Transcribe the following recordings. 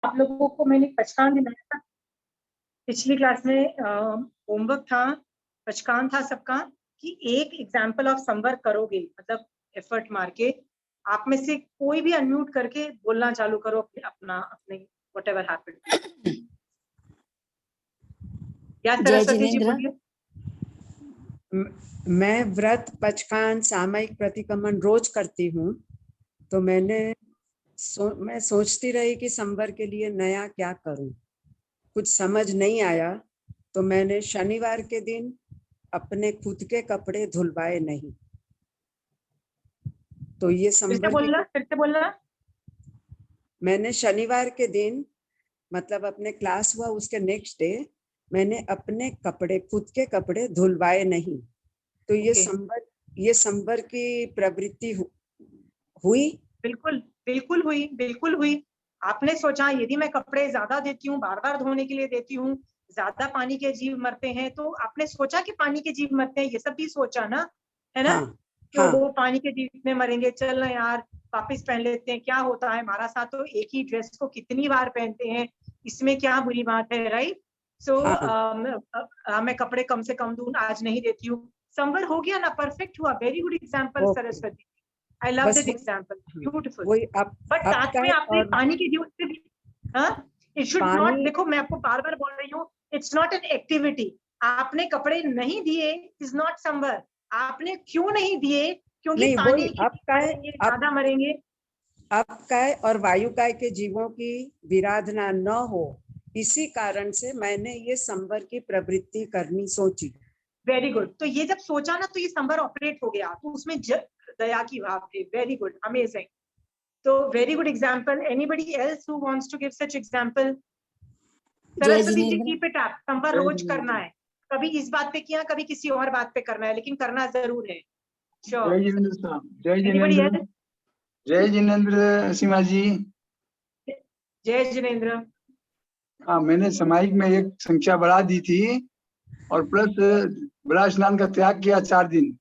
आप लोगों को मैंने पचकान दिलाया था पिछली क्लास में, होमवर्क था, पचकान था सबका, कि एक एग्जाम्पल ऑफ संवर करोगे, मतलब एफर्ट मार के। आप में से कोई भी अनम्यूट करके बोलना चालू करो अपना अपने व्हाटएवर हैपेंड। या सरस्वती जी बोलिए। मैं व्रत, पचकान, सामयिक प्रतिक्रमण रोज करती हूँ, तो मैं सोचती रही कि संवर के लिए नया क्या करूं। कुछ समझ नहीं आया, तो मैंने शनिवार के दिन अपने खुद के कपड़े धुलवाए नहीं। तो ये संवर फिर से बोलना। मैंने शनिवार के दिन, मतलब अपने क्लास हुआ उसके नेक्स्ट डे, मैंने अपने कपड़े, खुद के कपड़े धुलवाए नहीं। तो ये संवर की प्रवृत्ति हुई। बिल्कुल हुई। आपने सोचा यदि मैं कपड़े ज्यादा देती हूँ, बार बार धोने के लिए देती हूँ, ज्यादा पानी के जीव मरते हैं, तो आपने सोचा कि पानी के जीव मरते हैं, ये सब भी सोचा ना, है ना? हाँ। वो पानी के जीव इतने मरेंगे, चल ना यार वापिस पहन लेते हैं, क्या होता है हमारा साथ, तो एक ही ड्रेस को कितनी बार पहनते हैं, इसमें क्या बुरी बात है, राइट? सो मैं कपड़े कम से कम दूं, आज नहीं देती हूँ। संवर हो गया ना, परफेक्ट हुआ, very good example Saraswati. I love that example. Beautiful. But साथ में आपने पानी की यूज से भी, it should not, देखो मैं आपको बार बार बोल रही हूँ, it's not an activity. आपने कपड़े नहीं दिए is not संवर। आपने क्यों नहीं दिए? क्योंकि पानी की ज्यादा मरेंगे। अपकाय और वायुकाय के जीवों की विराधना न हो, इसी कारण से मैंने ये संवर की प्रवृत्ति करनी सोची। Very good. तो ये जब सोचा ना, तो ये संवर ऑपरेट हो गया, तो उसमें दया की भाव थी। Very good, amazing. तो very good example. Anybody else who wants to give such example? Saraswati ji, keep it up. संवर रोज करना है, कभी इस बात पे किया, कभी किसी और बात पे करना है, लेकिन करना जरूर है। जय जिनेंद्र साहब। जय जिनेंद्र सीमा जी। जय जिनेंद्र। हाँ, मैंने सामायिक में एक संख्या बढ़ा दी थी और प्लस बड़ा स्नान का त्याग किया 4 दिन।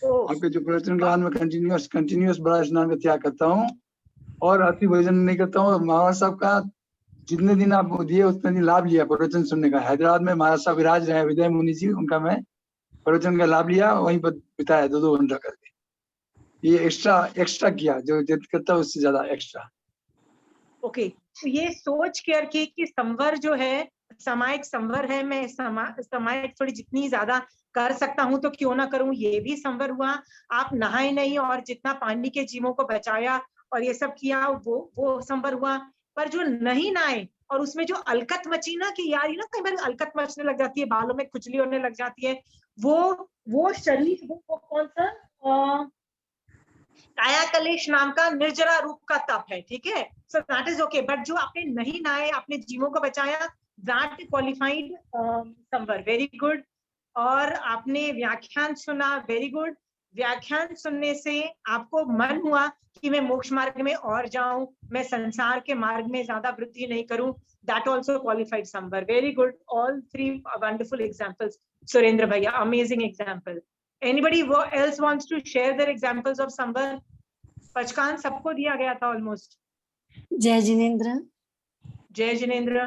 आपके जो प्रवचन के बाद में कंटिन्यूअस बड़ा स्नान का त्याग करता हूँ और अति भोजन नहीं करता हूँ। महाराज साहब का जितने दिन आप दिए उतने दिन लाभ लिया प्रवचन सुनने का। हैदराबाद में महाराज साहब विराज रहे, विजय मुनि जी, उनका मैं प्रवचन का लाभ लिया, वहीं पर बिताया 2-2 घंटा करके। ये एक्स्ट्रा किया, जो करता उससे ज्यादा एक्स्ट्रा। ओके, तो ये सोच कर के कि संवर जो है सामायिक संवर है, मैं सामायिक थोड़ी जितनी ज्यादा कर सकता हूं तो क्यों ना करूं, ये भी संवर हुआ। आप नहाए नहीं और जितना पानी के जीवों को बचाया और ये सब किया, वो संवर हुआ। पर जो नहीं नहाए और उसमें जो अलकत मची ना, कि यार ना कई बार अलकत मचने लग जाती है, बालों में खुजली होने लग जाती है, वो शरीर, वो कौन सा काया कलेश नाम का निर्जरा रूप का तप है, ठीक है? So that is okay. But जो आपने नहीं नहाए, आपने जीवों को बचाया, दैट क्वालिफाइड संवर। Very good. और आपने व्याख्यान सुना, वेरी गुड। व्याख्यान सुनने से आपको मन हुआ कि मैं मोक्ष मार्ग में और जाऊं, मैं संसार के मार्ग में ज्यादा वृद्धि नहीं करूं, दैट ऑल्सो क्वालिफाइड संवर। Very good, all 3 wonderful examples Surendra भैया, amazing example. Anybody else wants to share their examples of संवर? पचकान सबको दिया गया था ऑलमोस्ट। जय जिनेंद्र। जय जिनेंद्र।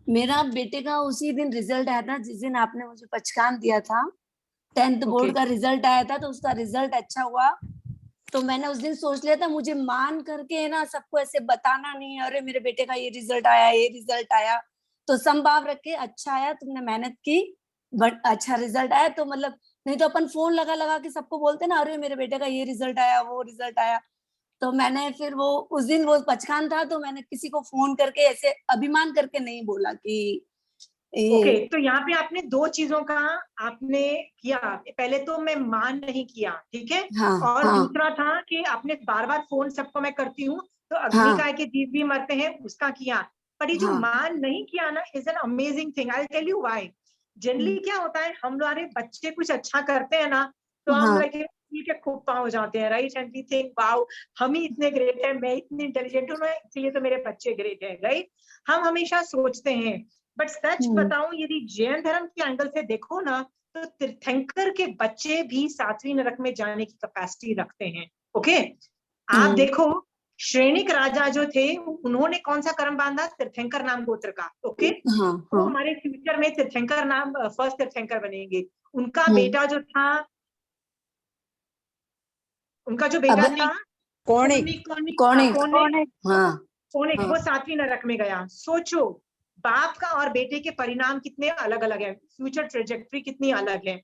मेरा बेटे का उसी दिन रिजल्ट आया था जिस दिन आपने मुझे पचकान दिया था। 10th बोर्ड का रिजल्ट आया था, तो उसका रिजल्ट अच्छा हुआ। तो मैंने उस दिन सोच लिया था मुझे मान करके ना सबको ऐसे बताना नहीं, अरे मेरे बेटे का ये रिजल्ट आया, ये रिजल्ट आया। तो संभाव रख के अच्छा आया, तुमने मेहनत की, बट अच्छा रिजल्ट आया। तो मतलब नहीं तो अपन फोन लगा लगा के सबको बोलते ना, अरे मेरे बेटे का ये रिजल्ट आया, वो रिजल्ट आया। तो मैंने फिर वो उस दिन वो पचकान था, तो मैंने किसी को फोन करके ऐसे अभिमान करके नहीं बोला कि ओके, तो यहाँ पे आपने 2 चीजों का आपने किया। पहले तो मैं मान नहीं किया, ठीक है? और दूसरा था कि आपने बार बार फोन सबको मैं करती हूँ तो अग्निकाय के जीव भी मरते हैं, उसका किया। पर ये जो मान नहीं किया ना, is an amazing thing. I tell you why. Generally क्या होता है, हमारे बच्चे कुछ अच्छा करते हैं ना, तो हम लाइक के खूब पाँव हो जाते हैं, right? And we think wow, हम ही इतने ग्रेट है, मैं इतनी इंटेलिजेंट हूँ, इसलिए तो मेरे बच्चे ग्रेट है, राइट? हम हमेशा सोचते हैं। बट सच बताऊं, यदि जैन धर्म के एंगल से देखो ना, तो तीर्थंकर के बच्चे भी 7वीं नरक में जाने की कैपेसिटी रखते हैं। ओके, आप देखो श्रेणिक राजा जो थे उन्होंने कौन सा कर्म बांधा? तीर्थंकर नाम गोत्र का। ओके, तो हमारे फ्यूचर में तीर्थंकर नाम फर्स्ट तीर्थंकर बनेंगे। उनका बेटा जो था, उनका जो बेटा था कौणिक, वो 7वीं नरक में गया। सोचो, बाप का और बेटे के परिणाम कितने अलग अलग है, फ्यूचर ट्रेजेक्टरी कितनी अलग है।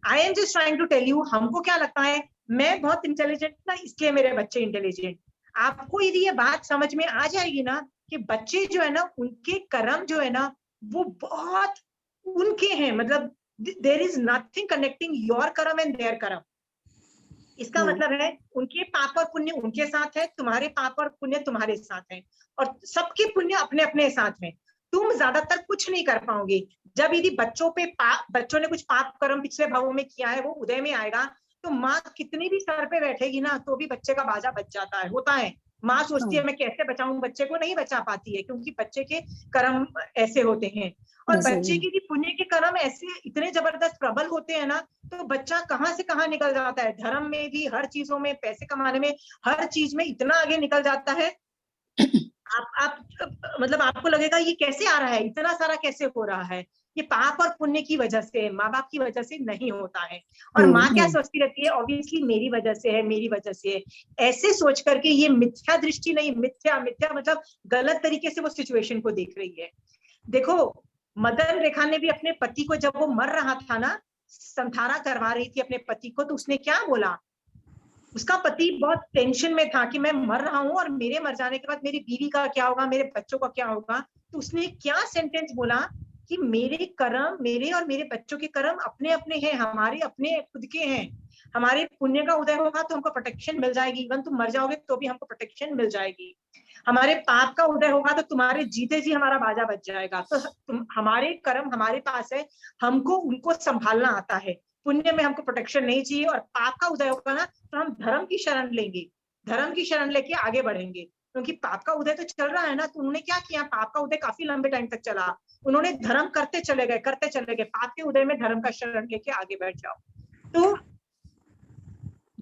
I am just trying to tell you, हमको क्या लगता है मैं बहुत इंटेलिजेंट ना इसलिए मेरे बच्चे इंटेलिजेंट। आपको यदि ये बात समझ में आ जाएगी ना कि बच्चे जो है ना उनके कर्म जो है ना वो बहुत उनके हैं, मतलब there is nothing connecting your karma and their karma. इसका मतलब है उनके पाप और पुण्य उनके साथ है, तुम्हारे पाप और पुण्य तुम्हारे साथ है, और सबके पुण्य अपने अपने साथ में। तुम ज्यादातर कुछ नहीं कर पाओगे। जब यदि बच्चों ने कुछ पाप कर्म पिछले भावों में किया है, वो उदय में आएगा, तो माँ कितनी भी सर पे बैठेगी ना तो भी बच्चे का बाजा बच जाता है, होता है। माँ सोचती है मैं कैसे बचाऊं बच्चे को, नहीं बचा पाती है क्योंकि बच्चे के कर्म ऐसे होते हैं। और बच्चे के पुण्य के कर्म ऐसे इतने जबरदस्त प्रबल होते हैं ना, तो बच्चा कहाँ से कहाँ निकल जाता है, धर्म में भी, हर चीजों में, पैसे कमाने में, हर चीज में इतना आगे निकल जाता है। आप मतलब आपको लगेगा ये कैसे आ रहा है, इतना सारा कैसे हो रहा है? ये पाप और पुण्य की वजह से, माँ बाप की वजह से नहीं होता है। और माँ क्या सोचती रहती है, ऑब्वियसली मेरी वजह से है, मेरी वजह से है, ऐसे सोच करके ये मिथ्या दृष्टि नहीं, मिथ्या मतलब गलत तरीके से वो सिचुएशन को देख रही है। देखो, मदन रेखा ने भी अपने पति को, जब वो मर रहा था ना, संथारा करवा रही थी अपने पति को, तो उसने क्या बोला? उसका पति बहुत टेंशन में था कि मैं मर रहा हूं और मेरे मर जाने के बाद मेरी बीवी का क्या होगा, मेरे बच्चों का क्या होगा। तो उसने क्या सेंटेंस बोला कि मेरे कर्म, मेरे और मेरे बच्चों के कर्म अपने अपने हैं, हमारे अपने खुद के हैं। हमारे पुण्य का उदय होगा तो हमको प्रोटेक्शन मिल जाएगी, इवन तुम मर जाओगे तो भी हमको प्रोटेक्शन मिल जाएगी। हमारे पाप का उदय होगा तो तुम्हारे जीते जी हमारा बाजा बच जाएगा। तो हमारे कर्म हमारे पास है, हमको उनको संभालना आता है। पुण्य में हमको प्रोटेक्शन नहीं चाहिए, और पाप का उदय होगा ना तो हम धर्म की शरण लेंगे, धर्म की शरण लेके आगे बढ़ेंगे। क्योंकि पाप का उदय तो चल रहा है ना, तो उन्होंने क्या किया, पाप का उदय काफी लंबे टाइम तक चला, उन्होंने धर्म करते चले गए, पाप के उदय में धर्म का शरण लेके आगे बढ़ जाओ। तो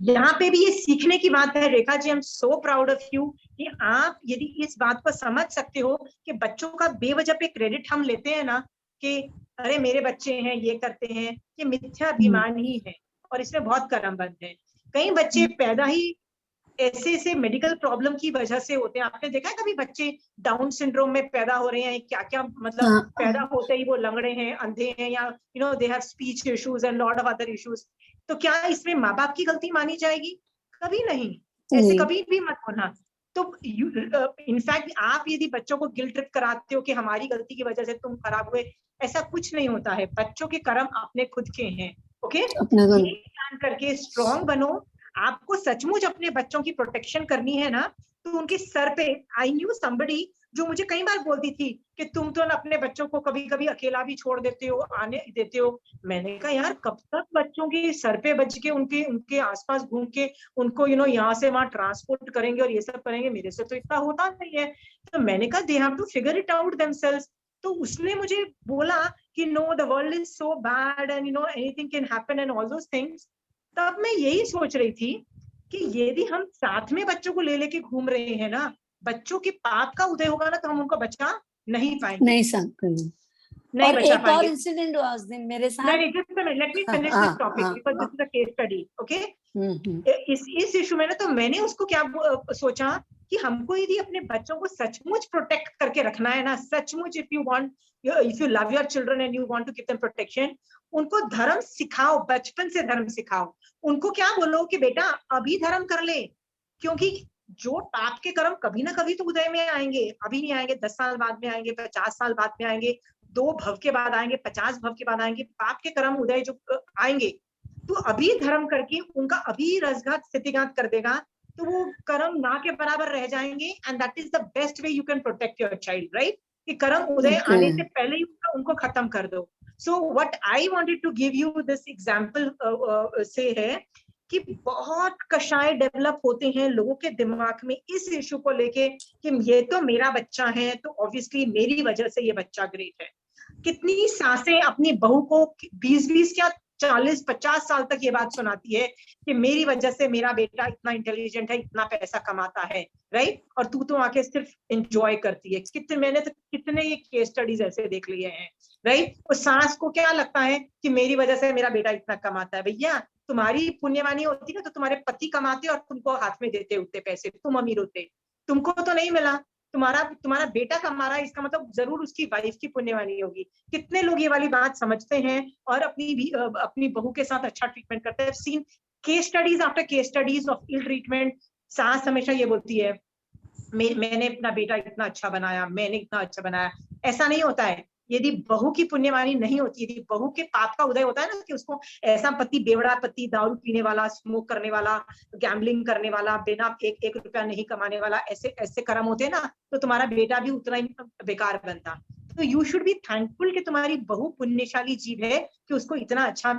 यहाँ पे भी ये सीखने की बात है। Rekha ji, I am so proud of you कि आप यदि इस बात को समझ सकते हो कि बच्चों का बेवजह पे क्रेडिट हम लेते हैं ना, कि अरे मेरे बच्चे हैं, ये करते हैं, ये मिथ्या अभिमान ही है, और इसमें बहुत कर्मबंध है। कई बच्चे पैदा ही ऐसे मेडिकल प्रॉब्लम की वजह से होते हैं। आपने देखा है कभी बच्चे डाउन सिंड्रोम में पैदा हो रहे हैं, क्या क्या, मतलब पैदा होते ही वो लंगड़े हैं, अंधे हैं, या they have speech issues and lot of other issues. तो क्या इसमें माँ बाप की गलती मानी जाएगी? कभी नहीं, ऐसे कभी भी मत होना। तो इनफैक्ट आप यदि बच्चों को गिल्ट ट्रिप कराते हो कि हमारी गलती की वजह से तुम खराब हुए, ऐसा कुछ नहीं होता है। बच्चों के कर्म अपने खुद के हैं। ओके, ये जान करके स्ट्रॉन्ग बनो। आपको सचमुच अपने बच्चों की प्रोटेक्शन करनी है ना, तो उनके सर पे, आई न्यू समबडी जो मुझे कई बार बोलती थी कि तुम तो अपने बच्चों को कभी कभी अकेला भी छोड़ देते हो, आने देते हो। मैंने कहा यार, कब तक बच्चों के सर पे बच के उनके आसपास घूम के उनको यहाँ से वहां ट्रांसपोर्ट करेंगे और ये सब करेंगे, मेरे से तो इतना होता नहीं है। तो मैंने कहा they have to figure it out themselves. तो उसने मुझे बोला कि no, the world is so bad and anything can happen and all those things. तब मैं यही सोच रही थी कि यदि हम साथ में बच्चों को ले लेके घूम रहे हैं ना, बच्चों के पाप का उदय होगा ना तो हम उनको बचा नहीं पाएंगे, नहीं सकते। नहीं बचा एक और इंसिडेंट हुआ उस दिन मेरे साथ। नहीं, just a minute, let me finish this topic because this is a case study, okay? इस इशू में ना, तो मैंने उसको क्या सोचा कि हमको यदि अपने बच्चों को सचमुच प्रोटेक्ट करके रखना है ना, सचमुच, if you love your children and you want to give them protection, उनको धर्म सिखाओ, बचपन से धर्म सिखाओ। उनको क्या बोलो कि बेटा अभी धर्म कर ले, क्योंकि जो पाप के कर्म कभी ना कभी तो उदय में आएंगे, अभी नहीं आएंगे, 10 साल बाद में आएंगे, 50 साल बाद में आएंगे, 2 भव के बाद आएंगे, 50 भव के बाद आएंगे, पाप के कर्म उदय जो आएंगे। तो अभी धर्म करके उनका अभी रसघात स्थितिघात कर देगा, तो वो कर्म ना के बराबर रह जाएंगे। And that is the best way you can protect your child, right? कि कर्म उदय आने से पहले ही उनको खत्म कर दो। So what I wanted to give you this example से है कि बहुत कषाय डेवलप होते हैं लोगों के दिमाग में इस इशू को लेके कि ये तो मेरा बच्चा है, तो ऑब्वियसली मेरी वजह से ये बच्चा ग्रेट है। कितनी सासें अपनी बहू को 20-20 क्या 40-50 साल तक ये बात सुनाती है कि मेरी वजह से मेरा बेटा इतना इंटेलिजेंट है, इतना पैसा कमाता है, राइट, और तू तो आके सिर्फ एंजॉय करती है। मैंने तो कितने ये केस स्टडीज ऐसे देख लिए हैं, राइट। और सास को क्या लगता है कि मेरी वजह से मेरा बेटा इतना कमाता है। भैया तुम्हारी पुण्यवानी होती ना तो तुम्हारे पति कमाते और तुमको हाथ में देते उतने पैसे, तुम अमीर होते, तुमको तो नहीं मिला, तुम्हारा बेटा कमा रहा है, इसका मतलब जरूर उसकी वाइफ की पुण्यवानी होगी। कितने लोग ये वाली बात समझते हैं और अपनी बहू के साथ अच्छा ट्रीटमेंट करते हैं। Seen case studies after case studies of ill treatment. सास हमेशा ये बोलती है मैंने अपना बेटा इतना अच्छा बनाया, मैंने इतना अच्छा बनाया। ऐसा नहीं होता है। यदि बहू की पुण्यवानी नहीं होती, यदि बहू के पाप का उदय होता है ना कि उसको ऐसा पति, बेवड़ा पति, दारू पीने वाला, स्मोक करने वाला, गैम्बलिंग करने वाला, बिना एक रुपया नहीं कमाने वाला, ऐसे ऐसे कर्म होते हैं ना, तो तुम्हारा बेटा भी उतना ही बेकार बनता। तो यू शुड बी थैंकफुल कि तुम्हारी बहू पुण्यशाली जीव है कि उसको इतना अच्छा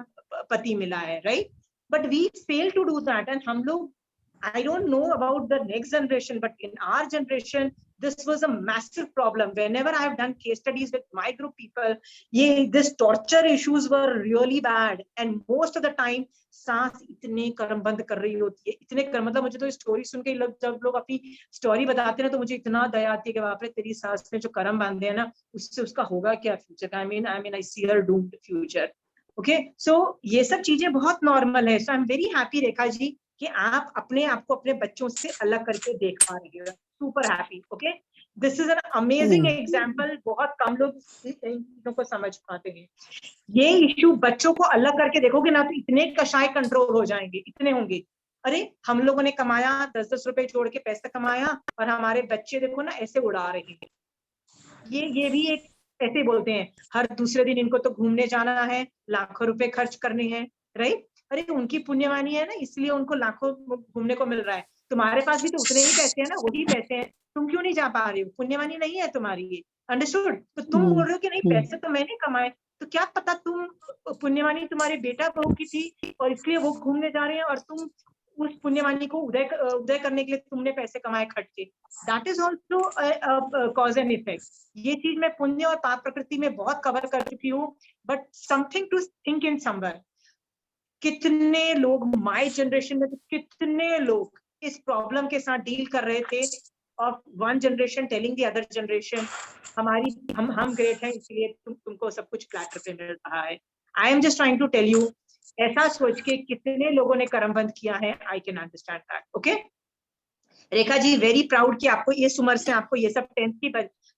पति मिला है, right. But we fail to do that. And हम लोग, I don't know about the next generation, but in our generation, this was a massive problem. Whenever I have done case studies with my group people, this torture issues were really bad. And most of the time, सास इतने कर्म बंद कर रही होती है, इतने कर्म, मतलब मुझे तो स्टोरी सुन के जब लोग अपनी स्टोरी बताते हैं ना, तो मुझे इतना दया आती है कि बाप रे, तेरी सास ने जो कर्म बांधे हैं ना, उससे उसका होगा क्या future. I mean, I see her doomed future. Okay, so ये सब चीजें बहुत नॉर्मल है। So I'm very happy Rekha ji कि आप अपने आप को अपने बच्चों से अलग करके देख पा रहे हो। Super happy. Okay, this is an amazing example. बहुत कम लोग इन चीजों को समझ पाते हैं। ये इश्यू बच्चों को अलग करके देखोगे ना, तो इतने कषाय कंट्रोल हो जाएंगे, इतने होंगे। अरे हम लोगों ने कमाया, 10-10 रुपए जोड़ के पैसा कमाया, और हमारे बच्चे देखो ना ऐसे उड़ा रहे हैं। ये भी एक ऐसे बोलते हैं, हर दूसरे दिन इनको तो घूमने जाना है, लाखों रुपए खर्च करने हैं, राइट। अरे उनकी पुण्यवानी है ना, इसलिए उनको लाखों घूमने को मिल रहा है। तुम्हारे पास भी तो उतने ही पैसे हैं ना, वही पैसे हैं, तुम क्यों नहीं जा पा रहे हो? पुण्यवानी नहीं है तुम्हारी ये, अंडरस्टूड। तो तुम बोल रहे हो कि नहीं पैसे तो मैंने कमाए, तो क्या पता तुम पुण्यवानी तुम्हारे बेटा बहू की थी और इसलिए वो घूमने जा रहे हैं, और तुम उस पुण्यवानी को उदय करने के लिए तुमने पैसे कमाए खट के। That is also cause and effect. ये चीज मैं पुण्य और पाप प्रकृति में बहुत कवर कर चुकी हूँ, but something to think in somewhere. कितने लोग माय जनरेशन में, कितने लोग इस प्रॉब्लम के साथ डील कर रहे थे, of one generation telling the other generation हम ग्रेट हैं इसलिए तुमको सब कुछ प्लेटर पे मिल रहा है। I am just trying to tell you, ऐसा सोच के कितने लोगों ने कर्म बंद किया है। I can understand that. Okay Rekha ji, very proud कि आपको इस उम्र से आपको ये सब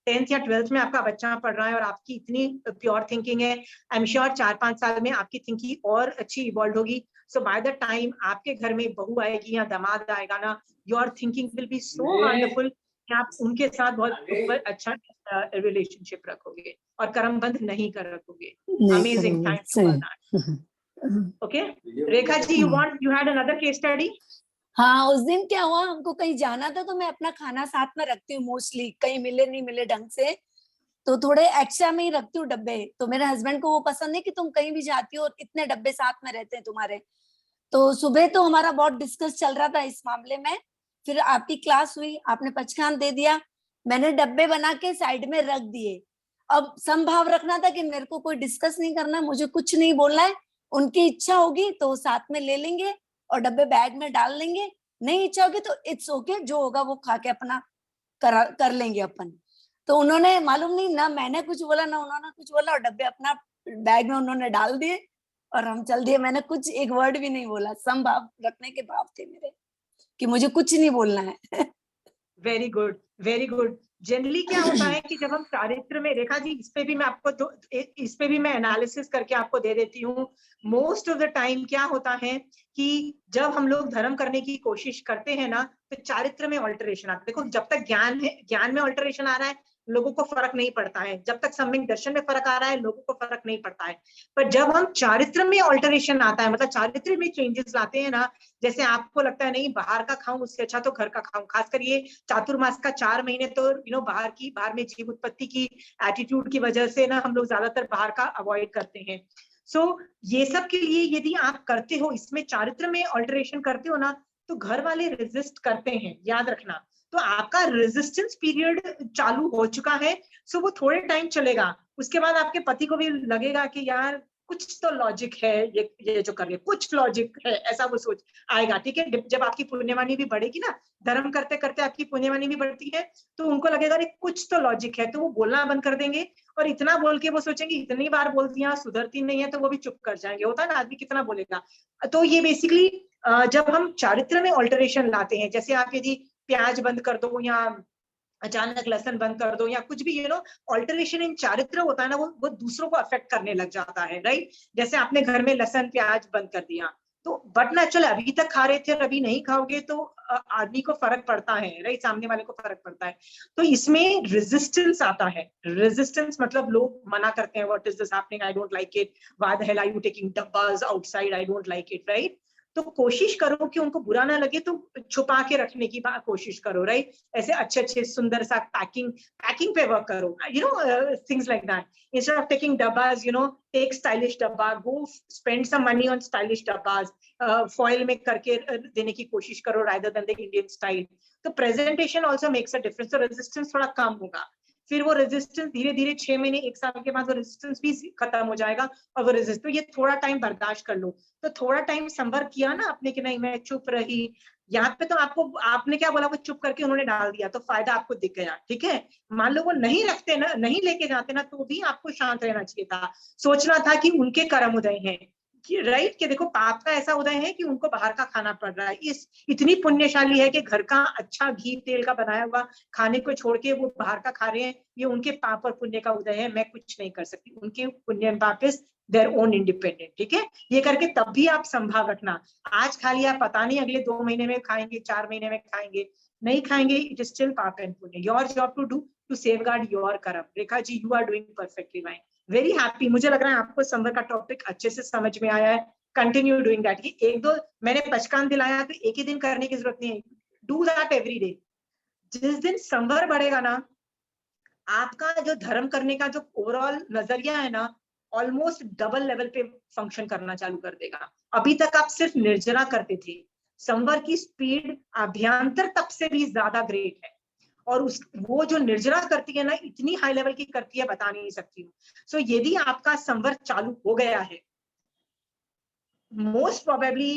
10th या 12th में आपका बच्चा पढ़ रहा है और आपकी इतनी प्योर थिंकिंग है। आई एम श्योर 4-5 साल में आपकी थिंकिंग और अच्छी इवॉल्व होगी। सो बाय द टाइम आपके घर में बहू आएगी या दामाद आएगा ना, your thinking will be so wonderful कि आप उनके साथ बहुत अच्छा रिलेशनशिप रखोगे और कर्म बंद नहीं कर रखोगे। Amazing, thanks for that. Okay Rekha ji, you had another case study? हाँ, उस दिन क्या हुआ, हमको कहीं जाना था तो मैं अपना खाना साथ में रखती हूँ मोस्टली, कहीं मिले नहीं मिले ढंग से तो थोड़े एक्स्ट्रा में ही रखती हूँ डब्बे। तो मेरे हस्बैंड को वो पसंद है कि तुम कहीं भी जाती हो और इतने डब्बे साथ में रहते हैं तुम्हारे। तो सुबह तो हमारा बहुत डिस्कस चल रहा था इस मामले में। फिर आपकी क्लास हुई, आपने पचखान दे दिया, मैंने डब्बे बना के साइड में रख दिए। अब संभाव रखना था कि मेरे को कोई डिस्कस नहीं करना, मुझे कुछ नहीं बोलना है, उनकी इच्छा होगी तो साथ में ले लेंगे और डब्बे बैग में डाल लेंगे, नहीं इच्छा होगी तो इट्स ओके, जो होगा वो खा के अपना कर लेंगे अपन। तो उन्होंने, मालूम नहीं ना मैंने कुछ बोला ना उन्होंने कुछ बोला, और डब्बे अपना बैग में उन्होंने डाल दिए और हम चल दिए। मैंने कुछ एक वर्ड भी नहीं बोला, संभाव रखने के भाव थे मेरे कि मुझे कुछ नहीं बोलना है। Very good, very good. Generally क्या होता है कि जब हम चारित्र में, रेखा जी इस पे भी मैं एनालिसिस करके आपको दे देती हूँ। मोस्ट ऑफ द टाइम क्या होता है कि जब हम लोग धर्म करने की कोशिश करते हैं ना, तो चारित्र में ऑल्टरेशन आता है। देखो जब तक ज्ञान में ऑल्टरेशन आ रहा है लोगों को फर्क नहीं पड़ता है, जब तक सम्यक दर्शन में फर्क आ रहा है लोगों को फर्क नहीं पड़ता है। पर जब हम चारित्र में ऑल्टरेशन आता है, मतलब चारित्र में चेंजेस लाते हैं ना, जैसे आपको लगता है नहीं बाहर का खाऊं उससे अच्छा तो घर का खाऊं, खासकर ये चातुर्मास का 4 महीने तो बाहर में जीव उत्पत्ति की एटीट्यूड की वजह से ना हम लोग ज्यादातर बाहर का अवॉइड करते हैं। सो ये सब के लिए यदि आप करते हो, इसमें चारित्र में ऑल्टरेशन करते हो ना, तो घर वाले रेजिस्ट करते हैं, याद रखना। तो आपका रेजिस्टेंस पीरियड चालू हो चुका है। सो वो थोड़े टाइम चलेगा, उसके बाद आपके पति को भी लगेगा कि यार कुछ तो लॉजिक है ये जो कर रही है, कुछ लॉजिक है, ऐसा वो सोच आएगा, ठीक है। जब आपकी पुण्यवानी भी बढ़ेगी ना, धर्म करते करते आपकी पुण्यवानी भी बढ़ती है, तो उनको लगेगा अरे कुछ तो लॉजिक है, तो वो बोलना बंद कर देंगे। और इतना बोल के वो सोचेंगे इतनी बार बोल दिया, सुधरती नहीं है, तो वो भी चुप कर जाएंगे। होता है ना, आदमी कितना बोलेगा। तो ये बेसिकली जब हम चारित्र में ऑल्टरेशन लाते हैं, जैसे आप यदि प्याज बंद कर दो या अचानक लहसन बंद कर दो या कुछ भी, ऑल्टरेशन इन चारित्र होता है ना, वो दूसरों को अफेक्ट करने लग जाता है, राइट। जैसे आपने घर में लहसन प्याज बंद कर दिया, तो बट नेचुरल अभी तक खा रहे थे और अभी नहीं खाओगे तो आदमी को फर्क पड़ता है, राइट, सामने वाले को फर्क पड़ता है। तो इसमें रेजिस्टेंस आता है। रेजिस्टेंस मतलब लोग मना करते हैं, what is this happening, I don't like it, why the hell are you taking डब्बास outside, I don't like it, right. तो कोशिश करो कि उनको बुरा ना लगे, तो छुपा के रखने की कोशिश करो, राइट। ऐसे अच्छे अच्छे सुंदर सा पैकिंग पे वर्क करो, things like that. Instead of taking डब्बास, टेक स्टाइलिश डब्बा, go spend some money on stylish डब्बास, फॉइल में करके देने की कोशिश करो rather than the Indian style. तो presentation also makes a difference. तो रेजिस्टेंस थोड़ा कम होगा, फिर वो रेजिस्टेंस धीरे धीरे 6 महीने 1 साल के बाद वो रेजिस्टेंस भी खत्म हो जाएगा। और वो रेजिस्ट, तो ये थोड़ा टाइम बर्दाश्त कर लो। तो थोड़ा टाइम संवर किया ना आपने कि नहीं मैं चुप रही, यहाँ पे तो आपने क्या बोला, वो चुप करके उन्होंने डाल दिया, तो फायदा आपको दिख गया, ठीक है। मान लो वो नहीं रखते ना, नहीं लेके जाते ना, तो भी आपको शांत रहना चाहिए था, सोचना था कि उनके कर्म उदय हैं, राइट, कि देखो पाप का ऐसा उदय है कि उनको बाहर का खाना पड़ रहा है। इतनी पुण्यशाली है कि घर का अच्छा घी तेल का बनाया हुआ खाने को छोड़ के वो बाहर का खा रहे हैं, ये उनके पाप और पुण्य का उदय है, मैं कुछ नहीं कर सकती, उनके पुण्य पाप इज देयर ओन इंडिपेंडेंट, ठीक है। ये करके तब भी आप संभाल रखना। आज खा लिया, पता नहीं अगले 2 महीने में खाएंगे, 4 महीने में खाएंगे, नहीं खाएंगे, it is still paap and punya. Your job to do to safeguard your karma. Rekha ji, you are doing perfectly fine, very happy. मुझे लग रहा है आपको संवर का टॉपिक अच्छे से समझ में आया है। Continue doing that. एक दो मैंने पचकान दिलाया तो एक ही दिन करने की जरूरत नहीं है, डू दैट एवरी डे। जिस दिन संवर बढ़ेगा ना, आपका जो धर्म करने का जो ओवरऑल नजरिया है ना, ऑलमोस्ट डबल लेवल पे फंक्शन करना चालू कर देगा। अभी तक आप सिर्फ निर्जरा करते थे, संवर की स्पीड अभ्यंतर तप से भी ज्यादा ग्रेट है। और वो जो निर्जरा करती है ना, इतनी हाई लेवल की करती है, बता नहीं सकती हूँ। सो यदि आपका संवर चालू हो गया है, मोस्ट प्रोबेबली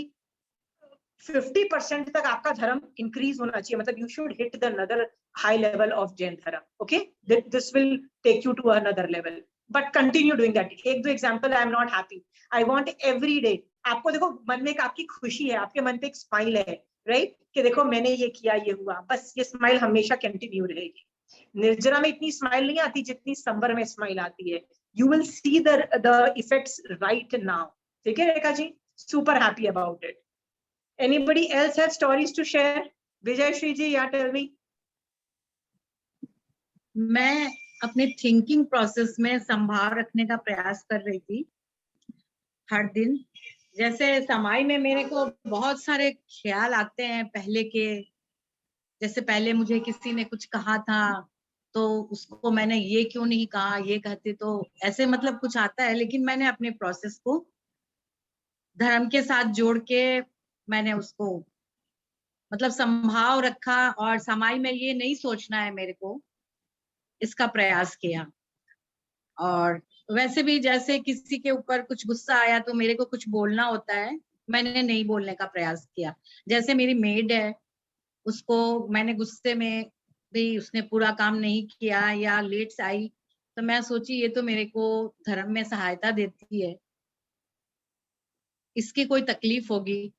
50% तक आपका धर्म इंक्रीज होना चाहिए, मतलब you should hit the another high level of Jain dharma, okay, this will take you to another level, but continue doing that. एक दो example, I am not happy, I want every day. आपको देखो मन में एक आपकी खुशी है, आपके मन पे एक स्माइल है, राइट, कि देखो मैंने ये किया, ये हुआ, बस ये स्माइल हमेशा कंटिन्यू रहेगी। निर्जरा में इतनी स्माइल नहीं आती जितनी संवर में स्माइल आती है। You will see the effects right now, ठीक है रेखा जी, super happy about it. Anybody else have stories to share? Vijay Shri ji, yeah, tell me. मैं अपने थिंकिंग प्रोसेस में संभाल रखने का प्रयास कर रही थी हर दिन। जैसे समाई में मेरे को बहुत सारे ख्याल आते हैं पहले के, जैसे पहले मुझे किसी ने कुछ कहा था तो उसको मैंने ये क्यों नहीं कहा, ये कहते तो ऐसे, मतलब कुछ आता है। लेकिन मैंने अपने प्रोसेस को धर्म के साथ जोड़ के मैंने उसको मतलब संभाव रखा, और समाई में ये नहीं सोचना है मेरे को, इसका प्रयास किया। और वैसे भी जैसे किसी के ऊपर कुछ गुस्सा आया तो मेरे को कुछ बोलना होता है, मैंने नहीं बोलने का प्रयास किया। जैसे मेरी मेड है, उसको मैंने गुस्से में भी, उसने पूरा काम नहीं किया या लेट से आई, तो मैं सोची ये तो मेरे को धर्म में सहायता देती है, इसकी कोई तकलीफ होगी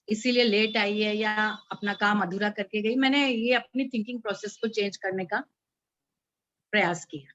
इसीलिए लेट आई है या अपना काम अधूरा करके गई। मैंने ये अपनी थिंकिंग प्रोसेस को चेंज करने का प्रयास किया।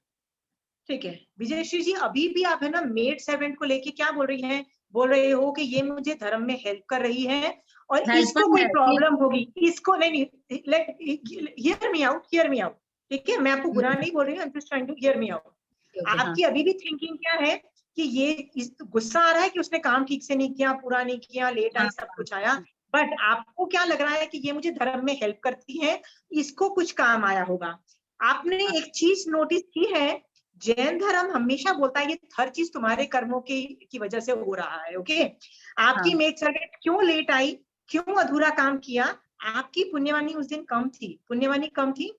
ठीक है विजयश्री जी, अभी भी आप है ना मेड सर्वेंट को लेके क्या बोल रही हैं? बोल रहे हो कि ये मुझे धर्म में हेल्प कर रही है और इसको कोई प्रॉब्लम होगी, इसको नहीं, let hear me out, hear me out, ठीक है, मैं आपको बुरा नहीं बोल रही हूँ, I am just trying to hear me out. आपकी अभी भी थिंकिंग क्या है कि ये गुस्सा आ रहा है कि उसने काम ठीक से नहीं किया, पूरा नहीं किया, लेट आई, सब कुछ आया, बट आपको क्या लग रहा है कि ये मुझे धर्म में हेल्प करती है, इसको कुछ काम आया होगा। आपने एक चीज नोटिस की है, जैन धर्म हमेशा बोलता है ये हर चीज तुम्हारे कर्मों की वजह से हो रहा है, ओके। आपकी मेड सर्वेंट क्यों लेट आई, क्यों अधूरा काम किया, आपकी पुण्यवानी उस दिन कम थी, पुण्यवानी कम थी,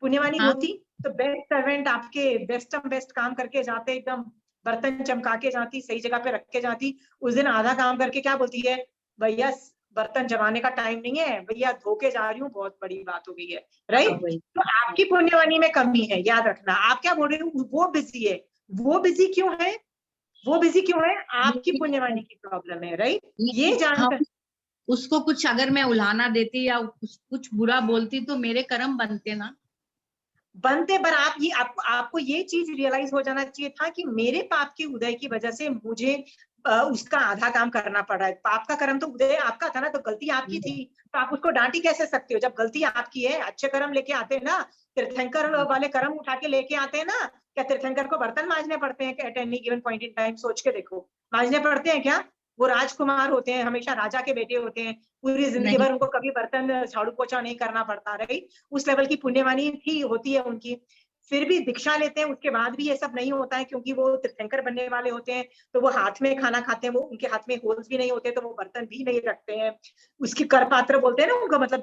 पुण्यवानी होती तो बेस्ट सर्वेंट आपके बेस्ट काम करके जाते, एकदम बर्तन चमका के जाती, सही जगह पे रख के जाती। उस दिन आधा काम करके क्या बोलती है, भैया बर्तन जमाने का टाइम नहीं है, भैया धो के जा रही हूँ, बहुत बड़ी बात हो गई है, राइट। तो आपकी पुण्यवानी में कमी है, याद रखना। आप क्या बोल रहे हो, वो बिजी है, वो बिजी क्यों है, वो बिजी क्यों है, आपकी पुण्यवानी की प्रॉब्लम है, राइट। ये जानकर उसको कुछ अगर मैं उल्हाना देती या कुछ बुरा बोलती तो मेरे कर्म बनते ना, बनते। पर आप ये आपको ये चीज रियलाइज हो जाना चाहिए था कि मेरे पाप के उदय की वजह से मुझे उसका आधा काम करना पड़ रहा है। पाप का कर्म तो उदय आपका था ना, तो गलती आपकी थी, तो आप उसको डांटी कैसे सकते हो जब गलती आपकी है। अच्छे कर्म लेके आते हैं ना, तीर्थंकर वाले कर्म उठा के लेके आते हैं ना। क्या तीर्थंकर को बर्तन मांजने पड़ते हैं at any given point in time? सोच के देखो, मांजने पड़ते हैं क्या? वो राजकुमार होते हैं, हमेशा राजा के बेटे होते हैं, पूरी जिंदगी भर उनको कभी बर्तन झाड़ू पोछा नहीं करना पड़ता, राइट। उस लेवल की पुण्यवानी थी, होती है उनकी। फिर भी दीक्षा लेते हैं, उसके बाद भी ये सब नहीं होता है, क्योंकि वो तीर्थंकर बनने वाले होते हैं, तो वो हाथ में खाना खाते हैं, वो उनके हाथ में होल्स भी नहीं होते, तो वो बर्तन भी नहीं रखते हैं। उसकी कर पात्र बोलते हैं ना उनको, मतलब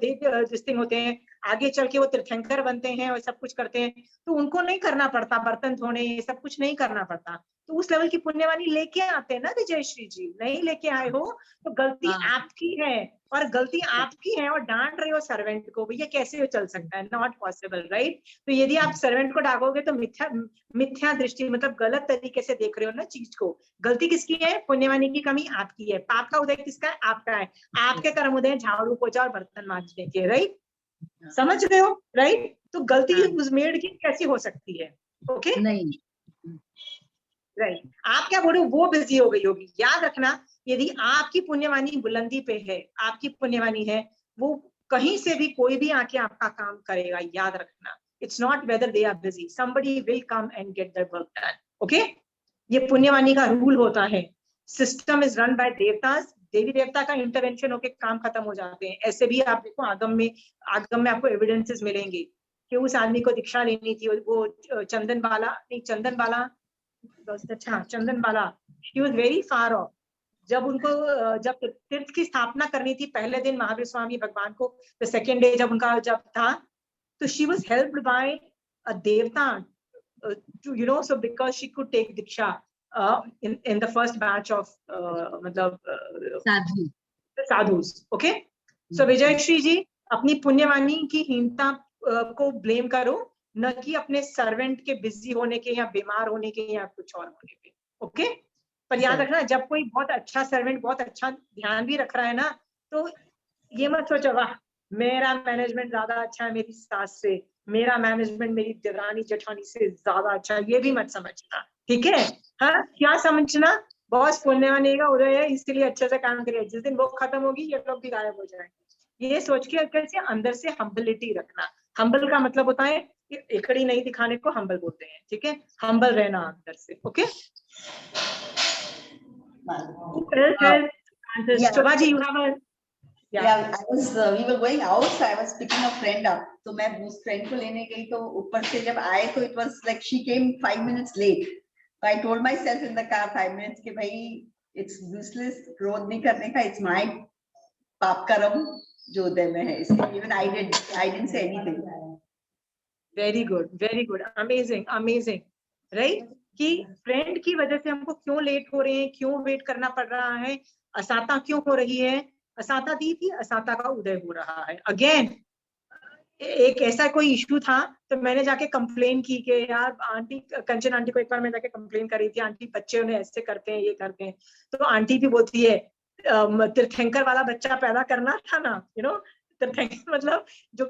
दिस्तिंग होते हैं। आगे चल के वो तीर्थंकर बनते हैं और सब कुछ करते हैं, तो उनको नहीं करना पड़ता बर्तन धोने, ये सब कुछ नहीं करना पड़ता। तो उस लेवल की पुण्यवानी लेके आते हैं ना विजयश्री जी। नहीं लेके आए हो तो गलती आपकी है, और गलती आपकी है, और डांट रहे हो सर्वेंट को, भैया कैसे चल सकता है? Not possible, right. तो यदि आप सर्वेंट को डांटोगे तो मिथ्या दृष्टि, मतलब गलत तरीके से देख रहे हो ना चीज को। गलती किसकी है? पुण्यवानी की कमी आपकी है। पाप का उदय किसका है? आपका है। आपके कर्म उदय झाड़ू पोछा और बर्तन मांजने के, राइट। समझ रहे हो, राइट। तो गलती उस मेड की कैसी हो सकती है? ओके, नहीं, राइट। आप क्या बोल रहे हो, वो बिजी हो गई होगी। याद रखना, यदि आपकी पुण्यवानी बुलंदी पे है, आपकी पुण्यवानी है, वो कहीं से भी कोई भी आके आपका काम करेगा, याद रखना। It's not whether they are busy, somebody will come and get their work done, okay. ये पुण्यवानी का रूल होता है। सिस्टम इज रन बाय देवतास, देवी देवता का इंटरवेंशन होके काम खत्म हो जाते हैं। ऐसे भी आप देखो, आगम में आपको एविडेंसेस मिलेंगे कि उस आदमी को दीक्षा लेनी थी, वो चंदन बाला, चंदन बाला, he was very far off। जब उनको जब तीर्थ की स्थापना करनी थी पहले दिन महावीर स्वामी भगवान को, तो सेकेंड डे जब उनका जब था, तो she was helped by a देवता to so because she could take diksha in the first batch of मतलब sadhus, okay। so विजयश्री जी, अपनी पुण्यवानी की हीनता को ब्लेम करो, न कि अपने सर्वेंट के बिजी होने के या बीमार होने के या कुछ और होने पे, ओके। पर याद रखना, जब कोई बहुत अच्छा सर्वेंट बहुत अच्छा ध्यान भी रख रहा है ना, तो ये मत सोचो वाह मेरा मैनेजमेंट ज्यादा अच्छा है मेरी सास से, मेरा मैनेजमेंट मेरी देवरानी जेठानी से ज्यादा अच्छा है, ये भी मत समझना, ठीक है। हाँ, क्या समझना, बॉस पुण्यवानी का उदय है इसलिए अच्छे से काम करिए, जिस दिन वो खत्म होगी ये लोग भी गायब हो जाएंगे। ये सोच के कैसे अंदर से हम्बलिटी रखना। हम्बल का मतलब होता है कि एकड़ी नहीं दिखाने को हम्बल बोलते हैं, ठीक है। हम्बल रहना अंदर से, okay. Shobha ji, you have a Yeah, we were going out, so I was picking a friend up. तो मैं उस friend को लेने गई, तो ऊपर से जब आए तो it was like she came 5 minutes late. So I told myself in the car 5 minutes कि भाई it's useless, क्रोध नहीं करने का, it's my पाप कर्म जो उदय में है, इसलिए even I didn't say anything. Very good, amazing, right? कि फ्रेंड की वजह से हमको क्यों लेट हो रहे हैं, क्यों वेट करना पड़ रहा है, असाता क्यों हो रही है, असाता दी थी, असाता का उदय हो रहा है। अगेन एक ऐसा कोई इश्यू था, तो मैंने जाके कंप्लेन की कि यार आंटी, कंचन आंटी को एक बार मैं जाके कंप्लेन कर रही थी, आंटी बच्चे उन्हें ऐसे करते हैं, ये करते हैं। तो आंटी भी बोलती है तीर्थंकर वाला बच्चा पैदा करना था ना, तीर्थंकर मतलब जो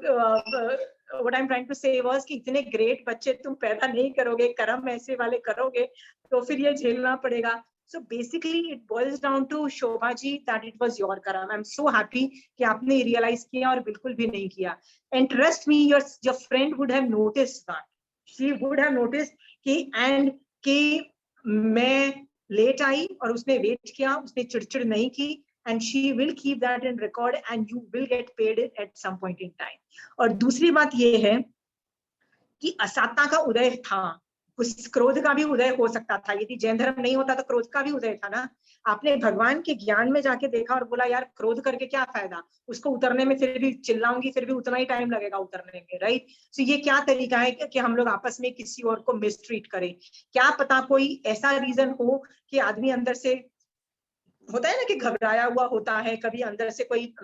what I'm trying to say was कि इतने ग्रेट बच्चे तुम पैदा नहीं करोगे, कर्म ऐसे वाले करोगे, तो फिर ये झेलना पड़ेगा। So basically it boils down to Shobha ji that it was your कर्म। I'm so happy कि आपने रियलाइज किया और बिल्कुल भी नहीं किया। And trust me, your friend would have noticed that. She would have noticed कि मैं लेट आई और उसने वेट किया, उसने चिड़चिड़ नहीं की, and she will keep that in record and you will get paid at some point in time। और दूसरी बात ये है कि असाता का उदय था, उस क्रोध का भी उदय हो सकता था, यदि जैन धर्म नहीं होता तो क्रोध का भी उदय था ना। आपने भगवान के ज्ञान में जाके देखा और बोला यार क्रोध करके क्या फायदा, उसको उतरने में फिर भी चिल्लाऊंगी फिर भी उतना ही टाइम लगेगा उतरने में, राइट। तो ये क्या तरीका है कि हम लोग आपस में किसी और को मिसट्रीट करें। क्या पता कोई ऐसा रीजन हो कि आदमी अंदर से, होता है ना कि घबराया हुआ होता है, कभी अंदर से कोई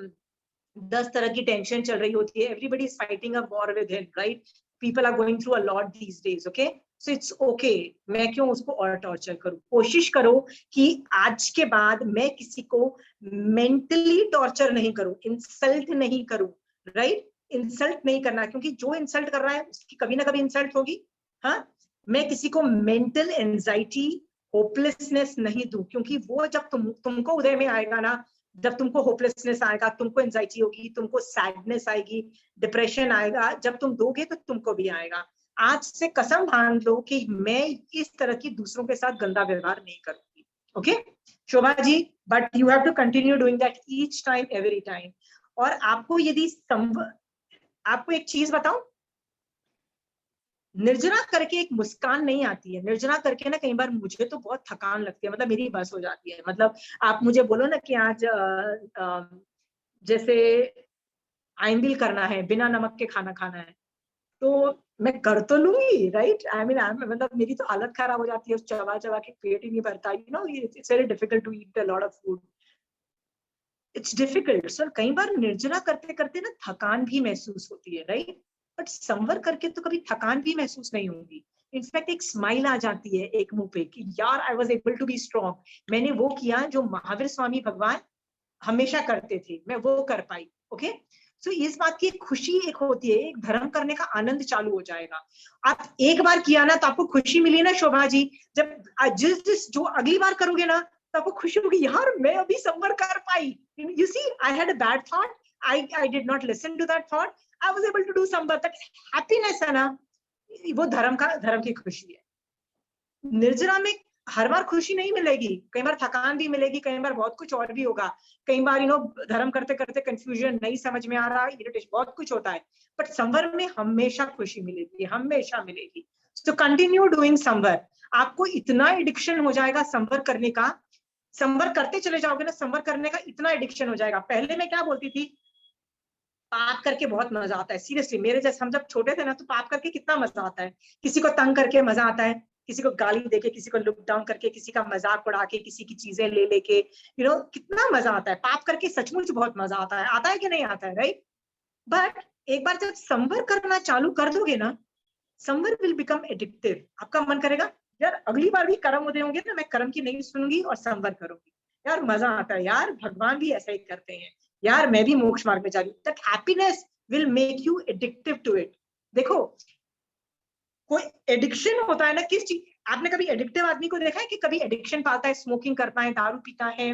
10 तरह की टेंशन चल रही होती है, everybody is fighting a war with him, right. People are going through a lot these days, okay. So it's okay, मैं क्यों उसको और टॉर्चर करूं। कोशिश करो कि आज के बाद मैं किसी को मेंटली टॉर्चर नहीं करूं, इंसल्ट नहीं करूं, राइट। इंसल्ट नहीं करना, क्योंकि जो इंसल्ट कर रहा है उसकी कभी ना कभी इंसल्ट होगी। हाँ, मैं किसी को मेंटल एंजाइटी, होपलेसनेस नहीं दूं, क्योंकि वो जब तुमको उदय में आएगा ना, जब तुमको होपलेसनेस आएगा, तुमको एंजाइटी होगी, तुमको सैडनेस आएगी, डिप्रेशन आएगा, जब तुम दोगे तो तुमको भी आएगा। आज से कसम बांध लो कि मैं इस तरह की दूसरों के साथ गंदा व्यवहार नहीं करूंगी, okay Shobha ji. But you have to continue doing that each time, every time. और आपको यदि आपको एक चीज बताऊं, निर्जरा करके एक मुस्कान नहीं आती है। निर्जरा करके ना कई बार मुझे तो बहुत थकान लगती है, मतलब मेरी बस हो जाती है। मतलब आप मुझे बोलो ना कि आज जैसे आइंदिल करना है, बिना नमक के खाना खाना है, तो मैं कर तो लूंगी, राइट। आई मीन मतलब मेरी तो हालत खराब हो जाती है, उस चबा चबा के पेट ही नहीं भरता, you know. It's very difficult to eat a lot of food, it's difficult. Sir कई बार निर्जरा करते करते ना थकान भी महसूस होती है, राइट। बट संवर करके तो कभी थकान भी महसूस नहीं होगी। इनफैक्ट एक स्माइल आ जाती है एक मुंह पे कि यार I was able to be strong. मैंने वो किया जो महावीर स्वामी भगवान हमेशा करते थे, मैं वो कर पाई, ओके। सो इस बात की एक खुशी एक होती है, एक धर्म करने का आनंद चालू हो जाएगा। आप एक बार किया ना तो आपको खुशी मिली ना शोभा जी, जब जिस जो अगली बार करोगे ना तो आपको खुशी होगी, यार मैं अभी संवर कर पाई। You see, I had a bad thought, I did not listen to that thought, I was able to do samvar. That happiness है ना, वो धर्म की खुशी है। निर्जरा में हर बार खुशी नहीं मिलेगी, कई बार थकान भी मिलेगी, कई बार बहुत कुछ और भी होगा। कई बार धर्म करते करते कंफ्यूजन, नहीं समझ में आ रहा, इरिटेशन, बहुत कुछ होता है। बट संवर में हमेशा खुशी मिलेगी, हमेशा मिलेगी। सो कंटिन्यू डूइंग संवर। आपको इतना एडिक्शन हो जाएगा संवर करने का, संवर करते चले जाओगे ना, संवर करने का इतना एडिक्शन हो जाएगा। पहले मैं क्या बोलती थी, पाप करके बहुत मजा आता है। सीरियसली, मेरे जैसे हम जब छोटे थे ना तो पाप करके कितना मजा आता है। किसी को तंग करके मजा आता है, किसी को गाली देके, किसी को लुक डाउन करके, किसी का मजाक उड़ा के, किसी की चीजें ले लेके, कितना मजा आता है। पाप करके सचमुच बहुत मजा आता है कि नहीं आता है, राइट। बट एक बार जब संवर करना चालू कर दोगे ना, संवर विल बिकम एडिक्टिव। आपका मन करेगा यार अगली बार भी कर्म उदय होंगे ना, मैं कर्म की नहीं सुनूंगी और संवर करूंगी। यार मजा आता है, यार भगवान भी ऐसा ही करते हैं, यार मैं भी मोक्ष मार्ग में जा रही हूँ। That happiness will make you addictive to it. देखो, कोई एडिक्शन होता है ना किस चीज, आपने कभी एडिक्टिव आदमी को देखा है कि कभी एडिक्शन पाता है, स्मोकिंग करता है, दारू पीता है,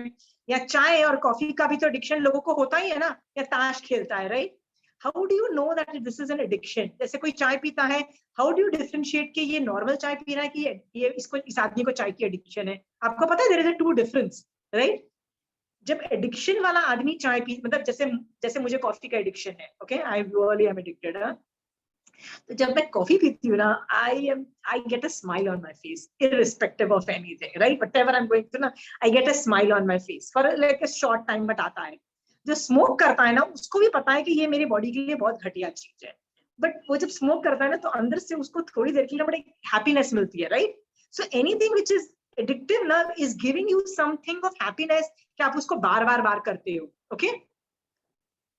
या चाय और कॉफी का भी तो एडिक्शन लोगों को होता ही है ना, या ताश खेलता है, right. How do you know that this is an addiction. जैसे कोई चाय पीता है, हाउ डू यू डिफरेंशिएट कि ये नॉर्मल चाय पी रहा है कि ये इस आदमी को चाय की एडिक्शन है। आपको पता है there is a two difference, right. जब एडिक्शन वाला आदमी चाय पी, मतलब जैसे मुझे कॉफी का एडिक्शन है, okay, I really am addicted. तो जब मैं कॉफी पीती हूँ ना, I get a smile on my face irrespective of anything, right. Whatever I am going through ना, I get a smile on my face for like a short time, but आता है। जो स्मोक करता है ना, उसको भी पता है कि ये मेरी बॉडी के लिए बहुत घटिया चीज है, बट वो जब स्मोक करता है ना तो अंदर से उसको थोड़ी देर के लिए बड़ी हैप्पीनेस मिलती है, right. So anything which is addictive ना is giving you something of happiness, कि आप उसको बार बार करते हो, ओके।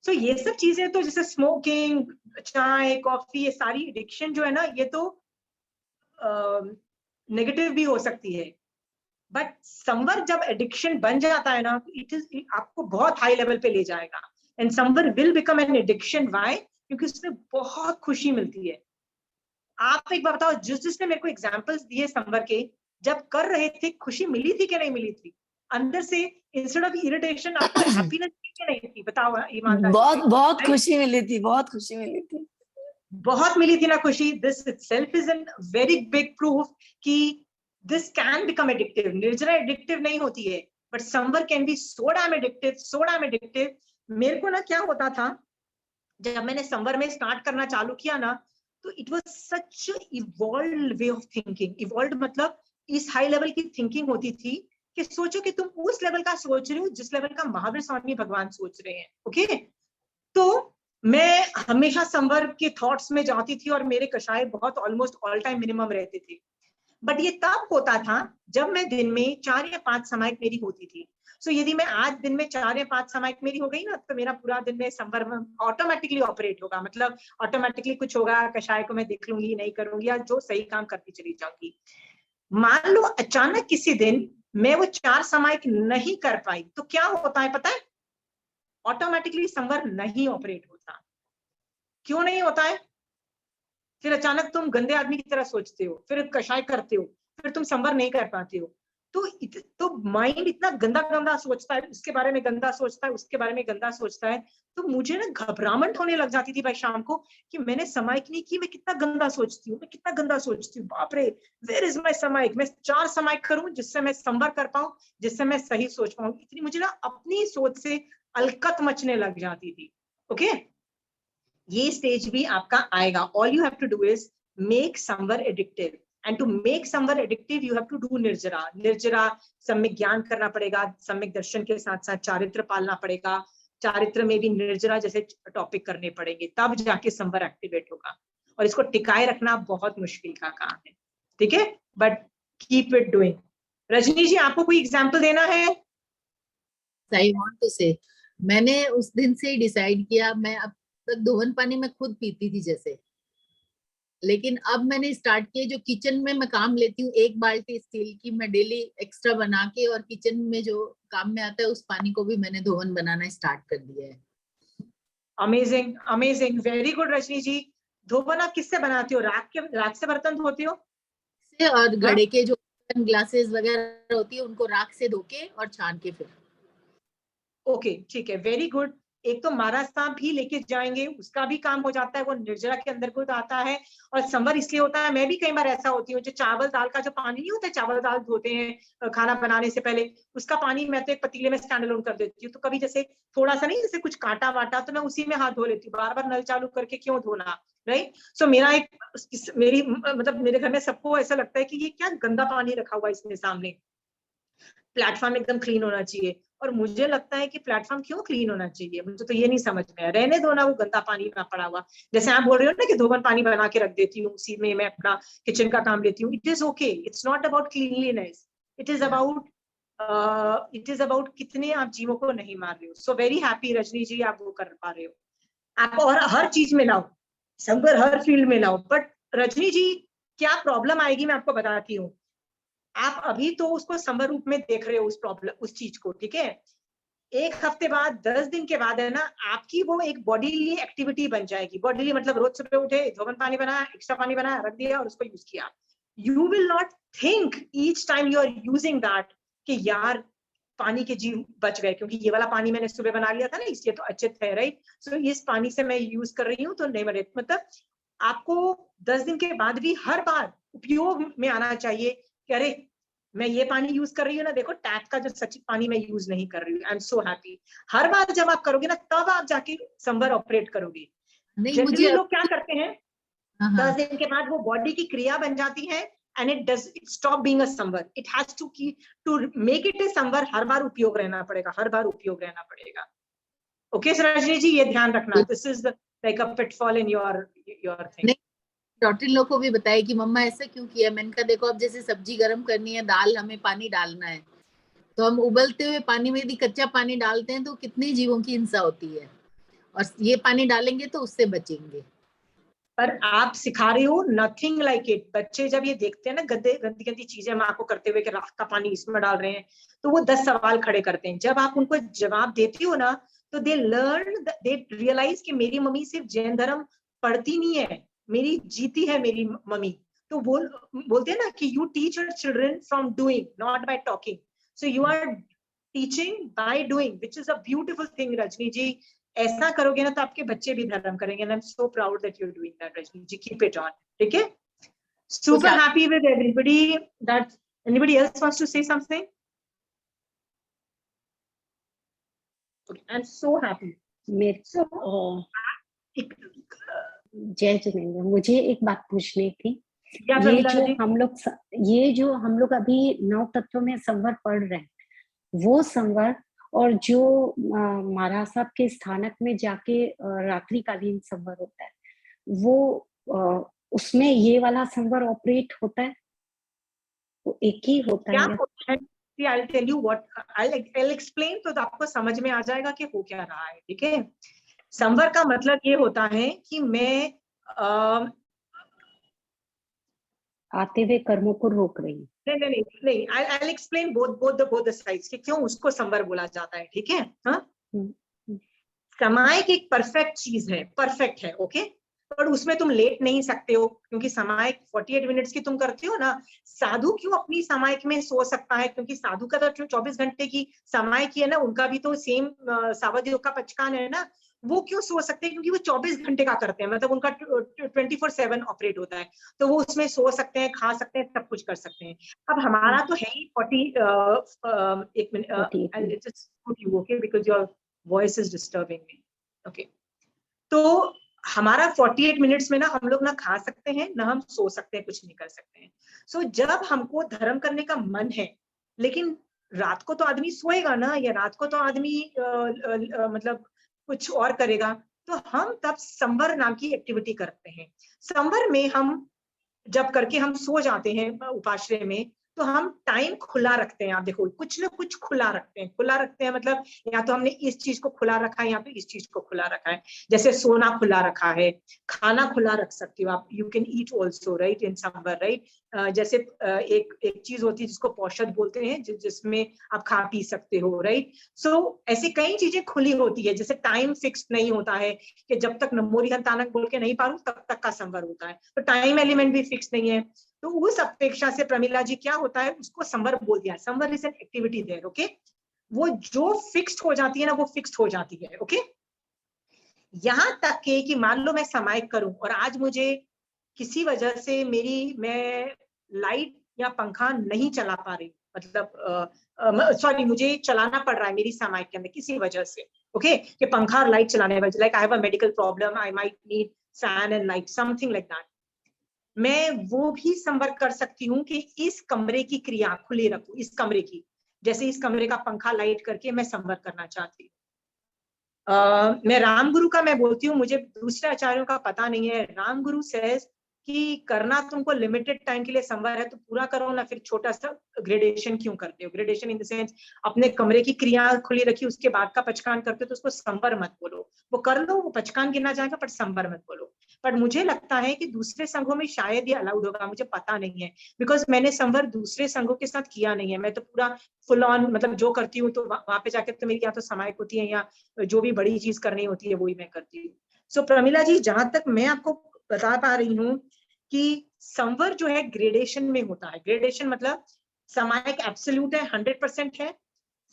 सो ये सब चीजें तो जैसे स्मोकिंग, चाय, कॉफी, ये सारी एडिक्शन जो है ना, ये तो नेगेटिव भी हो सकती है। बट संवर जब एडिक्शन बन जाता है ना, इट इज आपको बहुत हाई लेवल पे ले जाएगा। एंड संवर will become an addiction. Why? क्योंकि उसमें बहुत खुशी मिलती है। आप एक बार बताओ, जिसने मेरे को एग्जांपल्स दिए संवर के, जब कर रहे थे खुशी मिली थी कि नहीं मिली थी अंदर से, इंस्टेड ऑफ इरिटेशन आपको हैप्पीनेस थी कि नहीं थी? बताओ ईमानदारी से। बहुत खुशी मिली थी, बहुत खुशी मिली थी, बहुत मिली थी ना खुशी। This itself is an very big proof कि दिस कैन बिकम एडिक्टिव। निर्जरा एडिक्टिव नहीं होती है, but samvar can be so damn addictive, so damn addictive. मेरे को ना क्या होता था, जब मैंने संवर में स्टार्ट करना चालू किया ना, तो it was such evolved way of thinking. Evolved मतलब इस हाई लेवल की थिंकिंग होती थी कि सोचो कि तुम उस लेवल का सोच रहे हो जिस लेवल का महावीर स्वामी भगवान सोच रहे हैं. ओके, तो मैं हमेशा संवर के थॉट्स में जाती थी और मेरे कषाय बहुत ऑलमोस्ट ऑल टाइम मिनिमम रहते थे. बट ये तब होता था जब मैं दिन में 4 या 5 समायिक मेरी होती थी. सो यदि मैं आज दिन में 4 या 5 समायिक मेरी हो गई ना, तो मेरा पूरा दिन में संवर में ऑटोमेटिकली ऑपरेट होगा. मतलब ऑटोमेटिकली कुछ होगा, कषाय को मैं देख लूंगी, नहीं करूंगी, या जो सही काम करती चली जाऊंगी. मान लो अचानक किसी दिन मैं वो 4 समायिक नहीं कर पाई, तो क्या होता है पता है? ऑटोमेटिकली संवर नहीं ऑपरेट होता. क्यों नहीं होता है? फिर अचानक तुम गंदे आदमी की तरह सोचते हो, फिर कषाय करते हो, फिर तुम संवर नहीं कर पाते हो. तो माइंड इतना गंदा गंदा सोचता है, उसके बारे में गंदा सोचता है, उसके बारे में गंदा सोचता है. तो मुझे ना घबराहट होने लग जाती थी भाई शाम को कि मैंने समायिक नहीं की, मैं कितना गंदा सोचती हूँ, मैं कितना गंदा सोचती हूँ, बाप रे, वेयर इज माय समायिक. मैं 4 समायिक करूं जिससे मैं संवर कर पाऊं, जिससे मैं सही सोच पाऊं. इतनी मुझे ना अपनी सोच से अलकत मचने लग जाती थी. ओके, ये स्टेज भी आपका आएगा. All you have to do is make samvar addictive. And to make samvar addictive you have to do nirjara. निर्जरा सम्यक ज्ञान करना पड़ेगा, सम्यक दर्शन के साथ साथ चारित्र पालना पड़ेगा. चारित्र में भी निर्जरा जैसे टॉपिक करने पड़ेंगे, तब जाके संवर एक्टिवेट होगा. और इसको टिकाए रखना बहुत मुश्किल का काम है. ठीक है, but keep it doing. Rajni ji, आपको कोई एग्जाम्पल देना है? आई वांट टू से, मैंने उस दिन से ही डिसाइड किया, मैं अब तक दोहन पानी मैं खुद पीती थी जैसे, लेकिन अब मैंने स्टार्ट किया, जो किचन में मैं काम लेती हूँ 1 बाल्टी स्टील की मैं डेली एक्स्ट्रा बना के, और किचन में जो काम में आता है उस पानी को भी मैंने दोहन बनाना स्टार्ट कर दिया है. Amazing, amazing, very good Rajni ji. धोबन आप किससे बनाती हो? राख से बर्तन धोती हो? और घड़े के जो ग्लासेस वगैरह होती है उनको राख से धो के और छान के फिर. ओके, ठीक है, वेरी गुड. एक तो महाराज साहब भी लेके जाएंगे, उसका भी काम हो जाता है, वो निर्जरा के अंदर को आता है. और संवर इसलिए होता है, मैं भी कई बार ऐसा होती हूँ, जो चावल दाल का जो पानी नहीं होता है, चावल दाल धोते हैं खाना बनाने से पहले, उसका पानी मैं तो एक पतीले में स्टैंड अलोन कर देती हूँ. तो कभी जैसे थोड़ा सा नहीं, जैसे कुछ काटा वाटा, तो मैं उसी में हाथ धो लेती हूँ. बार बार नल चालू करके क्यों धोना, राइट? सो मेरा एक मेरी मतलब मेरे घर में सबको ऐसा लगता है कि ये क्या गंदा पानी रखा हुआ है इसमें सामने, प्लेटफॉर्म एकदम क्लीन होना चाहिए. और मुझे लगता है कि प्लेटफॉर्म क्यों क्लीन होना चाहिए, मुझे तो ये नहीं समझ में आया. रहने दो ना वो गंदा पानी में पड़ा हुआ. जैसे आप बोल रहे हो ना कि धोबन पानी बना के रख देती हूँ, उसी में मैं अपना किचन का काम लेती हूँ. It is okay, it's not about cleanliness, it is about कितने आप जीवों को नहीं मार रहे हो. सो वेरी हैप्पी रजनी जी, आप वो कर पा रहे हो. आप और हर चीज में लाओ, संकर हर फील्ड में लाओ. बट रजनी जी, क्या प्रॉब्लम आएगी मैं आपको बताती हूँ. आप अभी तो उसको संवर रूप में देख रहे हो उस प्रॉब्लम, उस चीज को, ठीक है. 1 हफ्ते बाद, 10 दिन के बाद है ना, आपकी वो एक बॉडीली एक्टिविटी बन जाएगी. बॉडीली मतलब रोज सुबह उठे, धोबन पानी बनाया, एक्स्ट्रा पानी बनाया, रख दिया और उसको यूज किया. You will not think each time you are using that कि यार पानी के जीव बच गए, क्योंकि ये वाला पानी मैंने सुबह बना लिया था ना, इसलिए तो अच्छे थे, राइट? सो इस पानी से मैं यूज कर रही हूँ तो नहीं मरे. मतलब आपको 10 दिन के बाद भी हर बार उपयोग में आना चाहिए कि अरे मैं ये पानी यूज कर रही हूँ ना, देखो टैप का जो सचिव पानी मैं यूज नहीं कर रही हूँ. I am so happy. हर बार जब आप करोगे ना, तब आप जाके संवर ऑपरेट करोगे. जनरली लोग क्या करते हैं, 10 दिन के बाद वो बॉडी की क्रिया बन जाती है and it stop being a संवर. It has to make it a संवर. हर बार उपयोग रहना पड़ेगा, हर बार उपयोग रहना पड़ेगा. ओके रजनी जी, ये ध्यान रखना. This is like a pitfall in your thing. Doctor लोग को भी बताया कि मम्मा ऐसा क्यों किया. मैंने कहा देखो, अब जैसे सब्जी गर्म करनी है, दाल हमें पानी डालना है, तो हम उबलते हुए पानी में यदि कच्चा पानी डालते हैं तो कितने जीवों की हिंसा होती है, और ये पानी डालेंगे तो उससे बचेंगे. पर आप सिखा रही हो, नथिंग लाइक इट. बच्चे जब ये देखते हैं ना गंदी गंदी चीजें माँ को करते हुए कि राख का पानी इसमें डाल रहे हैं, तो वो 10 सवाल खड़े करते हैं. जब आप उनको जवाब देती हो ना, तो दे रियलाइज कि मेरी मम्मी सिर्फ जैन धर्म पढ़ती नहीं है, मेरी जीती है मेरी मम्मी. तो बोलते हैं ना कि you teach your children from doing, not by talking. So you are teaching by doing, which is a beautiful thing. Rajni ji, ऐसा करोगे ना तो आपके बच्चे भी धर्म करेंगे. and I'm so proud that you're doing that, Rajni ji. Keep it on. ठीक है? Super happy with everybody. That anybody else wants to say something? Okay, I'm so happy. So जय जिनेंद्र, मुझे एक बात पूछनी थी। क्या ये प्रमिला जो जी? हम लोग अभी 9 तत्वों में संवर पढ़ रहे हैं, वो संवर और जो महाराज साहब के स्थानक में जाके रात्रिकालीन संवर होता है, वो उसमें ये वाला संवर ऑपरेट होता है, वो एक ही होता क्या है? होता है? I'll tell you what I'll explain, तो आपको समझ में आ जाएगा कि हो क्या रहा है, ठीक है? संवर का मतलब ये होता है कि मैं आते हुए कर्मों को रोक रही हूँ। नहीं, I'll explain both the sides कि क्यों उसको संवर बोला जाता है, ठीक है? हाँ, समायिक एक परफेक्ट चीज है, परफेक्ट है, ओके? पर उसमें तुम लेट नहीं सकते हो, क्योंकि समायिक 48 मिनट्स की तुम करते हो ना। साधु क्यों अपनी समायिक में सो सकता है? क्योंकि साधु का तो 24 घंटे की समायिक है ना, उनका भी तो सेम सावध योग का पचकान है ना। वो क्यों सो सकते हैं? क्योंकि वो 24 घंटे का करते हैं, मतलब उनका 24/7 ऑपरेट होता है, तो वो उसमें सो सकते हैं, खा सकते हैं, सब कुछ कर सकते हैं। अब हमारा तो है ही 40 एक minute, okay, because your voice is disturbing me, okay. तो हमारा 48 मिनट्स में ना हम लोग ना खा सकते हैं ना हम सो सकते हैं, कुछ नहीं कर सकते हैं। सो जब हमको धर्म करने का मन है, लेकिन रात को तो आदमी सोएगा ना, या रात को तो आदमी मतलब कुछ और करेगा, तो हम तब संवर नाम की एक्टिविटी करते हैं। संवर में हम जब करके हम सो जाते हैं उपाश्रय में, तो हम टाइम खुला रखते हैं। आप देखो, कुछ ना कुछ खुला रखते हैं। खुला रखते हैं मतलब या तो हमने इस चीज को खुला रखा है या फिर इस चीज को खुला रखा है। जैसे सोना खुला रखा है, खाना खुला रख सकती हो आप, you can eat also, right, in समवर, right. जैसे एक चीज होती है जिसको पौषध बोलते हैं, जिसमें आप खा पी सकते हो, राइट। सो ऐसी कई चीजें खुली होती है। जैसे टाइम फिक्स नहीं होता है कि जब तक नमोरी हंतानक बोल के नहीं पारूं तब तक का संवर होता है, तो टाइम एलिमेंट भी फिक्स नहीं है। तो उस अपेक्षा से प्रमिला जी क्या होता है, उसको संवर बोल दिया। संवर is an activity there, okay. वो जो फिक्स्ड हो जाती है ना, वो फिक्स्ड हो जाती है, ओके। यहां तक के कि मान लो मैं समायिक करूं और आज मुझे किसी वजह से मैं लाइट या पंखा नहीं चला पा रही, मतलब सॉरी, मुझे चलाना पड़ रहा है मेरी समायिक के अंदर किसी वजह से, ओके, कि पंखा और लाइट चलाने वाले, like I have a medical problem, I might need fan and light, something like that. मैं वो भी संवर कर सकती हूँ कि इस कमरे की क्रिया खुली रखूं, इस कमरे की, जैसे इस कमरे का पंखा लाइट करके मैं संवर करना चाहती हूँ। मैं रामगुरु का मैं बोलती हूँ, मुझे दूसरे आचार्यों का पता नहीं है। रामगुरु सेज कि करना तुमको लिमिटेड टाइम के लिए संवर है तो पूरा करो ना, फिर छोटा सा ग्रेडेशन क्यों करते हो? ग्रेडेशन इन द सेंस अपने कमरे की क्रिया खुली रखी, उसके बाद का पचकान करते हो, तो उसको संवर मत बोलो। वो कर लो, वो पचकान गिना जाएगा, पर संवर मत बोलो। पर मुझे लगता है कि दूसरे संघों में शायद ये अलाउड होगा, मुझे पता नहीं है, बिकॉज मैंने संवर दूसरे संघों के साथ किया नहीं है। मैं तो पूरा फुल ऑन, मतलब जो करती हूँ तो वहां पे जाकर तो मेरी या तो समायिक होती है या जो भी बड़ी चीज करनी होती है वही मैं करती हूँ। सो प्रमिला जी, जहां तक मैं आपको बता पा रही हूँ कि संवर जो है ग्रेडेशन में होता है। ग्रेडेशन मतलब समायिक एब्सोल्यूट है, 100% है,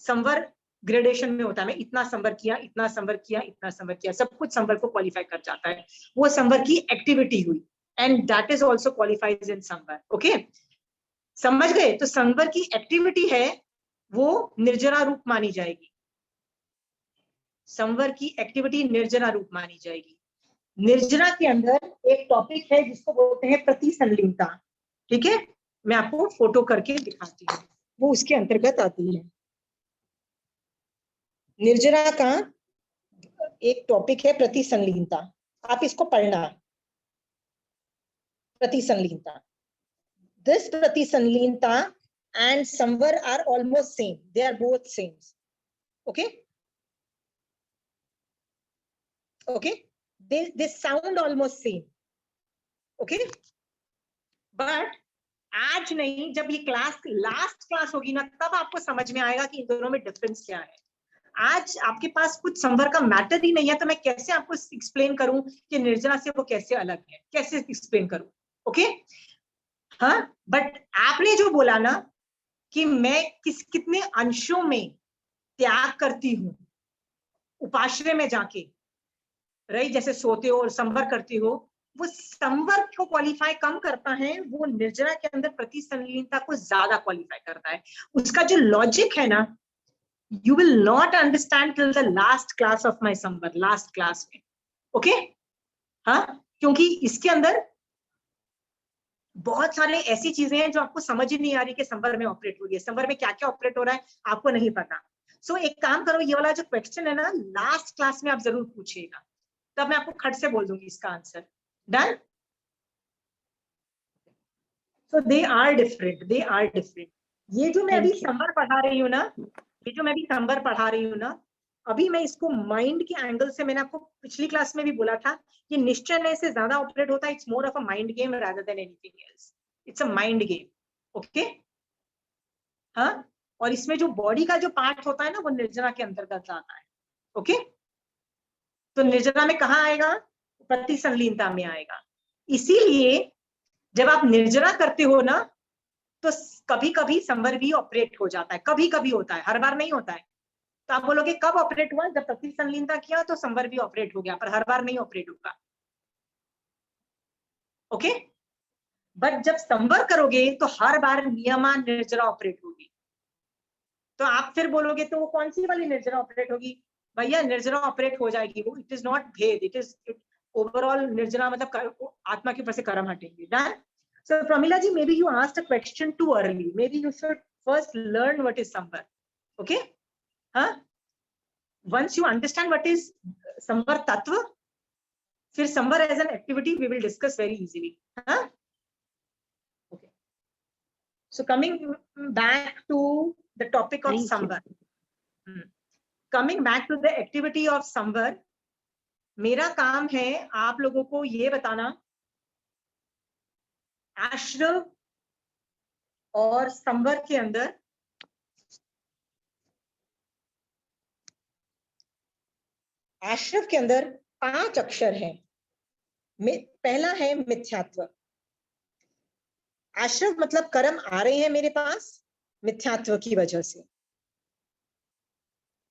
संवर ग्रेडेशन में होता है। मैं इतना संवर किया, इतना संवर किया, इतना संवर किया, सब कुछ संवर को क्वालिफाई कर जाता है। वो संवर की एक्टिविटी हुई, and that is also qualifies in samvar, okay, समझ गए? तो संवर की एक्टिविटी है वो निर्जरा रूप मानी जाएगी। संवर की एक्टिविटी निर्जरा रूप मानी जाएगी। निर्जरा के अंदर एक टॉपिक है जिसको बोलते हैं प्रतिसंलीनता, ठीक है? मैं आपको फोटो करके दिखाती हूँ, वो उसके अंतर्गत आती है। निर्जरा का एक टॉपिक है प्रतिसंलीनता, आप इसको पढ़ना। प्रतिसंलीनता, दिस प्रतिसंलीनता and संवर are almost same, they are both same, okay, okay, they sound almost same, okay, but आज नहीं, जब ये क्लास लास्ट क्लास होगी ना, तब आपको समझ में आएगा कि इन दोनों में डिफरेंस क्या है। आज आपके पास कुछ संवर का मैटर ही नहीं है, तो मैं कैसे आपको एक्सप्लेन करूं कि निर्जरा से वो कैसे अलग है, कैसे एक्सप्लेन करूं, ओके। हाँ, बट आपने जो बोला ना कि मैं कितने अंशों में त्याग करती हूँ उपाश्रय में जाके, राइट, जैसे सोते हो और संवर करती हो, वो संवर को क्वालिफाई कम करता है, वो निर्जरा के अंदर प्रतिसंलीनता को ज्यादा क्वालिफाई करता है। उसका जो लॉजिक है ना, you will not understand till the last class of my संवर, last class में, ओके। हाँ, क्योंकि इसके अंदर बहुत सारे ऐसी चीजें हैं जो आपको समझ ही नहीं आ रही कि संवर में ऑपरेट हो रही है, संवर में क्या क्या ऑपरेट हो रहा है आपको नहीं पता। सो एक काम करो, ये वाला जो क्वेश्चन है ना लास्ट क्लास में आप जरूर पूछिएगा, तब मैं आपको खट से बोल दूंगी इसका answer. Done? So they are different, they are different. ये जो मैं अभी संवर पढ़ा रही हूँ ना, ये जो मैं अभी संवर पढ़ा रही हूँ ना, अभी मैं इसको माइंड के एंगल से, मैंने आपको पिछली क्लास में भी बोला था, ये निश्चय से ज्यादा ऑपरेट होता है। It's more of a mind game rather than anything else. It's a mind game. Okay, हाँ। और इसमें जो बॉडी का जो पार्ट होता है ना, वो निर्जना के अंतर्गत आता है। ओके, तो निर्जना में कहाँ आएगा? प्रति संलीनता में आएगा। इसीलिए जब आप निर्जना करते हो ना, तो कभी कभी संवर भी ऑपरेट हो जाता है, कभी कभी होता है, हर बार नहीं होता है। तो आप बोलोगे कब ऑपरेट हुआ? जब प्रति संलीनता किया तो संवर भी ऑपरेट हो गया, पर हर बार नहीं ऑपरेट होगा। ओके, बट जब संवर करोगे तो हर बार नियमा निर्जरा ऑपरेट होगी। तो आप फिर बोलोगे तो वो कौन सी वाली निर्जरा ऑपरेट होगी? भैया निर्जरा ऑपरेट हो जाएगी वो, इट इज नॉट भेद, इट इज ओवरऑल निर्जरा, मतलब आत्मा के ऊपर से कर्म हटेंगे। Done? So Pramila ji, maybe you asked a question too early. Maybe you should first learn what is samvar. Okay? Huh? Once you understand what is samvar tattva, फिर samvar as an activity we will discuss very easily. Huh? Okay. So coming back to the topic of samvar. Coming back to the activity of samvar, मेरा काम है आप लोगों को ये बताना आश्रव और संवर के अंदर आश्रव के अंदर 5 अक्षर हैं। पहला है मिथ्यात्व। आश्रव मतलब कर्म आ रहे हैं मेरे पास मिथ्यात्व की वजह से,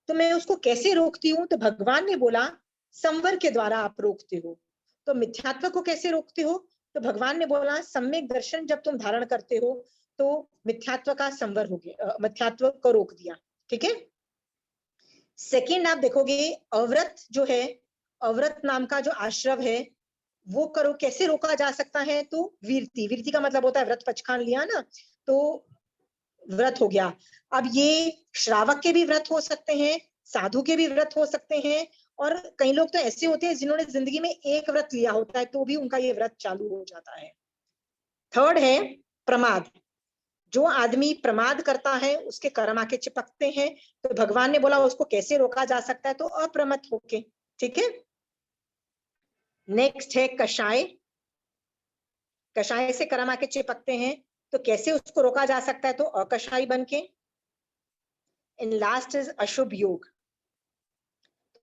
तो मैं उसको कैसे रोकती हूँ? तो भगवान ने बोला संवर के द्वारा आप रोकते हो। तो मिथ्यात्व को कैसे रोकते हो? तो भगवान ने बोला सम्यक दर्शन जब तुम धारण करते हो तो मिथ्यात्व का संवर हो गया, मिथ्यात्व को रोक दिया। ठीक है। सेकंड आप देखोगे अव्रत जो है, अव्रत नाम का जो आश्रव है वो करो, कैसे रोका जा सकता है? तो वीरति, वीरति का मतलब होता है व्रत पचखान लिया ना, तो व्रत हो गया। अब ये श्रावक के भी व्रत हो सकते हैं, साधु के भी व्रत हो सकते हैं, और कई लोग तो ऐसे होते हैं जिन्होंने जिंदगी में एक व्रत लिया होता है तो भी उनका ये व्रत चालू हो जाता है। थर्ड है प्रमाद। जो आदमी प्रमाद करता है उसके कर्म आके चिपकते हैं, तो भगवान ने बोला उसको कैसे रोका जा सकता है? तो अप्रमत होके। ठीक है। नेक्स्ट है कषाय। कषाय से कर्म आके चिपकते हैं, तो कैसे उसको रोका जा सकता है? तो अकषाई बन के। एंड लास्ट इज अशुभ योग।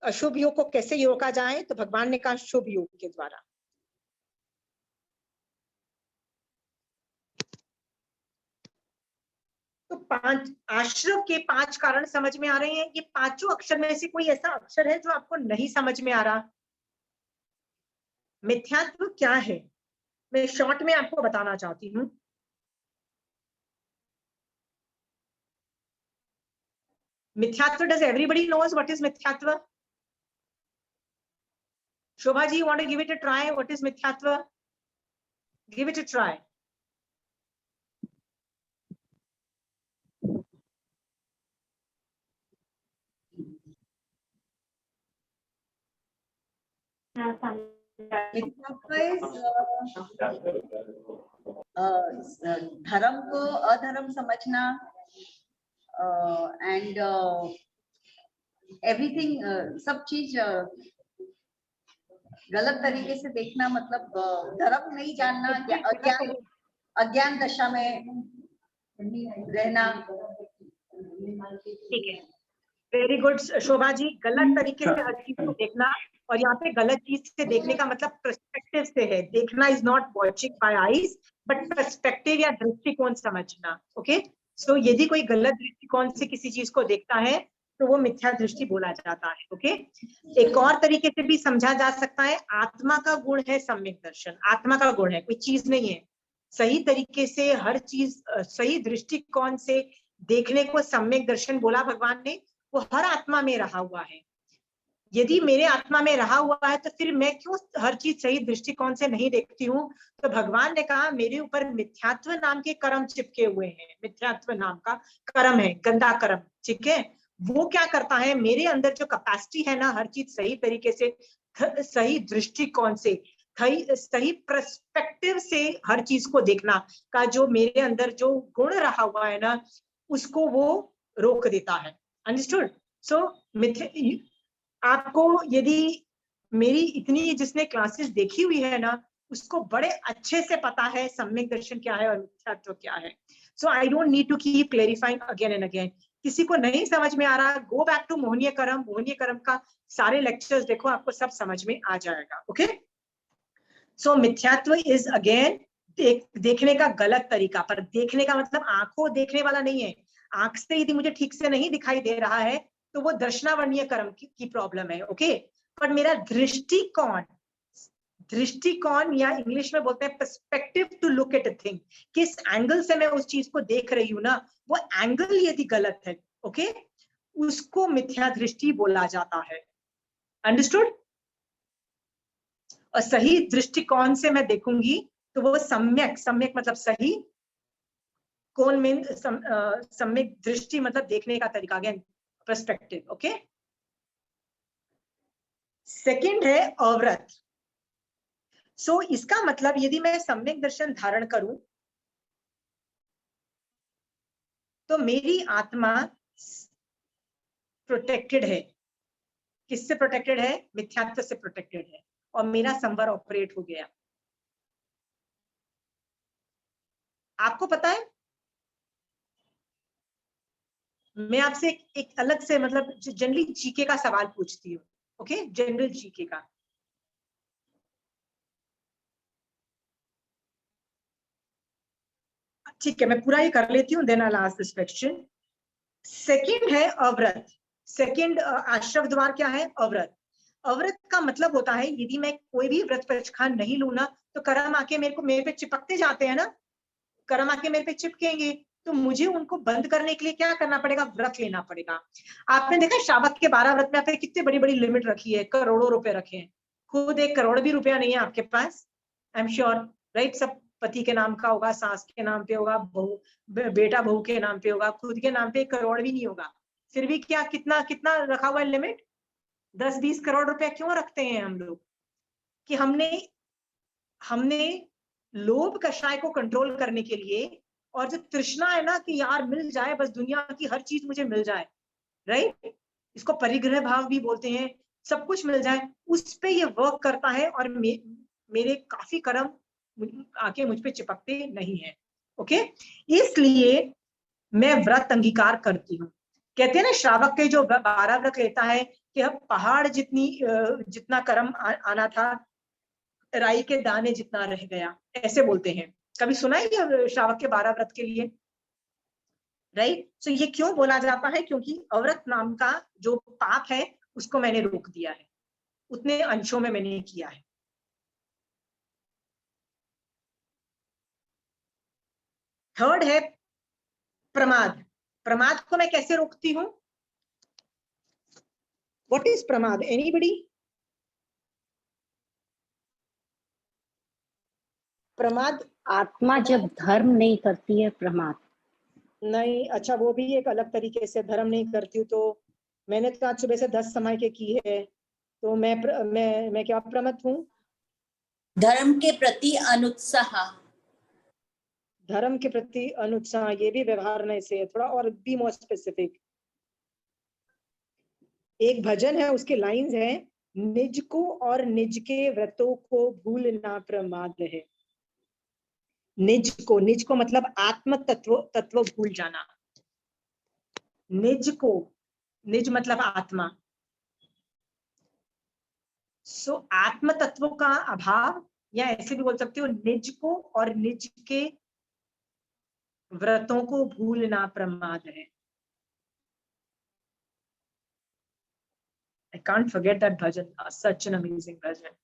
अशुभ योग को कैसे रोका जाए? तो भगवान ने कहा शुभ योग के द्वारा। तो 5 आश्रव के 5 कारण समझ में आ रहे हैं। ये पांचों अक्षर में से कोई ऐसा अक्षर है जो आपको नहीं समझ में आ रहा? मिथ्यात्व क्या है मैं शॉर्ट में आपको बताना चाहती हूँ। मिथ्यात्व, does everybody knows what is मिथ्यात्व? Shobha ji, you want to give it a try? What is मिथ्यात्व? Give it a try. धर्म को अधर्म समझना एंड एवरीथिंग, सब चीज गलत तरीके से देखना, मतलब धर्म नहीं जानना, अज्ञान दशा में रहना। ठीक है, वेरी गुड शोभा जी। गलत तरीके से हर चीज को देखना, और यहाँ पे गलत चीज से देखने का मतलब पर्सपेक्टिव से है। देखना is not watching by eyes, but perspective या दृष्टिकोण समझना। ओके, सो यदि कोई गलत दृष्टिकोण से किसी चीज को देखता है तो वो मिथ्या दृष्टि बोला जाता है। ओके, एक और तरीके से भी समझा जा सकता है, आत्मा का गुण है सम्यक दर्शन। आत्मा का गुण है, कोई चीज नहीं है। सही तरीके से हर चीज सही दृष्टिकोण से देखने को सम्यक दर्शन बोला भगवान ने। वो हर आत्मा में रहा हुआ है। यदि मेरे आत्मा में रहा हुआ है तो फिर मैं क्यों हर चीज सही दृष्टिकोण से नहीं देखती हूँ? तो भगवान ने कहा मेरे ऊपर मिथ्यात्व नाम के कर्म चिपके हुए हैं, मिथ्यात्व नाम का कर्म है, गंदा कर्म, ठीक है। वो क्या करता है, मेरे अंदर जो कैपेसिटी है ना हर चीज सही तरीके से, सही दृष्टिकोण से, सही पर्सपेक्टिव से हर चीज को देखना का जो मेरे अंदर जो गुण रहा हुआ है ना, उसको वो रोक देता है। अंडरस्टूड? सो आपको यदि मेरी इतनी जिसने क्लासेस देखी हुई है ना, उसको बड़े अच्छे से पता है सम्यक दर्शन क्या है और मिथ्यात्व क्या है। So I don't need to keep clarifying again and again. किसी को नहीं समझ में आ रहा, गो बैक टू मोहनीय कर्म। मोहनीय कर्म का सारे लेक्चर्स देखो, आपको सब समझ में आ जाएगा। ओके, सो मिथ्यात्व इज अगेन देखने का गलत तरीका। पर देखने का मतलब आंखों देखने वाला नहीं है। आंख से यदि मुझे ठीक से नहीं दिखाई दे रहा है तो वो दर्शनावर्णीय कर्म की प्रॉब्लम है। ओके, पर मेरा दृष्टिकोण, दृष्टिकोण या इंग्लिश में बोलते हैं perspective to look at a thing, किस एंगल से मैं उस चीज को देख रही हूँ ना, वो एंगल यदि गलत है, ओके, उसको मिथ्या दृष्टि बोला जाता है। अंडरस्टूड? और सही दृष्टिकोण से मैं देखूंगी तो वो सम्यक, सम्यक मतलब सही, कौन में सम्यक दृष्टि मतलब देखने का तरीका, अगेन पर्सपेक्टिव। ओके, सेकंड है अव्रत। सो इसका मतलब यदि मैं सम्यक दर्शन धारण करूं तो मेरी आत्मा प्रोटेक्टेड है। किससे प्रोटेक्टेड है? मिथ्यात्व से प्रोटेक्टेड है, और मेरा संवर ऑपरेट हो गया। आपको पता है, मैं आपसे एक अलग से मतलब जनरली जीके का सवाल पूछती हूँ। ओके, जनरल जीके का। ठीक है, मैं पूरा ही कर लेती हूँ, then I ask this question. Second है अव्रत। सेकंड आश्रव द्वार क्या है? अव्रत। अव्रत का मतलब होता है यदि मैं कोई भी व्रत पचखान नहीं लूँ ना, तो कर्म आके मेरे पे चिपकते जाते हैं ना, कर्म आके मेरे पे चिपकेंगे, तो मुझे उनको बंद करने के लिए क्या करना पड़ेगा? व्रत लेना पड़ेगा। आपने देखा श्रावक के 12 व्रत में आपने कितनी बड़ी बड़ी लिमिट रखी है, करोड़ों रुपए रखे हैं। खुद 1 करोड़ भी रुपया नहीं है आपके पास, आई एम श्योर, राइट? सब पति के नाम का होगा, सास के नाम पे होगा, बहू बेटा बहू के नाम पे होगा, खुद के नाम पे 1 करोड़ भी नहीं होगा। फिर भी क्या कितना कितना रखा हुआ है लिमिट? 10-20 करोड़ रुपया क्यों रखते हैं हम लोग? कि हमने लोभ कषाय को कंट्रोल करने के लिए, और जो तृष्णा है ना कि यार मिल जाए बस, दुनिया की हर चीज मुझे मिल जाए, राइट? इसको परिग्रह भाव भी बोलते हैं, सब कुछ मिल जाए, उस पे ये वर्क करता है। और मेरे काफी कर्म आके मुझ पे चिपकते नहीं है। ओके, इसलिए मैं व्रत अंगीकार करती हूँ। कहते हैं ना श्रावक के जो 12 व्रत लेता है कि अब पहाड़ जितना कर्म आना था, राई के दाने जितना रह गया, ऐसे बोलते हैं। कभी सुना है ये श्रावक के 12 व्रत के लिए, राइट? सो ये क्यों बोला जाता है? क्योंकि अव्रत नाम का जो पाप है उसको मैंने रोक दिया है, उतने अंशों में मैंने किया है। थर्ड है प्रमाद। प्रमाद को मैं कैसे रोकती हूँ? व्हाट इज प्रमाद? एनीबडी? प्रमाद आत्मा जब धर्म नहीं करती है, प्रमाद नहीं। अच्छा, वो भी एक अलग तरीके से धर्म नहीं करती हूँ। तो मैंने तो आज सुबह से 10 समय के की है, तो मैं क्या प्रमत हूँ? धर्म के प्रति अनुत्साह। धर्म के प्रति अनुत्साह, ये भी व्यवहार नहीं से थोड़ा और भी मोर स्पेसिफिक। एक भजन है, उसके लाइंस है, निज को और निज के व्रतों को भूलना प्रमाद है। निज को मतलब आत्म तत्व भूल जाना। निज मतलब आत्मा। सो आत्म तत्वों का अभाव, या ऐसे भी बोल सकते हो निज को और निज के व्रतों को भूलना प्रमाद है। I can't forget that bhajan, such an amazing bhajan.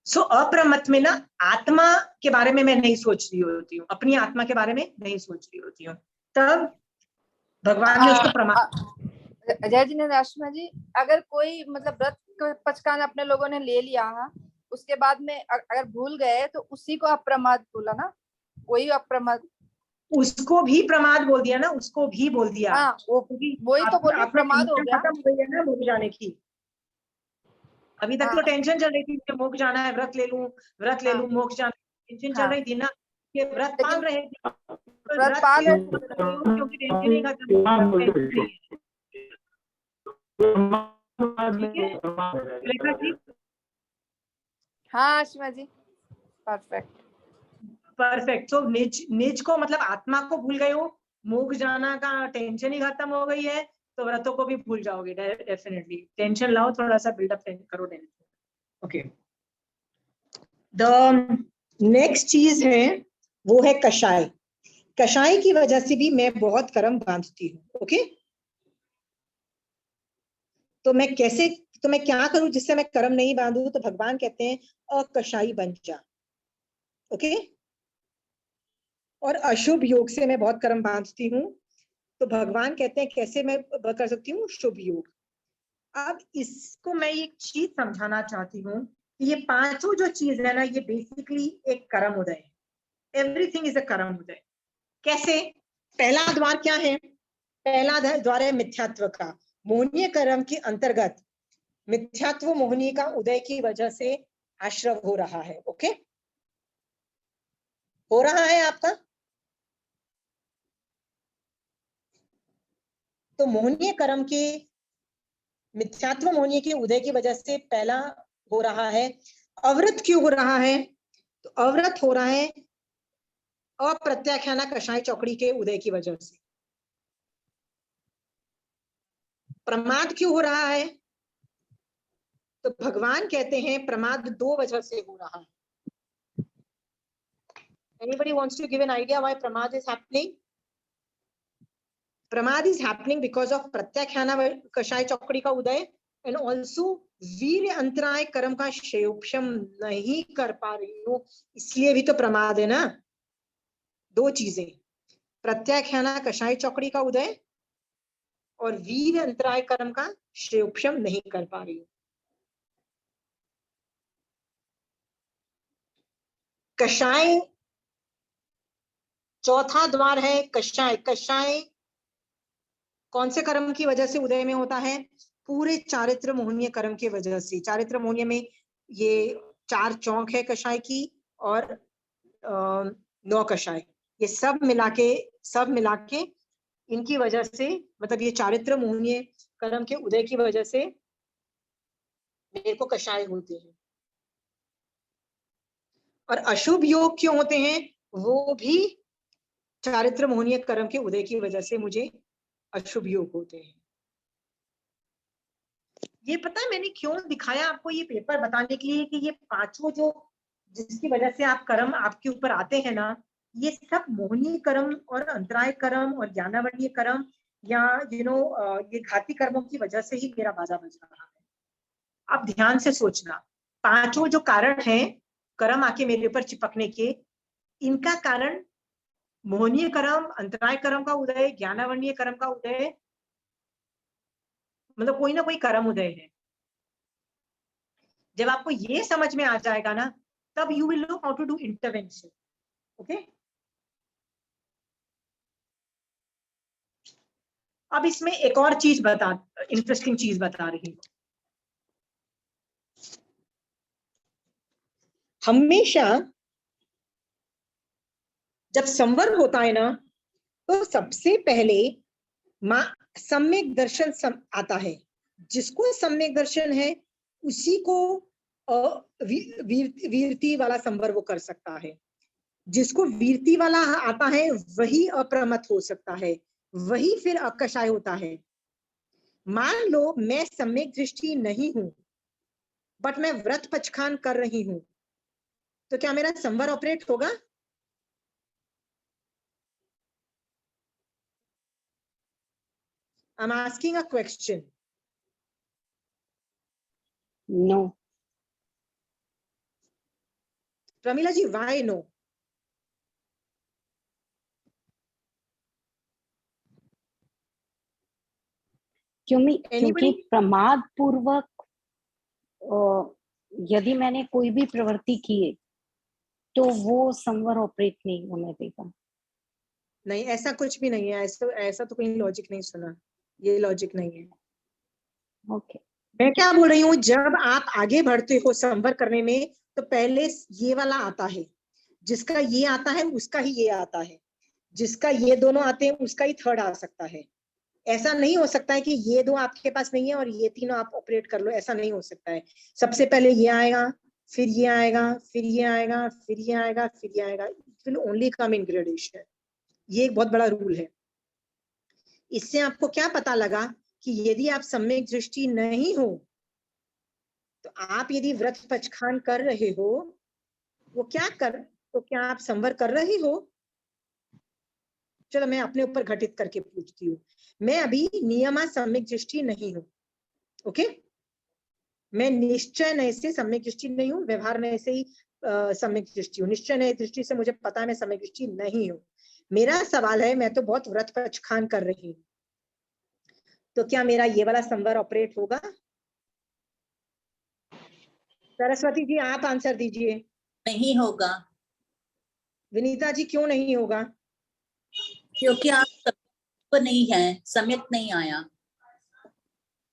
सो अप्रमत में ना आत्मा के बारे में मैं नहीं सोच रही होती हूँ, अपनी आत्मा के बारे में नहीं सोच रही होती हूँ, तब भगवान ने उसको प्रमाद। जय जिनेंद्र आशमा जी, अगर कोई मतलब व्रत पचकान अपने लोगों ने ले लिया है, उसके बाद में अगर भूल गए तो उसी को अप्रमाद बोला ना, वही अप्रमाद, उसको भी प्रमाद बोल दिया ना, उसको भी बोल दिया। हाँ वही तो बोल रही हूँ, प्रमाद हो गया। खत्म हो गई है ना मोक्ष जाने की। अभी तक तो टेंशन चल रही थी कि मोक्ष जाना है, व्रत ले लूं, व्रत ले लूं, मोक्ष जाना, टेंशन चल रही थी ना, कि व्रत पाल रहे थे, तो व्रत पाल रहे क्योंकि टेंशन ही खत्म। सुलेखा जी, हाँ आशमा जी, परफेक्ट परफेक्ट। तो निज को मतलब आत्मा को भूल गए हो, मोक्ष जाना का टेंशन ही खत्म हो गई है, तो व्रतों को भी भूल जाओगे डेफिनेटली। टेंशन लाओ, थोड़ा सा बिल्डअप करो टेंशन। ओके, द नेक्स्ट चीज है वो है कषाय। कषाय की वजह से भी मैं बहुत कर्म बांधती हूँ। ओके, तो मैं कैसे, तो मैं क्या करूं जिससे मैं कर्म नहीं बांधू? तो भगवान कहते हैं अकषाई बन जा। ओके, और अशुभ योग से मैं बहुत कर्म बांधती हूँ, तो भगवान कहते हैं कैसे मैं कर सकती हूँ? शुभ योग। अब इसको मैं एक चीज समझाना चाहती हूँ कि ये पांचों जो चीज है ना, ये बेसिकली एक कर्म उदय है। एवरीथिंग इज अ कर्म उदय। कैसे? पहला द्वार क्या है? पहला द्वार है मिथ्यात्व का। मोहनीय कर्म के अंतर्गत मिथ्यात्व मोहनी का उदय की वजह से आश्रव हो रहा है। ओके, हो रहा है आपका। तो मोहनीय कर्म के, मिथ्यात्व मोहनीय के उदय की वजह से पहला हो रहा है। अवृत क्यों हो रहा है? तो अवृत हो रहा है अप्रत्याख्याना कषाय चौकड़ी के उदय की वजह से। प्रमाद क्यों हो रहा है? तो भगवान कहते हैं प्रमाद दो वजह से हो रहा है। Anybody wants to give an idea why pramad is happening? Pramad is happening because of प्रत्याख्याना कषाय चौकड़ी का उदय, and also वीर्य अंतराय कर्म का क्षयोपशम नहीं कर पा रही हो, इसलिए भी तो प्रमाद है ना। दो चीजें, प्रत्याख्याना कषाय चौकड़ी का उदय और वीर्य अंतराय कर्म का क्षयोपशम नहीं कर पा रही हो। कषाय चौथा द्वार है कषाय। कषाय कौन से कर्म की वजह से उदय में होता है? पूरे चारित्र मोहनीय कर्म की वजह से। चारित्र मोहनीय में ये 4 चौक है कषाय की और 9 कषाय, ये सब मिला के इनकी वजह से, मतलब ये चारित्र मोहनीय कर्म के उदय की वजह से मेरे को कषाय होते हैं। और अशुभ योग क्यों होते हैं? वो भी चारित्र मोहनीय कर्म के उदय की वजह से मुझे अशुभ योग होते हैं। ये पता है मैंने क्यों दिखाया आपको ये पेपर? बताने के लिए कि ये पांचों जो जिसकी वजह से आप कर्म आपके ऊपर आते हैं ना, ये सब मोहनीय कर्म और अंतराय कर्म और ज्ञानावरणीय कर्म या ये घाती कर्मों की वजह से ही मेरा बाजा बज रहा है। आप ध्यान से सोचना, पांचों जो कारण हैं कर्म आके मेरे ऊपर चिपकने के, इनका कारण मोहनीय कर्म, अंतराय कर्म का उदय, ज्ञानावरणीय कर्म का उदय, मतलब कोई ना कोई कर्म उदय है। जब आपको ये समझ में आ जाएगा ना, तब you will know how to do intervention. Okay, अब इसमें एक और चीज इंटरेस्टिंग चीज बता रही हूं। हमेशा जब संवर होता है ना, तो सबसे पहले सम्यक दर्शन आता है। जिसको सम्यक दर्शन है उसी को वीरती वाला संवर वो कर सकता है। जिसको वीरती वाला आता है वही अप्रमत हो सकता है, वही फिर अकषाय होता है। मान लो मैं सम्यक दृष्टि नहीं हूं, बट मैं व्रत पचखान कर रही हूं, तो क्या मेरा संवर ऑपरेट होगा? I'm asking a question. No. Pramila ji, why no? क्योंकि प्रमाद पूर्वक यदि मैंने कोई भी प्रवृत्ति की है तो वो संवर ऑपरेट नहीं होने देगा। नहीं, ऐसा कुछ भी नहीं है, ऐसा तो कोई लॉजिक नहीं सुना, ये लॉजिक नहीं है। ओके, मैं क्या बोल रही हूँ, जब आप आगे बढ़ते हो संवर करने में तो पहले ये वाला आता है, जिसका ये आता है उसका ही ये आता है, जिसका ये दोनों आते हैं उसका ही थर्ड आ सकता है। ऐसा नहीं हो सकता है कि ये दो आपके पास नहीं है और ये तीनों आप ऑपरेट कर लो, ऐसा नहीं हो सकता है। सबसे पहले ये आएगा, फिर ये आएगा, फिर ये आएगा, फिर ये आएगा, फिर ये आएगा। It will only come in gradation. ये एक बहुत बड़ा रूल है। इससे आपको क्या पता लगा कि यदि आप सम्यक दृष्टि नहीं हो तो आप यदि व्रत पचखान कर रहे हो, वो क्या आप संवर कर रहे हो? चलो मैं अपने ऊपर घटित करके पूछती हूँ, मैं अभी नियमा सम्यक दृष्टि नहीं हूँ, ओके? मैं निश्चय नय से सम्यक दृष्टि नहीं हूँ, व्यवहार नय से ही सम्यक दृष्टि हूँ। निश्चय नय दृष्टि से मुझे पता है मैं सम्यक दृष्टि नहीं हूँ। मेरा सवाल है, मैं तो बहुत व्रत पचखान कर रही हूँ, तो क्या मेरा ये वाला संवर ऑपरेट होगा? सरस्वती जी आप आंसर दीजिए। नहीं होगा। विनीता जी क्यों नहीं होगा? क्योंकि आप सम्यक नहीं है, सम्यक नहीं आया।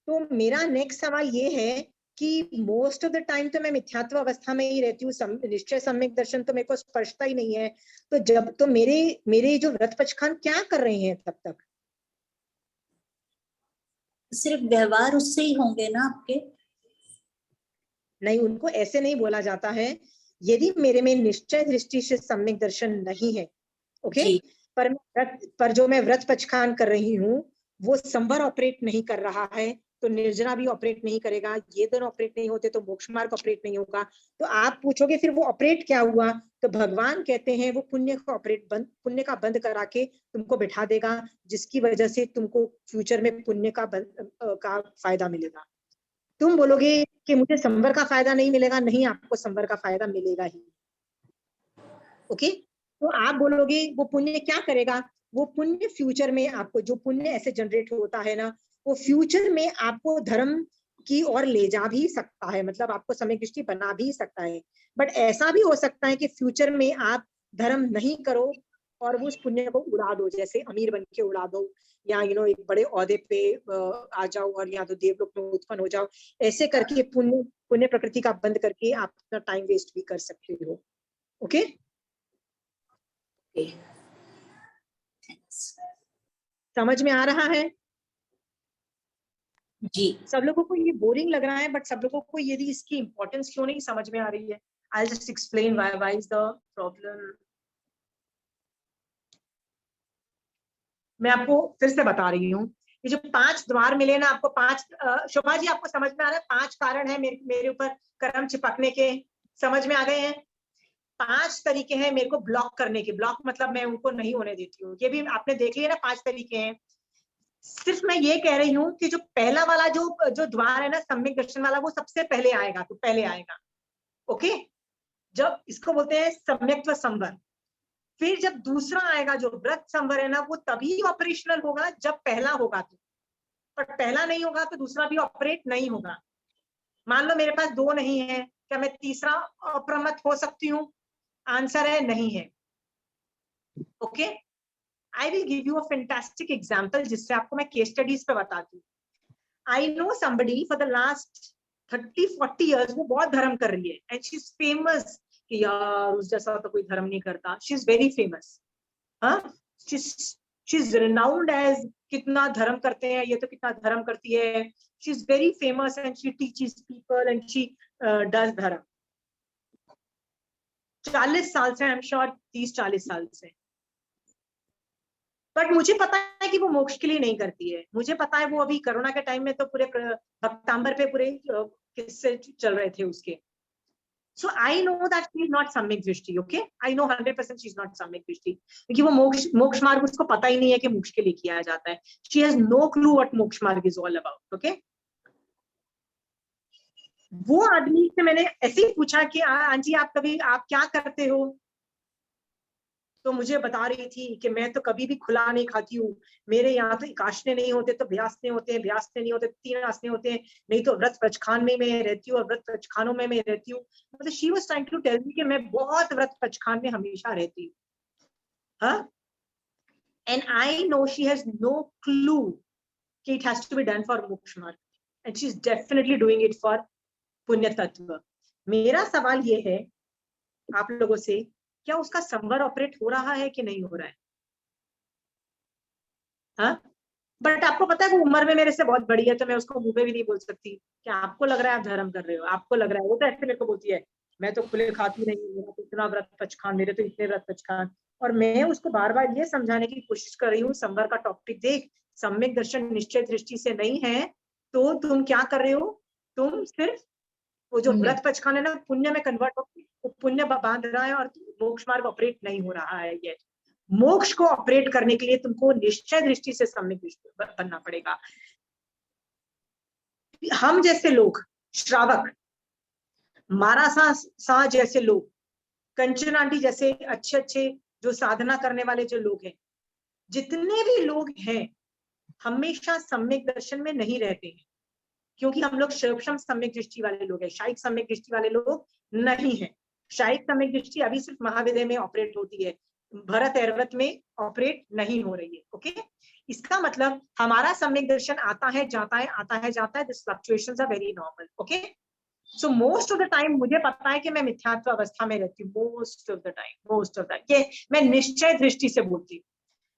तो मेरा नेक्स्ट सवाल ये है कि मोस्ट ऑफ द टाइम तो मैं मिथ्यात्व अवस्था में ही रहती हूँ, निश्चय सम्यक दर्शन तो मेरे को स्पर्शता ही नहीं है, तो जब तो मेरे जो व्रत पचखान क्या कर रहे हैं तब तक? सिर्फ व्यवहार उससे ही होंगे ना आपके। नहीं, उनको ऐसे नहीं बोला जाता है। यदि मेरे में निश्चय दृष्टि से सम्यक दर्शन नहीं है, ओके, पर जो मैं व्रत पचखान कर रही हूँ वो संवर ऑपरेट नहीं कर रहा है, तो निर्जरा भी ऑपरेट नहीं करेगा, ये दोनों ऑपरेट नहीं होते तो मोक्ष मार्ग ऑपरेट नहीं होगा। तो आप पूछोगे फिर वो ऑपरेट क्या हुआ? तो भगवान कहते हैं वो पुण्य का बंद करा के तुमको बिठा देगा, जिसकी वजह से तुमको फ्यूचर में पुण्य का फायदा मिलेगा। तुम बोलोगे कि मुझे संवर का फायदा नहीं मिलेगा, नहीं, आपको संवर का फायदा मिलेगा ही, ओके? तो आप बोलोगे वो पुण्य क्या करेगा? वो पुण्य फ्यूचर में आपको, जो पुण्य ऐसे जनरेट होता है ना, वो फ्यूचर में आपको धर्म की ओर ले जा भी सकता है, मतलब आपको सम्यक दृष्टि बना भी सकता है। बट ऐसा भी हो सकता है कि फ्यूचर में आप धर्म नहीं करो और वो उस पुण्य को उड़ा दो, जैसे अमीर बन के उड़ा दो, या एक बड़े ओहदे पे आ जाओ और या तो देवलोक में उत्पन्न हो जाओ। ऐसे करके पुण्य प्रकृति का बंद करके आप अपना टाइम वेस्ट भी कर सकते हो, ओके? समझ में आ रहा है जी? सब लोगों को ये बोरिंग लग रहा है, बट सब लोगों को यदि इसकी इंपॉर्टेंस क्यों नहीं समझ में आ रही है? I'll just explain why is the problem. मैं आपको फिर से बता रही हूँ, ये जो 5 द्वार मिले ना आपको, 5 शोभा जी आपको समझ में आ रहा है? 5 कारण है मेरे ऊपर कर्म चिपकने के, समझ में आ गए हैं? 5 तरीके हैं मेरे को ब्लॉक करने के। ब्लॉक मतलब मैं उनको नहीं होने देती हूँ, ये भी आपने देख लिया ना, 5 तरीके हैं। सिर्फ मैं ये कह रही हूँ कि जो पहला वाला जो द्वार है ना, सम्यक दर्शन वाला, वो सबसे पहले आएगा, तो पहले आएगा, ओके? जब इसको बोलते हैं सम्यक्त्व संवर। फिर जब दूसरा आएगा जो व्रत संवर है ना, वो तभी ऑपरेशनल होगा जब पहला होगा, तो पर पहला नहीं होगा तो दूसरा भी ऑपरेट नहीं होगा। मान लो मेरे पास 2 नहीं है, क्या मैं तीसरा अप्रमत्त हो सकती हूँ? आंसर है नहीं है, okay? I will give you a fantastic example जिससे आपको मैं केस स्टडीज पे बताती हूँ। I know somebody for the last 30-40 years, वो बहुत धर्म कर रही है, and she's famous कि यार उस जैसा तो कोई धर्म नहीं करता। She's very famous, हाँ? She's renowned as कितना धर्म करते हैं, ये तो कितना धर्म करती है। She's very famous and she teaches people and she does धर्म। 40 साल से, आई एम श्योर 30-40 साल से। बट मुझे पता है कि वो मोक्ष के लिए नहीं करती है। मुझे पता है वो अभी कोरोना के टाइम में तो पूरे भक्तांबर पे पूरे किस्से चल रहे थे उसके। So I know that she is not सम्यक दृष्टि, okay? I know 100% she is not सम्यक दृष्टि, क्योंकि वो मोक्ष मार्ग उसको पता ही नहीं है कि मोक्ष के लिए किया जाता है। She has no clue what मोक्ष मार्ग is all about, okay? वो आदमी से मैंने ऐसे ही पूछा कि आंटी आप क्या करते हो? तो मुझे बता रही थी कि मैं तो कभी भी खुला नहीं खाती हूँ, मेरे यहाँ तो इकाशने नहीं होते तो ब्यासने होते हैं, ब्यासने नहीं होते तो 3 आसने होते हैं, नहीं तो व्रत पचखान में मैं रहती हूँ और व्रत पचखानों में मैं रहती हूँ। मतलब she was trying to tell me कि मैं बहुत व्रत पचखान में हमेशा रहती हूँ। हाँ, and I know she has no clue कि it has to be done for मोक्ष मार्ग, and she is definitely doing it for पुण्य तत्व। मेरा सवाल ये है आप लोगों से, क्या उसका संवर ऑपरेट हो रहा है कि नहीं हो रहा है? हाँ, बट आपको पता है वो उम्र में मेरे से बहुत बड़ी है, तो मैं उसको मुंह पे भी नहीं बोल सकती कि आपको लग रहा है आप धर्म कर रहे हो, आपको लग रहा है। वो तो ऐसे मेरे को बोलती है मैं तो खुले खाती नहीं, मेरा तो इतना व्रत पचखान, मेरे तो इतने व्रत पचखान। और मैं उसको बार बार ये समझाने की कोशिश कर रही हूँ, संवर का टॉपिक देख, सम्यक दर्शन निश्चय दृष्टि से नहीं है तो तुम क्या कर रहे हो, तुम सिर्फ वो जो व्रत पचखान है ना पुण्य में कन्वर्ट हो, पुण्य बांध रहा है और मोक्ष मार्ग ऑपरेट नहीं हो रहा है। ये मोक्ष को ऑपरेट करने के लिए तुमको निश्चय दृष्टि से सम्यक दृष्टि बनना पड़ेगा। हम जैसे लोग, श्रावक, मारा जैसे लोग, कंचन आंटी जैसे अच्छे अच्छे जो साधना करने वाले जो लोग हैं, जितने भी लोग हैं, हमेशा सम्यक दर्शन में नहीं रहते हैं, क्योंकि हम लोग शैवक्षम सम्यक दृष्टि वाले लोग हैं, शायिक सम्यक दृष्टि वाले लोग नहीं है। शायिक सम्यक दृष्टि अभी सिर्फ महाविद्य में ऑपरेट होती है, भरत एरवत में ऑपरेट नहीं हो रही है। ओके, इसका मतलब हमारा सम्यक दर्शन आता है जाता है, आता है जाता है, this fluctuations are very normal. Okay, so most of the time मुझे पता है कि मैं मिथ्यात्व अवस्था में रहती हूँ, मोस्ट ऑफ द टाइम ये मैं निश्चय दृष्टि से बोलती हूँ।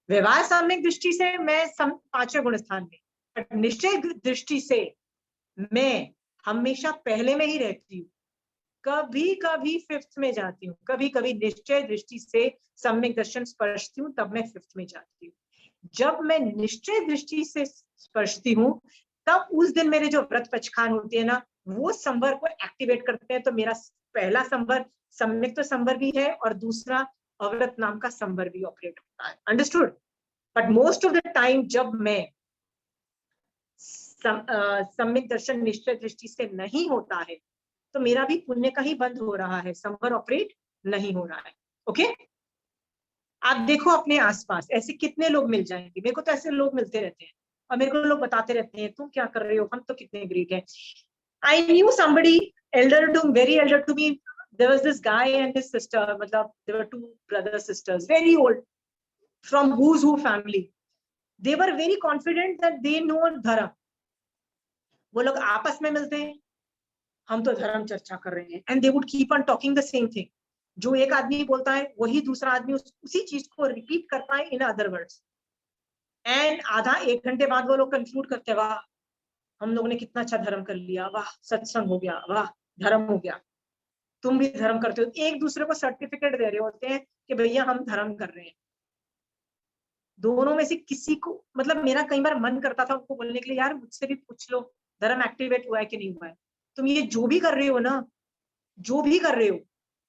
व्यवहार सम्यक दृष्टि से मैं 5वें गुण स्थान में, बट निश्चय दृष्टि से मैं हमेशा पहले में ही रहती हूँ, कभी कभी 5th में जाती हूँ, कभी कभी निश्चय दृष्टि से सम्यक दर्शन स्पर्शती हूँ तब मैं 5th में जाती हूँ। जब मैं निश्चय दृष्टि से स्पर्शती हूँ तब उस दिन मेरे जो व्रत पचखान होते हैं ना, वो संवर को एक्टिवेट करते हैं। तो मेरा पहला संवर सम्यक तो संवर भी है और दूसरा अव्रत नाम का संवर भी ऑपरेट होता है। Understood? But most of the time जब मैं सम्यक दर्शन निश्चय दृष्टि से नहीं होता है तो मेरा भी पुण्य का ही बंद हो रहा है, संवर ऑपरेट नहीं हो रहा है। ओके, आप देखो अपने आसपास ऐसे कितने लोग मिल जाएंगे, मेरे को तो ऐसे लोग मिलते रहते हैं और मेरे को लोग बताते रहते हैं तुम क्या कर रहे हो, हम तो कितने ग्रेट हैं। I knew somebody elder to, very elder to me, there was this guy and his sister, मतलब there were 2 brother sisters, very old, from who's who family. They were very confident that they know dharma. वो लोग आपस में मिलते हैं, हम तो धर्म चर्चा कर रहे हैं, and they would keep on talking the same thing. जो एक आदमी बोलता है वही दूसरा आदमी उसी चीज को रिपीट करता है इन अदर वर्ड्स, एंड आधा 1 घंटे बाद वो लोग कंक्लूड करते हैं, वाह हम लोगों ने कितना अच्छा धर्म कर लिया, वाह सत्संग हो गया, वाह धर्म हो गया, तुम भी धर्म करते हो। एक दूसरे को सर्टिफिकेट दे रहे होते हैं कि भैया हम धर्म कर रहे हैं। दोनों में से किसी को, मतलब मेरा कई बार मन करता था उनको बोलने के लिए, यार मुझसे भी पूछ लो धर्म एक्टिवेट हुआ है कि नहीं हुआ है। तुम ये जो भी कर रहे हो ना, जो भी कर रहे हो,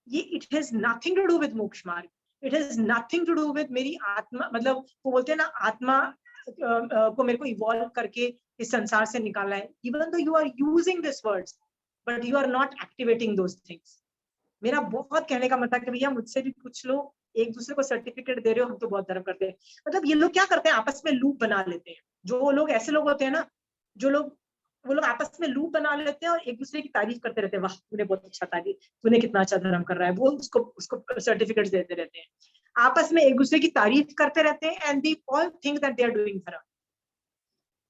ये it has nothing to do with मोक्ष मार्ग, it has nothing to do with मेरी आत्मा, मतलब वो बोलते हैं ना आत्मा को मेरे को इवॉल्व करके इस संसार से निकाला है। Even though you are using this words but you are not activating those things. मेरा बहुत कहने का मतलब कि भैया मुझसे भी पूछ लो, एक दूसरे को सर्टिफिकेट दे रहे हो, हम तो बहुत धर्म करते हैं। मतलब ये लोग क्या करते हैं, आपस में लूप बना लेते हैं। जो लोग ऐसे लोग होते हैं ना, जो लोग, वो लोग आपस में लूप बना लेते हैं और एक दूसरे की तारीफ करते रहते हैं, वाह तूने बहुत अच्छा तारीफ, तूने कितना अच्छा धर्म कर रहा है, वो उसको सर्टिफिकेट्स देते रहते हैं, आपस में एक दूसरे की तारीफ करते रहते हैं, and they all think that they are doing धर्म।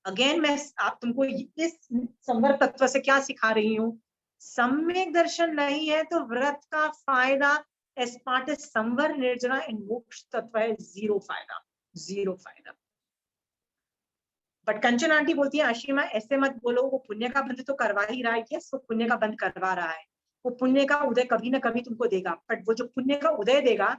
अगेन मैं आप तुमको इस संवर तत्व से क्या सिखा रही हूँ, सम्यक दर्शन नहीं है तो व्रत का फायदा एज पार्ट ऑफ संवर निर्जरा एंड मोक्ष तत्व है जीरो फायदा, जीरो फायदा। बट कंचन आंटी बोलती है आशीमा ऐसे मत बोलो, वो पुण्य का बंद तो करवा ही रहा है। यस, वो पुण्य का बंद करवा रहा है, वो पुण्य का उदय कभी ना कभी तुमको देगा, बट वो जो पुण्य का उदय देगा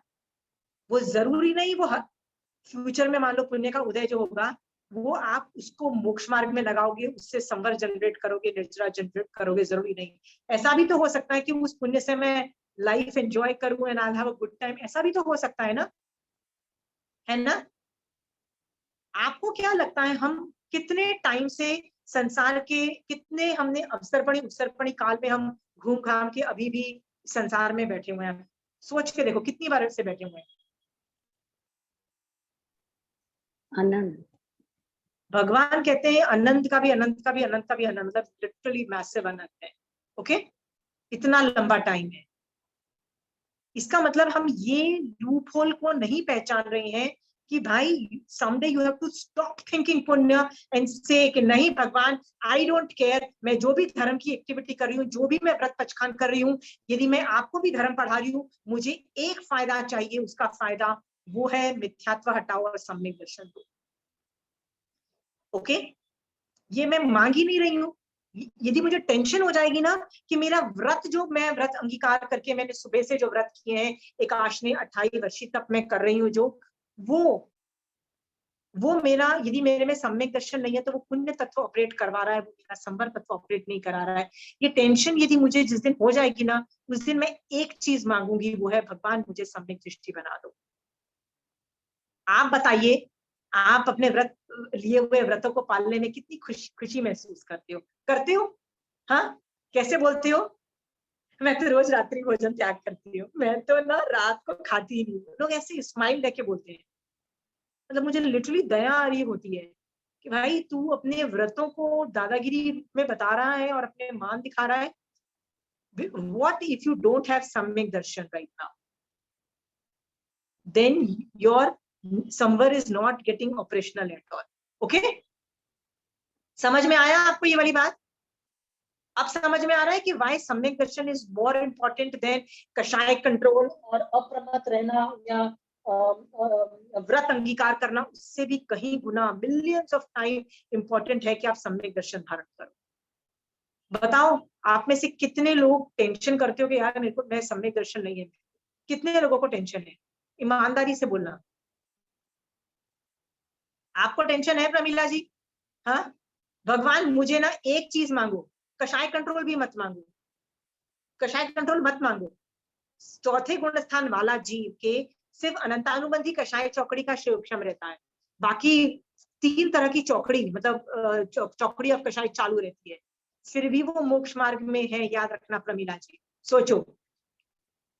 वो जरूरी नहीं वो फ्यूचर में, मान लो पुण्य का उदय जो होगा वो आप उसको मोक्ष मार्ग में लगाओगे, उससे संवर जनरेट करोगे, निर्जरा जनरेट करोगे, जरूरी नहीं। ऐसा भी तो हो सकता है कि उस पुण्य से मैं लाइफ एंजॉय करूं and I have a good time, ऐसा भी तो हो सकता है ना, है ना? आपको क्या लगता है हम कितने टाइम से संसार के कितने हमने अवसरपणी उत्सर्पणी काल में हम घूम घाम के अभी भी संसार में बैठे हुए हैं? सोच के देखो कितनी बार से बैठे हुए हैं। आनंद। भगवान कहते हैं अनंत का भी अनंत का भी अनंत का भी अनंत, मतलब लिटरली मैसिव अनंत है। ओके, इतना लंबा टाइम है। इसका मतलब हम ये लूप होल को नहीं पहचान रहे हैं कि भाई someday you have to stop thinking पुण्य एंड से कि नहीं भगवान आई डोंट केयर, मैं जो भी धर्म की एक्टिविटी कर रही हूँ, जो भी मैं व्रत पचखान कर रही हूँ, यदि मैं आपको भी धर्म पढ़ा रही हूँ, मुझे एक फायदा चाहिए, उसका फायदा वो है मिथ्यात्व हटाओ और सम्यक दर्शन दो। ओके, ये मैं मांग ही नहीं रही हूँ। यदि मुझे टेंशन हो जाएगी ना कि मेरा व्रत, जो मैं व्रत अंगीकार करके मैंने सुबह से जो व्रत किए हैं, एक आशने 28 वर्षी तक मैं कर रही हूँ, जो वो मेरा, यदि मेरे में सम्यक दर्शन नहीं है तो वो पुण्य तत्व ऑपरेट करवा रहा है, वो मेरा संवर तत्व ऑपरेट नहीं करा रहा है। ये टेंशन यदि मुझे जिस दिन हो जाएगी ना, उस दिन मैं एक चीज मांगूंगी, वो है भगवान मुझे सम्यक दृष्टि बना दो। आप बताइए, आप अपने व्रत लिए हुए व्रतों को पालने में कितनी खुशी महसूस करते हो? करते हो? हाँ, कैसे बोलते हो? मैं तो रोज रात्रि भोजन त्याग करती हूँ, मैं तो ना रात को खाती ही नहीं हूँ। लोग ऐसे स्माइल देके बोलते हैं, मतलब मुझे लिटरली दया आ रही होती है कि भाई तू अपने व्रतों को दादागिरी में बता रहा है और अपने मान दिखा रहा है। What if you don't have सम्यक दर्शन right now? Then your samvar is not getting operational at all. Okay? समझ में आया आपको ये वाली बात? अब समझ में आ रहा है कि वाई सम्यक darshan is more important then कषाय कंट्रोल और अप्रमत्त रहना या व्रत अंगीकार करना, उससे भी कहीं गुना मिलियंस ऑफ टाइम इंपॉर्टेंट है कि आप सम्यक दर्शन धारण करो। बताओ, आप में से कितने लोग टेंशन करते हो कि यार मेरे को, मैं सम्यक दर्शन नहीं है? कितने लोगों को टेंशन है? ईमानदारी से बोलना। आपको टेंशन है प्रमीला जी? हाँ, भगवान मुझे ना एक चीज मांगो, कषाय कंट्रोल भी मत मांगो, कषाय कंट्रोल मत मांगो। चौथे गुण स्थान वाला जीव के सिर्फ अनंतानुबंधी कषाय चौकड़ी का क्षम रहता है, बाकी 3 तरह की चौकड़ी, मतलब चौकड़ी ऑफ कषाय चालू रहती है, फिर भी वो मोक्ष मार्ग में है। याद रखना प्रमीला जी, सोचो।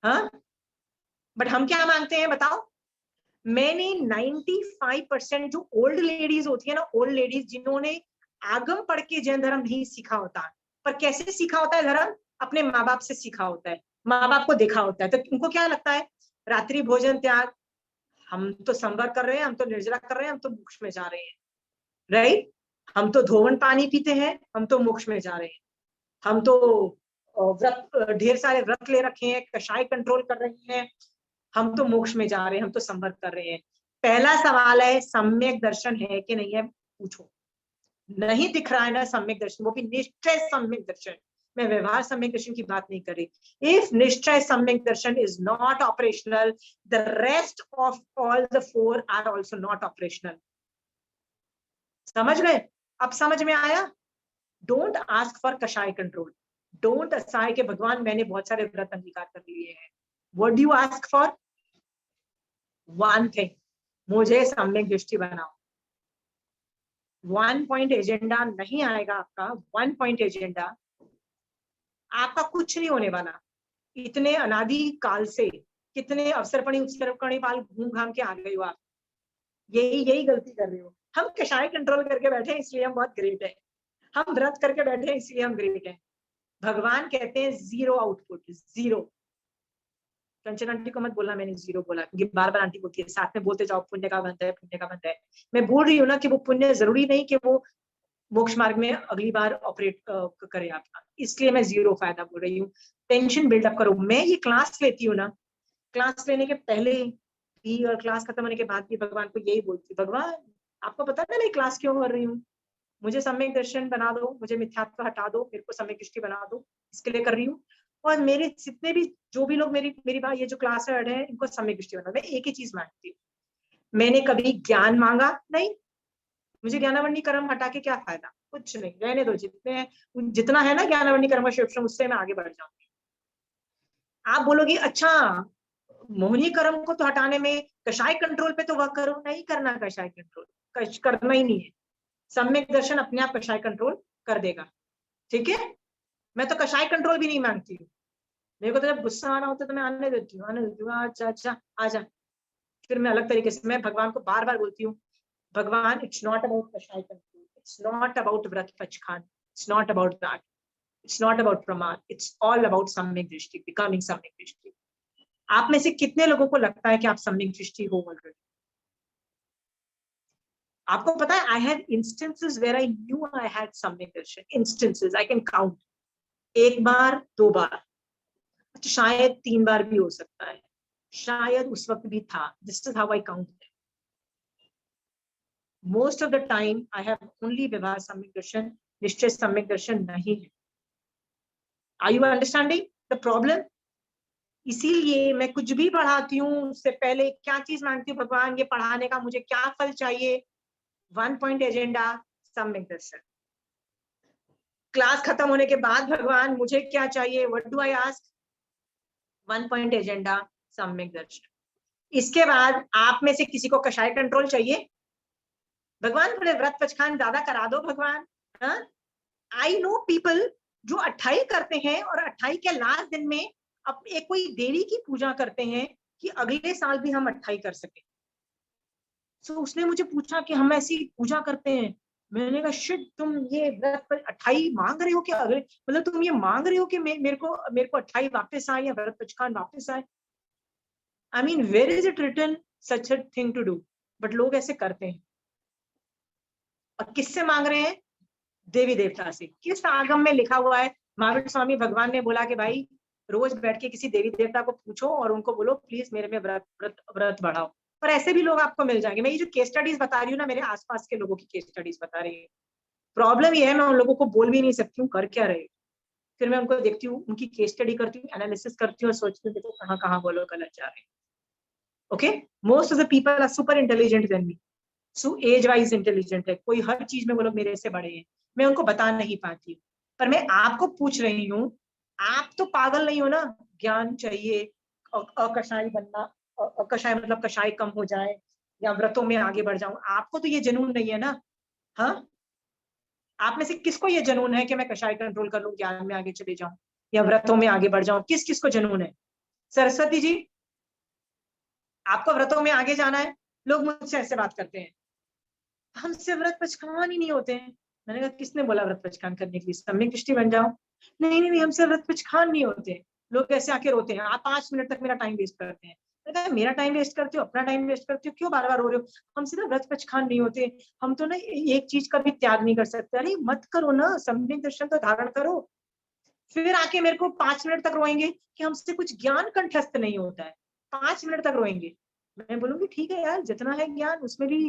हाँ, बट हम क्या मांगते हैं बताओ? मैंने 95% जो ओल्ड लेडीज होती है ना, ओल्ड लेडीज जिन्होंने आगम पढ़ के जैन धर्म नहीं सीखा होता, पर कैसे सीखा होता है धर्म? अपने माँ बाप से सीखा होता है, माँ बाप को देखा होता है, तो उनको क्या लगता है रात्रि भोजन त्याग, हम तो संवर कर रहे हैं, हम तो निर्जला कर रहे हैं, हम तो मोक्ष में जा रहे हैं, राइट? हम तो धोवन पानी पीते हैं, हम तो मोक्ष में जा रहे हैं, हम तो व्रत, ढेर सारे व्रत ले रखे हैं, कषाय कंट्रोल कर रही हैं, हम तो मोक्ष में जा रहे हैं, हम तो संवर कर रहे हैं। पहला सवाल है सम्यक दर्शन है कि नहीं है? पूछो। नहीं दिख रहा है ना सम्यक दर्शन, वो भी निश्चय सम्यक दर्शन, मैं व्यवहार सम्यक दर्शन की बात नहीं कर रही। If nishchay samyak darshan is not operational, the rest of all the 4 are also not operational. समझ गए? अब समझ में आया? Don't ask for kashay control, don't असाय के भगवान मैंने बहुत सारे व्रत अंगीकार कर लिए हैं। What do you ask for? One thing, मुझे सम्यक दृष्टि बनाओ। 1 पॉइंट एजेंडा नहीं आएगा आपका, 1 पॉइंट एजेंडा आपका कुछ नहीं होने वाला। इतने अनादि काल से कितने अवसरपणी उत्सर्पणी पाल घूम घाम के आ गए हो आप, यही गलती कर रहे हो। हम कषाय कंट्रोल करके बैठे हैं इसलिए हम बहुत ग्रेट है, हम व्रत करके बैठे हैं इसलिए हम ग्रेट है। भगवान कहते हैं जीरो आउटपुट, जीरो। कंचन आंटी को मत बोलना मैंने जीरो बोला, क्योंकि बार बार आंटी बोलती है, साथ में बोलते जाओ पुण्य का बंध है, पुण्य का बंध है। मैं बोल रही हूँ ना कि वो पुण्य जरूरी नहीं कि वो मोक्ष मार्ग में अगली बार ऑपरेट करे आपका, इसलिए मैं जीरो फायदा बोल रही हूँ। टेंशन बिल्डअप करो। मैं ये क्लास लेती हूँ ना, क्लास लेने के पहले भी और क्लास खत्म होने के बाद भी भगवान को यही बोलती हूँ, भगवान आपको पता है मैं क्लास क्यों कर रही हूँ? मुझे सम्यक दर्शन बना दो, मुझे मिथ्यात्व हटा दो, मेरे को सम्यक दृष्टि बना दो, इसके लिए कर रही हूँ। और मेरे जितने भी जो भी लोग मेरी बात, ये जो क्लास है इनको सम्यक दृष्टि बना। मैं एक ही चीज मांगती हूँ, मैंने कभी ज्ञान मांगा नहीं, मुझे ज्ञानावरणी कर्म हटा के क्या फायदा? कुछ नहीं, रहने दो। जितना है ना ज्ञानावरणी कर्म शिवक्षम, उससे मैं आगे बढ़ जाऊंगी। आप बोलोगी अच्छा मोहनी कर्म को तो हटाने में कषाय कंट्रोल पे तो वर्क करो, नहीं करना कषाय कंट्रोल, करना ही नहीं है। सम्यक दर्शन अपने आप कषाय कंट्रोल कर देगा, ठीक है? मैं तो कषाय कंट्रोल भी नहीं मांगती हूँ। मेरे को तो जब गुस्सा आना होता है तो मैं आने देती हूँ, अच्छा अच्छा आ जा। फिर मैं अलग तरीके से, मैं भगवान को बार बार बोलती हूँ भगवान, it's not about कषाय कंट्रोल, it's not about व्रत पचखान, it's not about that, it's not about प्रमाद, it's all about सम्यक दृष्टि, becoming सम्यक दृष्टि। आप में से कितने लोगों को लगता है कि आप सम्यक दृष्टि हो ऑलरेडी? आपको पता है, I have instances where I knew I had सम्यक दर्शन, instances I can count, एक बार, दो बार, शायद 3 बार भी हो सकता है, शायद उस वक्त भी था। This is how I count them. Most of the time I have only व्यवहार सम्यक दर्शन, निश्चय सम्यक दर्शन नहीं है। Are you understanding the problem? इसीलिए मैं कुछ भी पढ़ाती हूँ उससे पहले क्या चीज मांगती हूँ, भगवान ये पढ़ाने का मुझे क्या फल चाहिए? 1 पॉइंट एजेंडा, सम्यक दर्शन। क्लास खत्म होने के बाद भगवान मुझे क्या चाहिए? What do I ask? 1 point agenda, सम्यक दर्शन। इसके बाद आप में से किसी को कषाय कंट्रोल चाहिए? भगवान थोड़े व्रत पचखान ज्यादा करा दो भगवान। आई नो पीपल जो 28 करते हैं और 28 के लास्ट दिन में अब एक कोई देवी की पूजा करते हैं कि अगले साल भी हम 28 कर सके। सो उसने मुझे पूछा कि हम ऐसी पूजा करते हैं। मैंने कहा शिट, तुम ये व्रत पर 28 मांग रहे हो कि अगले, मतलब तुम ये मांग रहे हो कि मेरे को 28 वापस आए या व्रत पचखान वापस आए? I mean where is it written such a thing to do? But लोग ऐसे करते हैं। और किससे मांग रहे हैं? देवी देवता से। किस आगम में लिखा हुआ है? महावीर स्वामी भगवान ने बोला कि भाई रोज बैठ के किसी देवी देवता को पूछो और उनको बोलो प्लीज मेरे में व्रत बढ़ाओ। पर ऐसे भी लोग आपको मिल जाएंगे। मैं ये जो केस स्टडीज बता रही हूँ ना, मेरे आसपास के लोगों की केस स्टडीज बता रही है। प्रॉब्लम ये है मैं उन लोगों को बोल भी नहीं सकती हूँ कर क्या रहे। फिर मैं उनको देखती हूँ, उनकी केस स्टडी करती हूँ, एनालिसिस करती हूँ और सोचती हूँ देखो कहाँ कहाँ वो लोग गलत जा रहे हैं। Okay, most of the people are super intelligent than me, so age wise intelligent है, कोई हर चीज में वो लोग मेरे से बड़े हैं, मैं उनको बता नहीं पाती हूँ। पर मैं आपको पूछ रही हूँ, आप तो पागल नहीं हो ना? ज्ञान चाहिए, अकषाय बनना, अकषाय मतलब कषाय कम हो जाए या व्रतों में आगे बढ़ जाऊं, आपको तो ये जुनून नहीं है ना? हाँ, आप में से किसको ये जुनून है कि मैं कषाय कंट्रोल कर लूं, ज्ञान में आगे चले जाऊं या व्रतों में आगे बढ़ जाऊं? किस किस को जुनून है? सरस्वती जी, आपको व्रतों में आगे जाना है? लोग मुझसे ऐसे बात करते हैं, हमसे व्रत पचखान ही नहीं होते हैं। मैंने कहा किसने बोला व्रत पचखान करने के लिए? सम्यक दृष्टि बन जाओ। नहीं नहीं नहीं, हमसे व्रत पचखान नहीं होते। लोग ऐसे आके रोते हैं, आप 5 मिनट तक मेरा टाइम वेस्ट करते हैं। मैंने कहा मेरा टाइम वेस्ट करते हो, अपना टाइम वेस्ट करते हो, क्यों बार बार रो रहे हो? हमसे ना व्रत पचखान नहीं होते, हम तो ना एक चीज का भी त्याग नहीं कर सकते। अरे मत करो ना, सम्यक दर्शन तो धारण करो। फिर आके मेरे को 5 मिनट तक रोएंगे कि हमसे कुछ ज्ञान कंठस्थ नहीं होता है। 5 मिनट तक रोएंगे। मैं बोलूंगी ठीक है यार, जितना है ज्ञान उसमें भी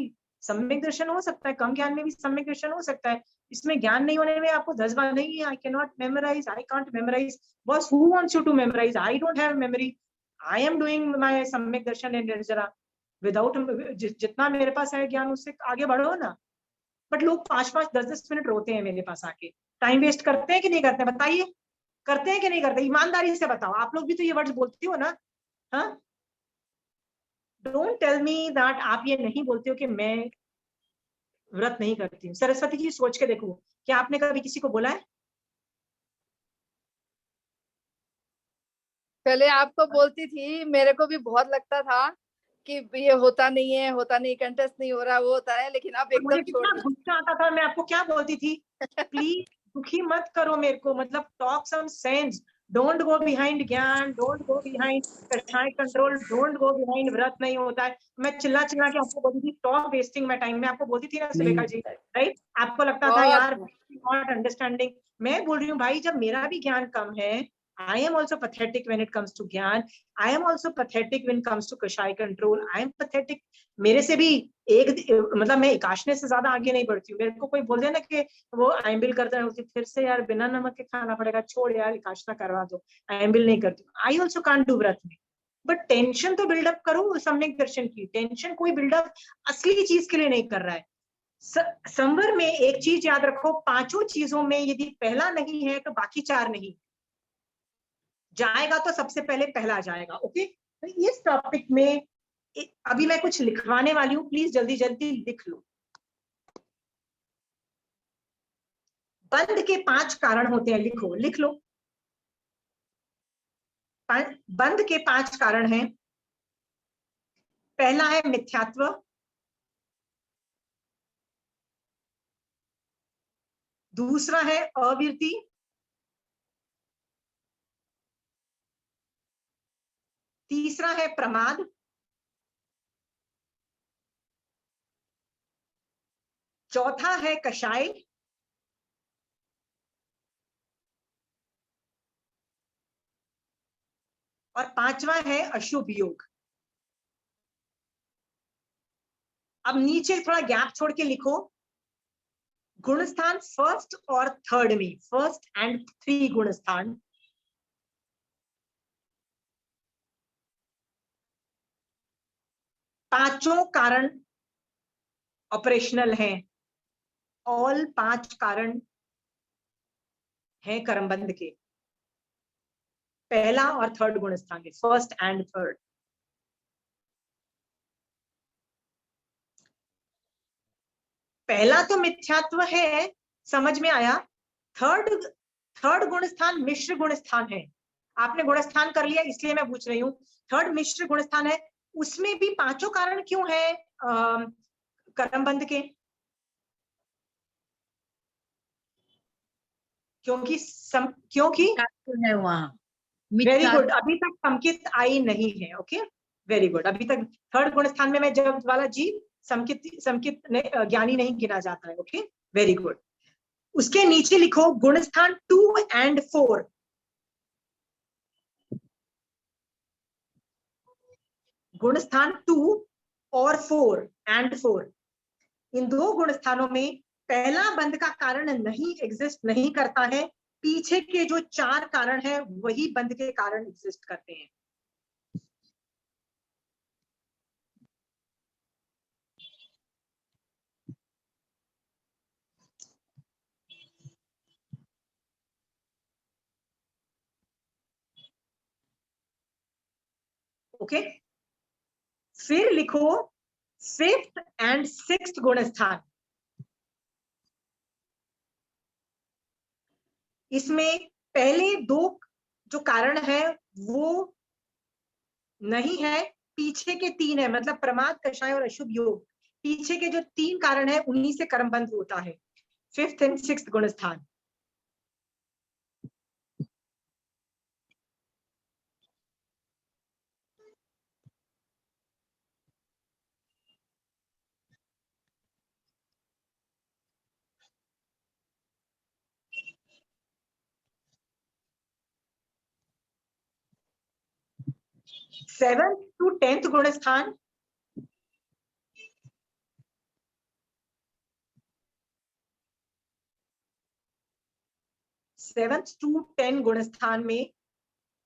सम्यक दर्शन हो सकता है, कम ज्ञान में भी सम्यक दर्शन हो सकता है। इसमें ज्ञान नहीं होने में आपको 10 बार नहीं है, I can not memorise, I can't memorise. Boss, who wants you to memorise? I don't have memory, I am doing my सम्यक दर्शन इन निर्जरा विदाउट, जितना मेरे पास है ज्ञान उससे आगे बढ़ो ना। बट लोग 5-5, 10-10 मिनट रोते हैं मेरे पास आके। टाइम वेस्ट करते हैं कि नहीं करते? बताइए, करते हैं कि नहीं करते? ईमानदारी से बताओ, आप लोग भी तो ये वर्ड्स बोलती हो ना? हाँ, डोंट टेल मी दैट आप ये नहीं बोलते हो कि मैं व्रत नहीं करती हूँ। सरस्वती जी सोच के देखो, क्या आपने कभी किसी को बोला है? पहले आपको बोलती थी, मेरे को भी बहुत लगता था कि ये होता नहीं है, होता नहीं, कंटेस्ट नहीं हो रहा, वो होता है, लेकिन अब एकदम छोड़ दिया। गुस्सा आता था, मैं आपको क्या बोलती थी? प्लीज दुखी मत करो मेरे को, मतलब talk some sense, don't go behind ज्ञान, डोंट गो बिहाइंड कषाय कंट्रोल, डोंट गो बिहाइंड व्रत नहीं होता है। मैं चिल्ला चिल्ला के आपको बोलती थी स्टॉप वेस्टिंग माय टाइम। मैं आपको बोलती थी ना सुलेखा जी, राइट? आपको लगता था यार नॉट अंडरस्टैंडिंग। मैं बोल रही हूँ भाई, जब मेरा भी ज्ञान कम है, I am also pathetic when it comes to ज्ञान, I am also pathetic when it comes to कषाय कंट्रोल, I am pathetic। मेरे से भी एक, मतलब मैं एकाशने से ज्यादा आगे नहीं बढ़ती हूँ। मेरे को कोई बोल दे ना कि वो आइम्बिल करता है, फिर से यार बिना नमक के खाना पड़ेगा, छोड़ यार एकाशना करवा दो, आइम्बिल नहीं करती हूँ। आई ऑल्सो कांट डू व्रत में, बट टेंशन तो बिल्डअप करो सम्यक दर्शन की। टेंशन कोई बिल्डअप असली चीज के लिए नहीं कर रहा है। संवर में एक चीज याद रखो, 5 चीजों में यदि पहला नहीं है तो बाकी 4 नहीं। जाएगा तो सबसे पहले पहला जाएगा। ओके, तो इस टॉपिक में अभी मैं कुछ लिखवाने वाली हूँ, प्लीज जल्दी जल्दी लिख लो। बंध के 5 कारण होते हैं, लिखो, लिख लो। बंध के 5 कारण हैं। पहला है मिथ्यात्व, दूसरा है अविरति, तीसरा है प्रमाद, चौथा है कषाय, और पांचवा है अशुभ योग। अब नीचे थोड़ा गैप छोड़ के लिखो गुणस्थान फर्स्ट और थर्ड में, फर्स्ट एंड 3 गुणस्थान। पांचों कारण ऑपरेशनल हैं, ऑल 5 कारण हैं कर्मबंध के, पहला और थर्ड गुणस्थान के, फर्स्ट एंड थर्ड। पहला तो मिथ्यात्व है, समझ में आया। थर्ड गुणस्थान मिश्र गुणस्थान है। आपने गुणस्थान कर लिया इसलिए मैं पूछ रही हूँ, थर्ड मिश्र गुणस्थान है, उसमें भी 5 कारण क्यों है कर्मबंध के? क्योंकि है वहाँ। वेरी गुड, अभी तक संकित आई नहीं है। Okay, very good. अभी तक थर्ड गुणस्थान में मैं जब वाला जी संकित ज्ञानी नहीं गिना जाता है। Okay, very good. उसके नीचे लिखो गुणस्थान 2 एंड 4। गुणस्थान 2 और 4 एंड 4, इन 2 गुणस्थानों में पहला बंध का कारण नहीं एग्जिस्ट नहीं करता है, पीछे के जो 4 कारण है वही बंध के कारण एग्जिस्ट करते हैं। ओके, फिर लिखो 5th एंड 6th गुणस्थान। इसमें पहले 2 जो कारण है वो नहीं है, पीछे के 3 है, मतलब प्रमाद, कषाय और अशुभ योग। पीछे के जो 3 कारण है उन्हीं से कर्मबंध होता है, 5th एंड 6th गुणस्थान। सेवंथ टू 10th गुणस्थान, सेवंथ टू 10 गुणस्थान में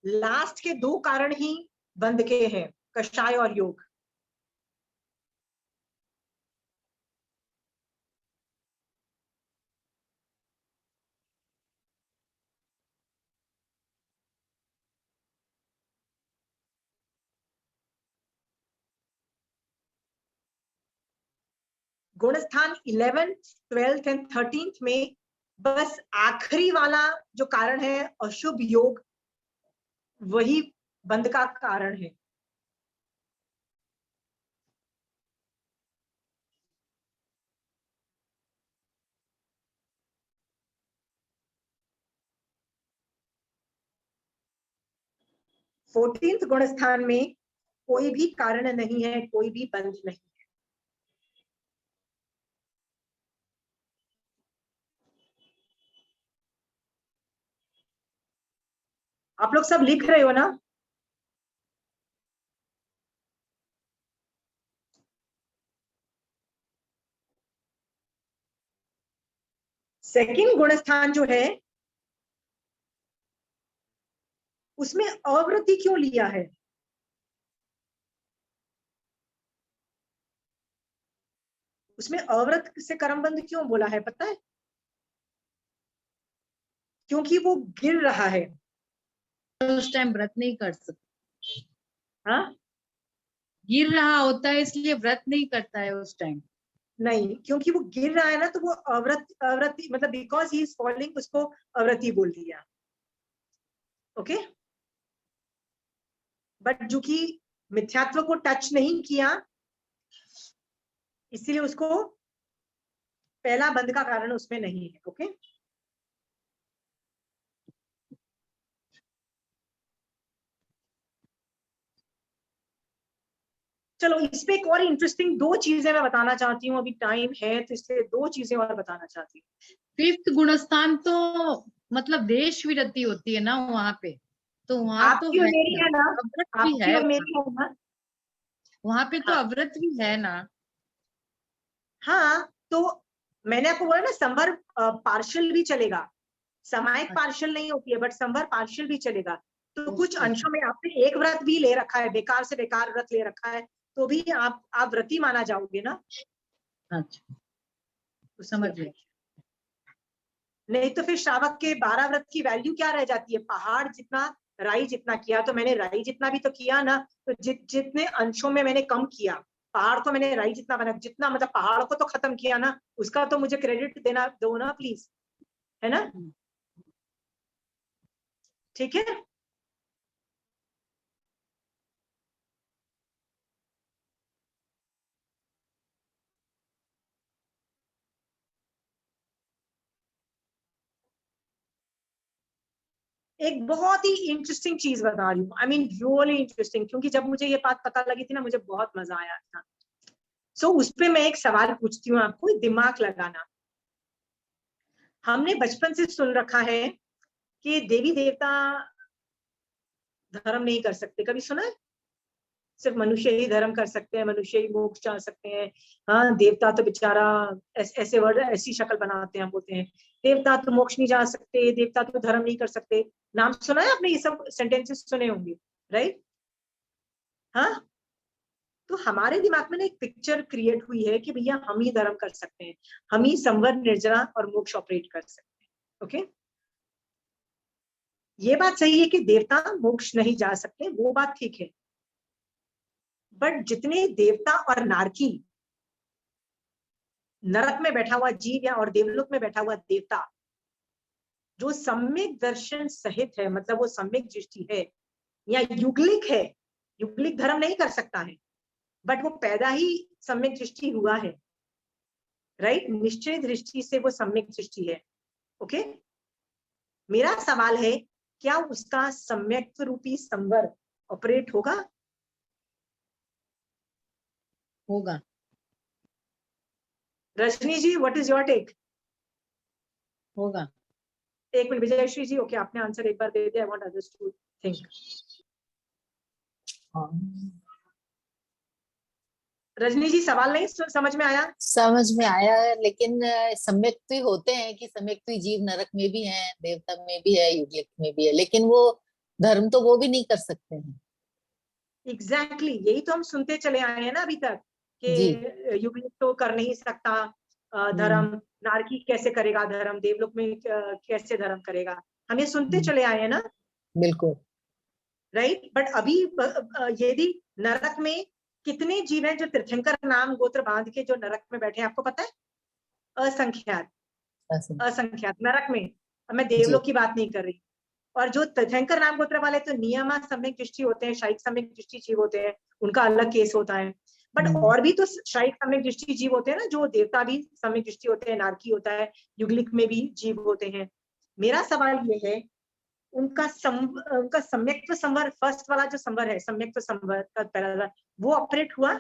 लास्ट के 2 कारण ही बंध के हैं, कषाय और योग। गुणस्थान 11th, 12th एंड 13th में बस आखिरी वाला जो कारण है अशुभ योग, वही बंध का कारण है। फोर्टीन्थ गुणस्थान में कोई भी कारण नहीं है, कोई भी बंध नहीं है। आप लोग सब लिख रहे हो ना? सेकंड गुणस्थान जो है उसमें अवृत्ति क्यों लिया है? उसमें अवृत से कर्मबंध क्यों बोला है पता है? क्योंकि वो गिर रहा है, उस टाइम व्रत नहीं कर सकते। हाँ, गिर रहा होता है इसलिए व्रत नहीं करता है उस टाइम। नहीं, क्योंकि वो गिर रहा है ना, तो वो अवृत्ति मतलब बिकॉज ही इज फॉलिंग, उसको अवृत्ति बोल दिया। ओके, बट जो कि मिथ्यात्व को टच नहीं किया, इसीलिए उसको पहला बंध का कारण उसमें नहीं है। ओके, चलो इस पे एक और इंटरेस्टिंग 2 चीजें मैं बताना चाहती हूँ, अभी टाइम है तो इसलिए 2 चीजें और बताना चाहती हूँ। 5th गुणस्थान तो मतलब देश विरति होती है ना वहां पे, तो वहां तो आपकी और है मेरी ना, है ना, अव्रत भी आपकी है और मेरी है ना। वहां पे, तो हाँ अव्रत भी है ना। हाँ, तो मैंने आपको बोला ना संवर पार्शियल भी चलेगा, सामायिक पार्शियल नहीं होती है, बट संवर पार्शियल भी चलेगा। तो कुछ अंशों में आपने एक व्रत भी ले रखा है, बेकार से बेकार व्रत ले रखा है, तो भी आप व्रती माना जाओगे ना। अच्छा, तो समझ गए। नहीं तो फिर श्रावक के 12 व्रत की वैल्यू क्या रह जाती है? पहाड़ जितना, राई जितना किया, तो मैंने राई जितना भी तो किया ना, तो जितने अंशों में मैंने कम किया, पहाड़ तो मैंने राई जितना बना, जितना मतलब पहाड़ को तो खत्म किया ना, उसका तो मुझे क्रेडिट देना दो ना प्लीज, है ना? ठीक है। एक बहुत ही इंटरेस्टिंग चीज बता रही हूँ, आई मीन रियली इंटरेस्टिंग, क्योंकि जब मुझे ये बात पता लगी थी ना, मुझे बहुत मजा आया था। सो उस पे मैं एक सवाल पूछती हूँ आपको, दिमाग लगाना। हमने बचपन से सुन रखा है कि देवी देवता धर्म नहीं कर सकते, कभी सुना है? सिर्फ मनुष्य ही धर्म कर सकते हैं, मनुष्य ही मोक्ष जा सकते हैं। हाँ, देवता तो बेचारा ऐसे वर्ड, ऐसी शक्ल बनाते हैं, हम बोलते हैं देवता तो मोक्ष नहीं जा सकते, देवता तो धर्म नहीं कर सकते। नाम सुना है आपने? ये सब सेंटेंसेस सुने होंगे, राइट? हाँ, तो हमारे दिमाग में ना एक पिक्चर क्रिएट हुई है कि भैया हम ही धर्म कर सकते हैं, हम ही संवर, निर्जरा और मोक्ष ऑपरेट कर सकते हैं। ओके, ये बात सही है कि देवता मोक्ष नहीं जा सकते, वो बात ठीक है। बट जितने देवता और नारकी, नरक में बैठा हुआ जीव या और देवलोक में बैठा हुआ देवता, जो सम्यक दर्शन सहित है, मतलब वो सम्यक दृष्टि है या युगलिक है, युगलिक धर्म नहीं कर सकता है, बट वो पैदा ही सम्यक दृष्टि हुआ है, राइट? निश्चय दृष्टि से वो सम्यक दृष्टि है। ओके, मेरा सवाल है, क्या उसका सम्यक रूपी संवर ऑपरेट होगा? होगा। Rajni ji, what is your take? होगा। एक मिनट, विजयश्री जी, ओके आपने आंसर एक बार दे दिया, I want others to think. Rajni ji, सवाल नहीं समझ में आया? समझ में आया है, लेकिन सम्यक्ति होते हैं कि सम्यक्ति जीव नरक में भी है, देवता में भी है, युगलिक में भी है, लेकिन वो धर्म तो वो भी नहीं कर सकते हैं। एग्जैक्टली यही तो हम सुनते चले आए हैं ना अभी तक, जी। कि युगलिक तो कर नहीं सकता धर्म, नारकी कैसे करेगा धर्म, देवलोक में कैसे धर्म करेगा, हम ये सुनते चले आए हैं ना, बिल्कुल। राइट? बट अभी यदि नरक में कितने जीव हैं जो तीर्थंकर नाम गोत्र बांध के जो नरक में बैठे हैं, आपको पता है? असंख्यात, असंख्यात नरक में। अब मैं जी। देवलोक की बात नहीं कर रही। और जो तीर्थंकर नाम गोत्र वाले तो नियमा सम्यक दृष्टि होते हैं, शायिक सम्यक दृष्टि जीव होते हैं, उनका अलग केस होता है। बट और भी तो शायिक सम्यक दृष्टि जीव होते हैं ना, जो देवता भी सम्यक दृष्टि होते हैं, नारकी होता है, युगलिक में भी जीव होते हैं। मेरा सवाल ये है, उनका सम्यक्त्व संवर, फर्स्ट वाला जो संवर है, सम्यक्त्व संवर का पहला, वो ऑपरेट हुआ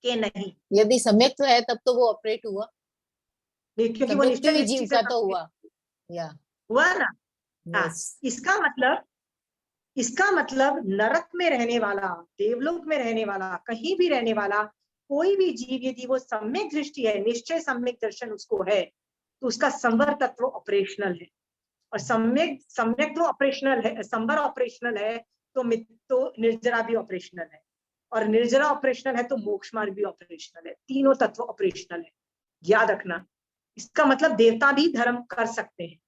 कि नहीं? यदि सम्यक्त्व है तब तो वो ऑपरेट हुआ, क्योंकि वो सम्यक्त्व निश्चय ही दृष्टि जीव से का तो हुआ। या हुआ ना। हाँ, यस। इसका मतलब नरक में रहने वाला, देवलोक में रहने वाला, कहीं भी रहने वाला कोई भी जीव, यदि वो सम्यक दृष्टि है, निश्चय सम्यक दर्शन उसको है, तो उसका संवर तत्व ऑपरेशनल है। और सम्यक तो ऑपरेशनल है, संवर ऑपरेशनल है, तो निर्जरा भी ऑपरेशनल है, और निर्जरा ऑपरेशनल है तो मोक्ष मार्ग भी ऑपरेशनल है, तीनों तत्व ऑपरेशनल है। याद रखना, इसका मतलब देवता भी धर्म कर सकते हैं।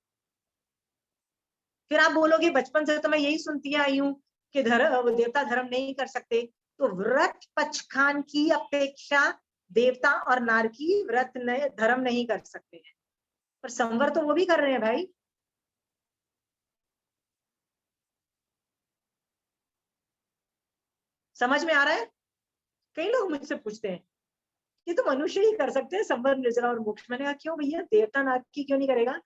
फिर आप बोलोगे बचपन से तो मैं यही सुनती आई हूँ कि देवता धर्म नहीं कर सकते, तो व्रत पचखान की अपेक्षा देवता और नारकी व्रत धर्म नहीं कर सकते हैं, पर संवर तो वो भी कर रहे हैं भाई। समझ में आ रहा है? कई लोग मुझसे पूछते हैं ये तो मनुष्य ही कर सकते हैं संवर, निर्जरा और मोक्ष। मैंने कहा क्यों भैया, देवता नारकी क्यों नहीं करेगा?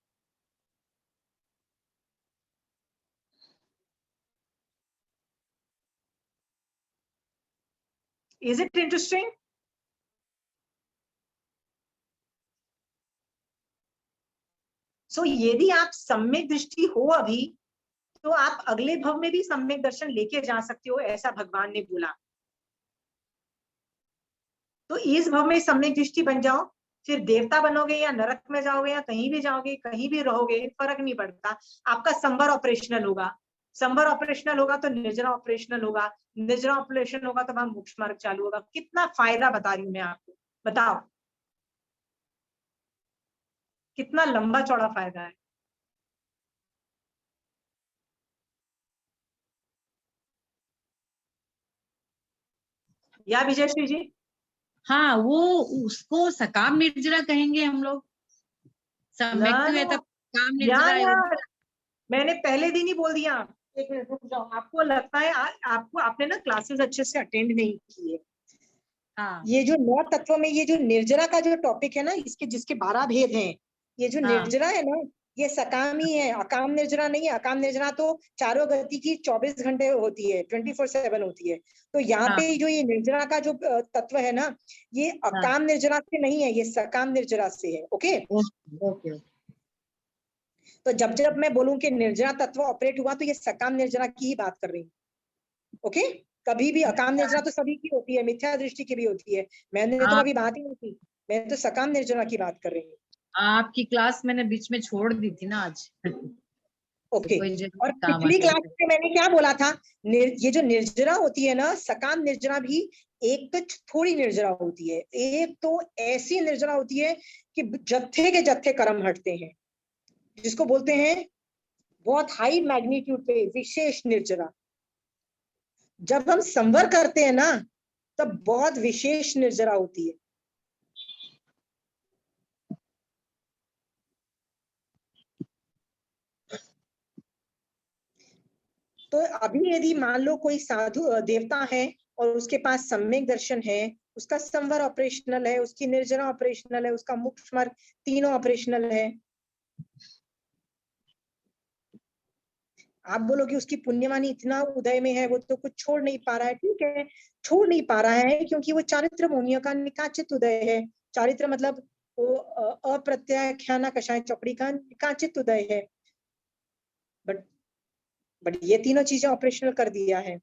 Is it interesting? So यदि आप सम्यक दृष्टि हो अभी, तो आप अगले भव में भी सम्यक दर्शन लेके जा सकते हो, ऐसा भगवान ने बोला। तो इस भव में सम्यक दृष्टि बन जाओ, फिर देवता बनोगे या नरक में जाओगे या कहीं भी जाओगे, कहीं भी रहोगे, फर्क नहीं पड़ता। आपका संवर ऑपरेशनल होगा, संवर ऑपरेशनल होगा तो निर्जरा ऑपरेशनल होगा, निर्जरा ऑपरेशन होगा तो वहां मोक्ष मार्ग चालू होगा। कितना फायदा बता रही हूँ मैं आपको, बताओ कितना लंबा चौड़ा फायदा है। या विजयश्री जी? हाँ, वो उसको सकाम निर्जरा कहेंगे हम लोग। सम्यक है तब काम निर्जरा। मैंने पहले दिन ही बोल दिया। एक मिनट रुक जाओ। आपको लगता है आपको आपने ना क्लासेस अच्छे से अटेंड नहीं किए। हाँ। ये जो 9 तत्वों में ये जो निर्जरा का जो टॉपिक है ना, इसके जिसके 12 भेद हैं, ये जो निर्जरा है ना, ये सकाम ही है, अकाम निर्जरा नहीं है। अकाम निर्जरा तो चारों गति की 24 घंटे होती है, 24/7 होती है। तो यहाँ पे जो ये निर्जरा का जो तत्व है ना, ये अकाम निर्जरा से नहीं है, ये सकाम निर्जरा से है। Okay okay. तो जब जब मैं बोलूं कि निर्जरा तत्व ऑपरेट हुआ, तो ये सकाम निर्जरा की ही बात कर रही हूँ। ओके, कभी भी अकाम निर्जरा तो सभी की होती है, मिथ्या दृष्टि की भी होती है। मैंने तो कभी बात ही नहीं की, मैं तो सकाम निर्जरा की बात कर रही हूँ। आपकी क्लास मैंने बीच में छोड़ दी थी ना आज। ओके, और पिछली क्लास में मैंने क्या बोला था, ये जो निर्जरा होती है ना, सकाम निर्जरा भी एक तो थोड़ी निर्जरा होती है, एक तो ऐसी निर्जरा होती है कि जत्थे के जत्थे कर्म हटते हैं, जिसको बोलते हैं बहुत हाई मैग्नीट्यूड पे विशेष निर्जरा। जब हम संवर करते हैं ना, तब बहुत विशेष निर्जरा होती है। तो अभी यदि मान लो कोई साधु देवता है और उसके पास सम्यक दर्शन है, उसका संवर ऑपरेशनल है, उसकी निर्जरा ऑपरेशनल है, उसका मोक्ष मार्ग तीनों ऑपरेशनल है। आप बोलोगे उसकी पुण्यवानी इतना उदय में है, वो तो कुछ छोड़ नहीं पा रहा है। ठीक है, छोड़ नहीं पा रहा है क्योंकि वो चारित्र मोनियों का निकाचित उदय है। चारित्र मतलब वो अप्रत्याख्याना कषाय चौकड़ी का निकाचित उदय है। बट ये तीनों चीजें ऑपरेशनल कर दिया है।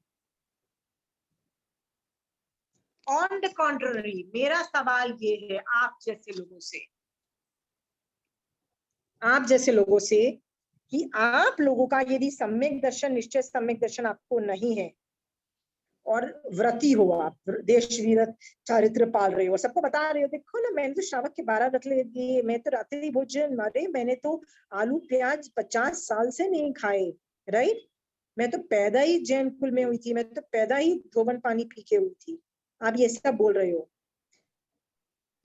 ऑन द कॉन्ट्ररी, मेरा सवाल ये है आप जैसे लोगों से कि आप लोगों का यदि सम्यक दर्शन, निश्चय सम्यक दर्शन आपको नहीं है, और व्रती हो, आप देश वीरत चारित्र पाल रहे हो, सबको बता रहे हो, देखो ना मैंने तो श्रावक के 12 रख लिए, मैं तो रात्रि भोजन मारे, मैंने तो आलू प्याज 50 साल से नहीं खाए, राइट, मैं तो पैदा ही जैन कुल में हुई थी, मैं तो पैदा ही धोवन पानी पी के हुई थी। आप ये सब बोल रहे हो,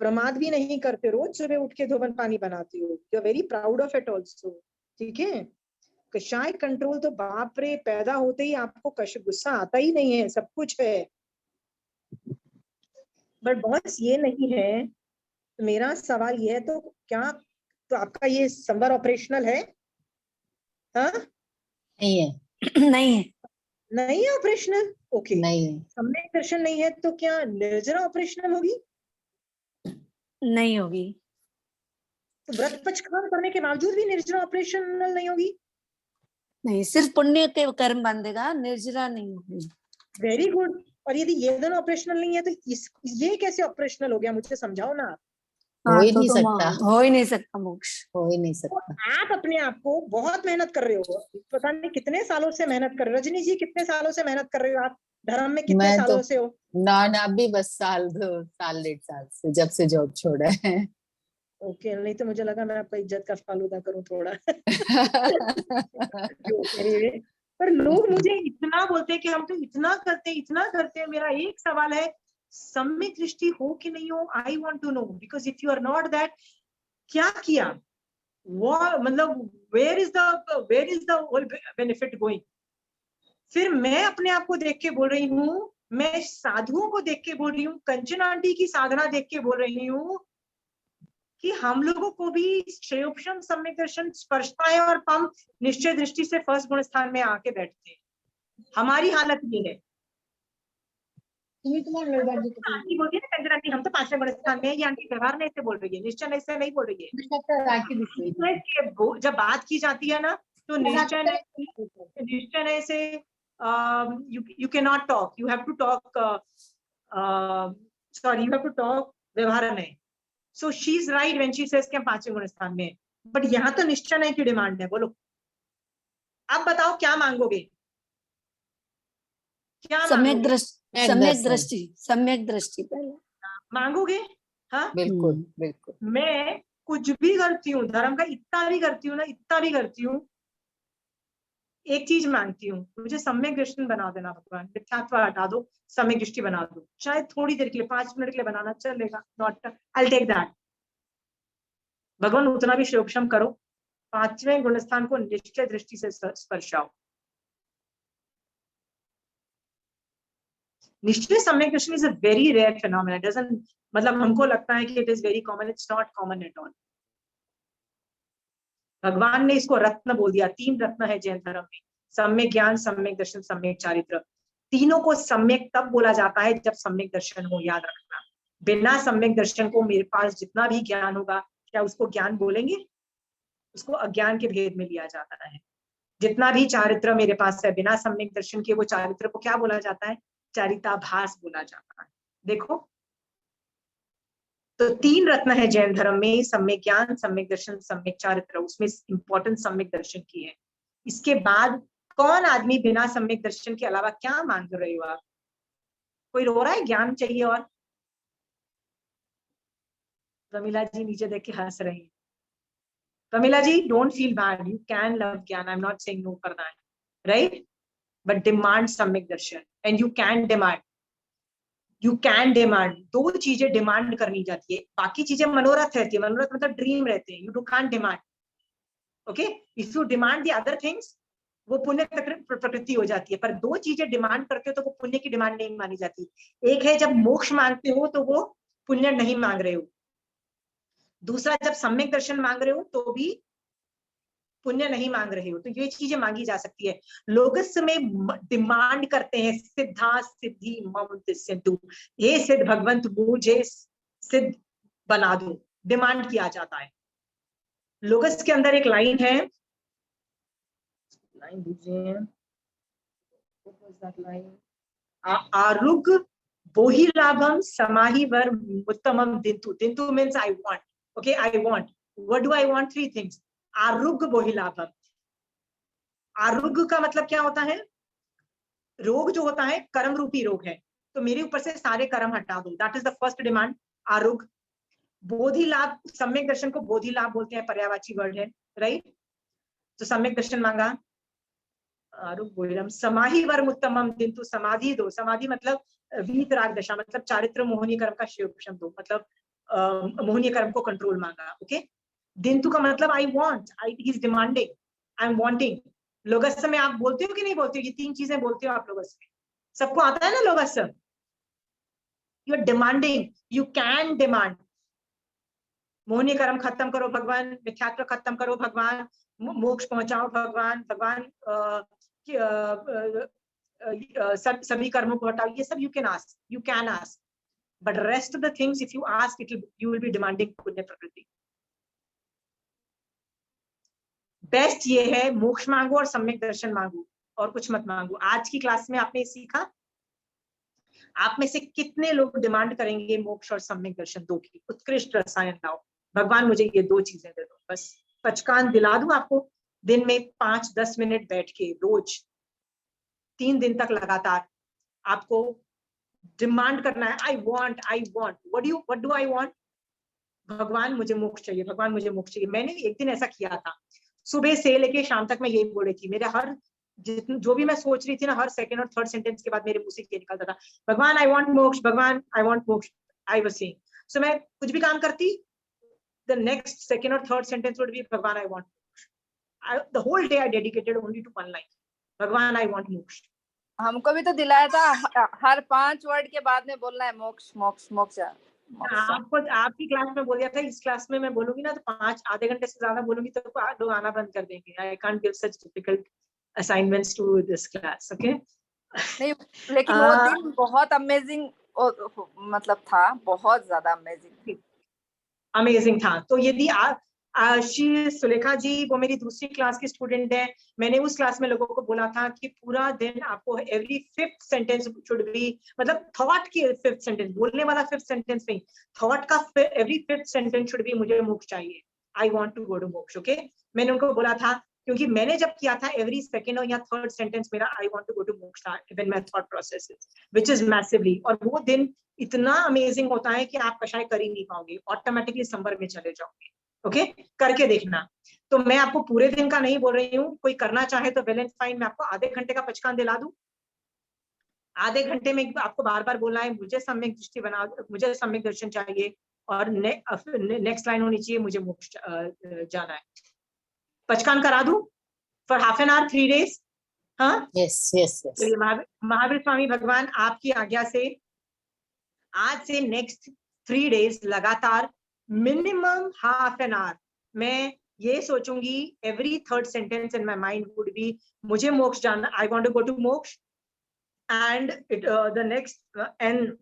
प्रमाद भी नहीं करते, रोज सुबह उठ के धोवन पानी बनाते हो, you are very proud of it also. ठीक है, कषाय कंट्रोल तो बाप रे, पैदा होते ही आपको गुस्सा आता ही नहीं है, सब कुछ है, बट बॉस ये नहीं है। तो मेरा सवाल ये है, तो क्या तो आपका ये संवर ऑपरेशनल है? हाँ, नहीं है। नहीं है, नहीं है ऑपरेशनल। ओके, नहीं, सम्यक दर्शन नहीं है, तो क्या निर्जरा ऑपरेशनल होगी? नहीं होगी। तो व्रत पचखान करने के बावजूद भी निर्जरा ऑपरेशनल नहीं होगी? नहीं, सिर्फ पुण्य के कर्म बंधेगा, निर्जरा नहीं होगी। Very good. और यदि ये दोनों ऑपरेशनल नहीं है, तो ये कैसे ऑपरेशनल हो गया, मुझे समझाओ ना। हो ही नहीं सकता, हो ही नहीं सकता मोक्ष, हो ही नहीं सकता। आप अपने आप को बहुत मेहनत कर रहे हो, पता नहीं कितने सालों से मेहनत कर रहे हो। रजनी जी, कितने सालों से मेहनत कर रहे हो आप धर्म में, कितने सालों से हो? ना अभी बस साल 1.5 साल से, जब से जॉब छोड़ा है। ओके, नहीं तो मुझे लगा मैं आपका इज्जत का फालूदा करूं थोड़ा। पर लोग मुझे इतना बोलते हैं कि हम तो इतना करते हैं। मेरा एक सवाल है, सम्यक दृष्टि हो कि नहीं हो, I want to know, because if you are not that, क्या किया वो, मतलब where is the whole benefit going? फिर मैं अपने आप को देख के बोल रही हूँ, मैं साधुओं को देख के बोल रही हूँ, कंचन आंटी की साधना देख के बोल रही हूँ कि हम लोगों को भी श्रेयोपशम सम्यक दर्शन स्पर्शता है, और हम निश्चय दृष्टि से फर्स्ट गुण स्थान में आके बैठते हैं। हमारी हालत ये है। आंटी बोलती है ना कंजर आंटी, हम तो 5वें गुण स्थान में है, ये आंटी व्यवहार में ऐसे बोल रही है, निश्चय ऐसे नहीं बोल रही है। जब बात की जाती है ना तो निश्चय से you cannot talk, you have to talk sorry, you have to talk व्यवहार में। So she is right when she says कि हम 5वें गुण स्थान में, बट यहाँ तो निश्चय की डिमांड है। बोलो अब बताओ क्या मांगोगे, क्या सम्यक दृष्टि पहले मांगोगे। हाँ बिल्कुल बिल्कुल। मैं कुछ भी करती हूँ, धर्म का इतना भी करती हूँ ना, इतना भी करती हूँ, एक चीज मांगती हूँ, मुझे सम्यक दृष्टि बना देना भगवान, मिथ्यात्व हटा दो, सम्यक दृष्टि बना दो। शायद थोड़ी देर के लिए 5 मिनट के लिए बनाना चलेगा, not I will take that. भगवान उतना भी सूक्ष्म करो, 5वें गुणस्थान को निश्चय दृष्टि से स्पर्शाओ। निश्चय सम्यक दृष्टि is a very rare phenomena, doesn't मतलब हमको लगता है कि it is very common, it's not common at all. भगवान ने इसको रत्न बोल दिया। 3 रत्न है जैन धर्म में, सम्यक ज्ञान, सम्यक दर्शन, सम्यक चारित्र। तीनों को सम्यक तब बोला जाता है जब सम्यक दर्शन हो, याद रखना। बिना सम्यक दर्शन को मेरे पास जितना भी ज्ञान होगा, क्या उसको ज्ञान बोलेंगे? उसको अज्ञान के भेद में लिया जाता है। जितना भी चारित्र मेरे पास है, बिना सम्यक दर्शन के वो चारित्र को क्या बोला जाता है? चारिताभास बोला जाता है। देखो तो 3 रत्न है जैन धर्म में, सम्यक ज्ञान, सम्यक दर्शन, सम्यक चारित्र। उसमें इंपॉर्टेंट सम्यक दर्शन की है। इसके बाद कौन आदमी बिना सम्यक दर्शन के अलावा क्या मांग रहे हो आप? कोई रो रहा है, ज्ञान चाहिए? और प्रमिला जी नीचे देख के हंस रही है। Pramila ji, don't feel bad, you can love gyan, I am not saying no for that, right? But demand samyak darshan, and you can demand, you can demand. 2 चीजें डिमांड करनी जाती है, बाकी चीजें मनोरथ रहती है। मनोरथ मतलब ड्रीम रहते हैं, you do can demand. Okay, if you demand the other things, वो पुण्य प्रकृति हो जाती है। पर 2 चीजें डिमांड करते हो तो वो पुण्य की डिमांड नहीं मानी जाती। एक है जब मोक्ष मांगते हो तो वो पुण्य नहीं मांग रहे हो। दूसरा, जब सम्यक दर्शन मांग रहे हो तो भी पुण्य नहीं मांग रहे हो। तो ये चीजें मांगी जा सकती है। लोगस में डिमांड करते हैं, सिद्धा सिद्धि मम सिद्धू, हे सिद्ध भगवंत मुझे सिद्ध बना दो, डिमांड किया जाता है। लोगस के अंदर एक लाइन है, लाइन दीजिए, आरुग बोहिलाभम समाहि वर उत्तमम दिंतु। दिंतु means I want. Okay, I want, what do I want? 3 things. आरुग बोहिलाभम, आरुग का मतलब क्या होता है? रोग जो होता है कर्म रूपी रोग है, तो मेरे ऊपर से सारे कर्म हटा दो, that is the first demand, आरुग। बोधि लाभ, सम्यक दर्शन को बोधि लाभ बोलते हैं, पर्यायवाची वर्ड है, राइट? तो सम्यक दर्शन मांगा, आरुग बोहिलम। समाहि वर्म उत्तमम दिंतु, समाधि दो। समाधि मतलब वीतराग दशा, मतलब चारित्र मोहनीय कर्म का शिवक्षम दो, मतलब मोहनीय कर्म को कंट्रोल मांगा। ओके, दिंतु का मतलब I want, I is demanding, I am wanting. लोगस में आप बोलते हो कि नहीं बोलते हो? ये 3 चीजें बोलते हो आप लोगस में, सबको आता है ना लोगस? You are demanding, you can demand. मोहनीय कर्म खत्म करो भगवान, मिथ्यात्व खत्म करो भगवान, मोक्ष पहुंचाओ भगवान, भगवान सभी कर्मों को हटाओ, ये सब you can ask, you can ask. But rest of the things if you ask it, you will be demanding पुण्य प्रकृति। बेस्ट ये है, मोक्ष मांगो और सम्यक दर्शन मांगो, और कुछ मत मांगो। आज की क्लास में आपने सीखा, आप में से कितने लोग डिमांड करेंगे मोक्ष और सम्यक दर्शन 2 की? उत्कृष्ट रसायन लाओ, भगवान मुझे ये 2 चीजें दे दो, बस पचकान दिला दूं आपको। दिन में 5-10 मिनट बैठ के रोज 3 दिन तक लगातार आपको डिमांड करना है, आई want, I want, what do I want? भगवान मुझे मोक्ष चाहिए, भगवान मुझे मोक्ष चाहिए। मैंने एक दिन ऐसा किया था, सुबह से लेके शाम तक मैं यही बोल रही थी। मेरे हर जो भी मैं सोच रही थी ना, हर सेकंड और थर्ड सेंटेंस के बाद मेरे मुंह से ये निकलता था, भगवान आई वांट मोक्ष, भगवान आई वांट मोक्ष, आई वाज सेइंग। सो मैं कुछ भी काम करती, द नेक्स्ट सेकंड और थर्ड सेंटेंस वुड बी भगवान आई वांट मोक्ष। The whole day I dedicated only to 1 line, भगवान आई वांट मोक्ष। हमको भी तो दिलाया था, हर 5 वर्ड के बाद में बोलना है मोक्ष मोक्ष मोक्ष। आपको आपकी क्लास में बोल दिया था, इस क्लास में मैं बोलूंगी ना तो आधे घंटे से ज्यादा बोलूंगी तो लोग आना बंद कर देंगे। I can't give such difficult assignments to this class. Okay, नहीं, लेकिन वो दिन बहुत अमेजिंग मतलब था, बहुत ज्यादा अमेजिंग था। तो यदि सुलेखा जी वो मेरी दूसरी क्लास की स्टूडेंट है, मैंने उस क्लास में लोगों को बोला था कि पूरा दिन आपको every 5th sentence should be, मतलब थॉट की 5th सेंटेंस, बोलने वाला 5th सेंटेंस नहीं, थॉट का every 5th sentence should be मुझे मोक्ष चाहिए, I want to go to मोक्ष। ओके, मैंने उनको बोला था, क्योंकि मैंने जब किया था एवरी सेकंड और या थर्ड सेंटेंस मेरा I want to go to मोक्ष था when my thought process which is massively, और वो दिन इतना अमेजिंग होता है कि आप कशाय कर ही नहीं पाओगे, ऑटोमेटिकली संवर में चले जाओगे। ओके, करके देखना। तो मैं आपको पूरे दिन का नहीं बोल रही हूँ, कोई करना चाहे तो वेल एंड फाइन, मैं आपको आधे घंटे का पचकान दिला दूं। आधे घंटे में आपको बार बार बोलना है मुझे सम्यक दृष्टि बना, मुझे सम्यक दर्शन चाहिए, और नेक्स्ट लाइन होनी चाहिए मुझे मोक्ष जाना है। पचकान करा दूं for half an hour 3 days? हाँ, यस यस यस। चलिए महावीर स्वामी भगवान आपकी आज्ञा से आज से नेक्स्ट 3 days लगातार मिनिमम हाफ एन आवर मैं ये सोचूंगी, every third sentence in my mind would be मुझे मोक्ष जाना, I want to go to moksha, and the next and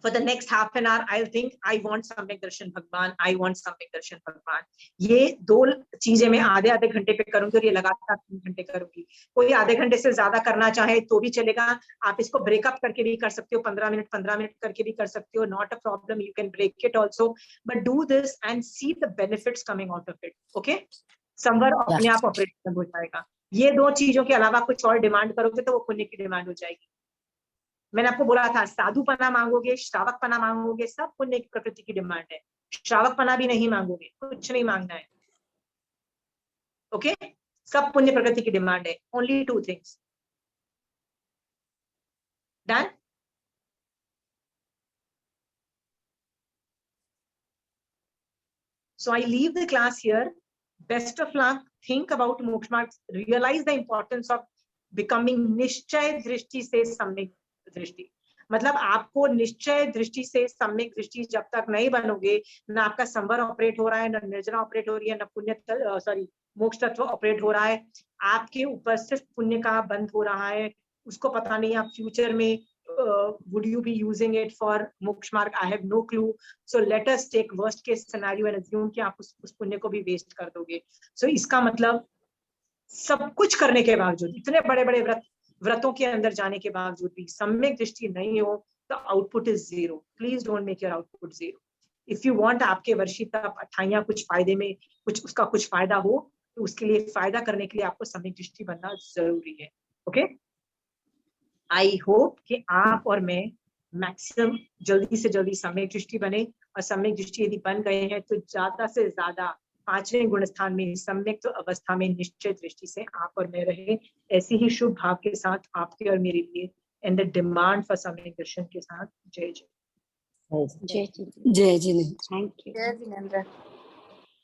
for the next half an hour I'll think I want सम्यक दर्शन भगवान, I want सम्यक दर्शन भगवान। ये 2 चीजें मैं आधे आधे घंटे पे करूंगी, और ये लगातार 3 घंटे करूंगी। कोई आधे घंटे से ज्यादा करना चाहे तो भी चलेगा, आप इसको ब्रेकअप करके भी कर सकते हो, 15 मिनट करके भी कर सकते हो, not a problem, you can break it also, but do this and see the benefits coming out of it. Okay, संवर अपने आप ऑपरेट हो जाएगा। ये 2 चीजों के अलावा कुछ और डिमांड करोगे तो वो पुण्य की डिमांड हो जाएगी। मैंने आपको बोला था साधुपना मांगोगे, श्रावक पना मांगोगे, सब पुण्य की प्रकृति की डिमांड है। श्रावक पना भी नहीं मांगोगे, कुछ नहीं मांगना है। ओके, सब पुण्य प्रकृति की डिमांड है। Only 2 things। Done? So I leave the class here. Best of luck. Think about moksha marg. Realize the importance of becoming निश्चय दृष्टि से सम्यक दृष्टि। मतलब आपको निश्चय दृष्टि से सम्यक दृष्टि जब तक नहीं बनोगे, ना आपका संवर ऑपरेट हो रहा है, ना निर्जना ऑपरेट हो रही है, ना पुण्य मोक्ष तत्व ऑपरेट हो रहा है, आपके ऊपर सिर्फ पुण्य का बंद हो रहा है। उसको पता नहीं आप फ्यूचर में would you be using it for मोक्ष मार्ग? I have no clue. So let us take worst case scenario and assume कि आप उस पुण्य को भी वेस्ट कर दोगे। So इसका मतलब सब कुछ करने के बावजूद, इतने बड़े बड़े व्रतों के अंदर जाने के बावजूद भी सम्यक दृष्टि नहीं हो तो output is 0। Please don't make your output 0। If you want आपके वर्षी तप 28 कुछ फायदे में उसका कुछ फायदा हो, तो उसके लिए फायदा करने के लिए आपको सम्यक दृष्टि बनना जरूरी है। ओके, आई होप कि आप और मैं मैक्सिमम जल्दी से जल्दी सम्यक दृष्टि बने, और सम्यक दृष्टि यदि बन गए हैं तो ज्यादा से ज्यादा 5वें गुण स्थान में सम्यक तो अवस्था में निश्चय दृष्टि से आप और मैं रहे। ऐसी ही शुभ भाव के साथ आपके और मेरे लिए एंड द डिमांड फॉर सम्यक दर्शन के साथ जय जय जय जय जिनेन्द्र। Thank you. जय जिनेन्द्र।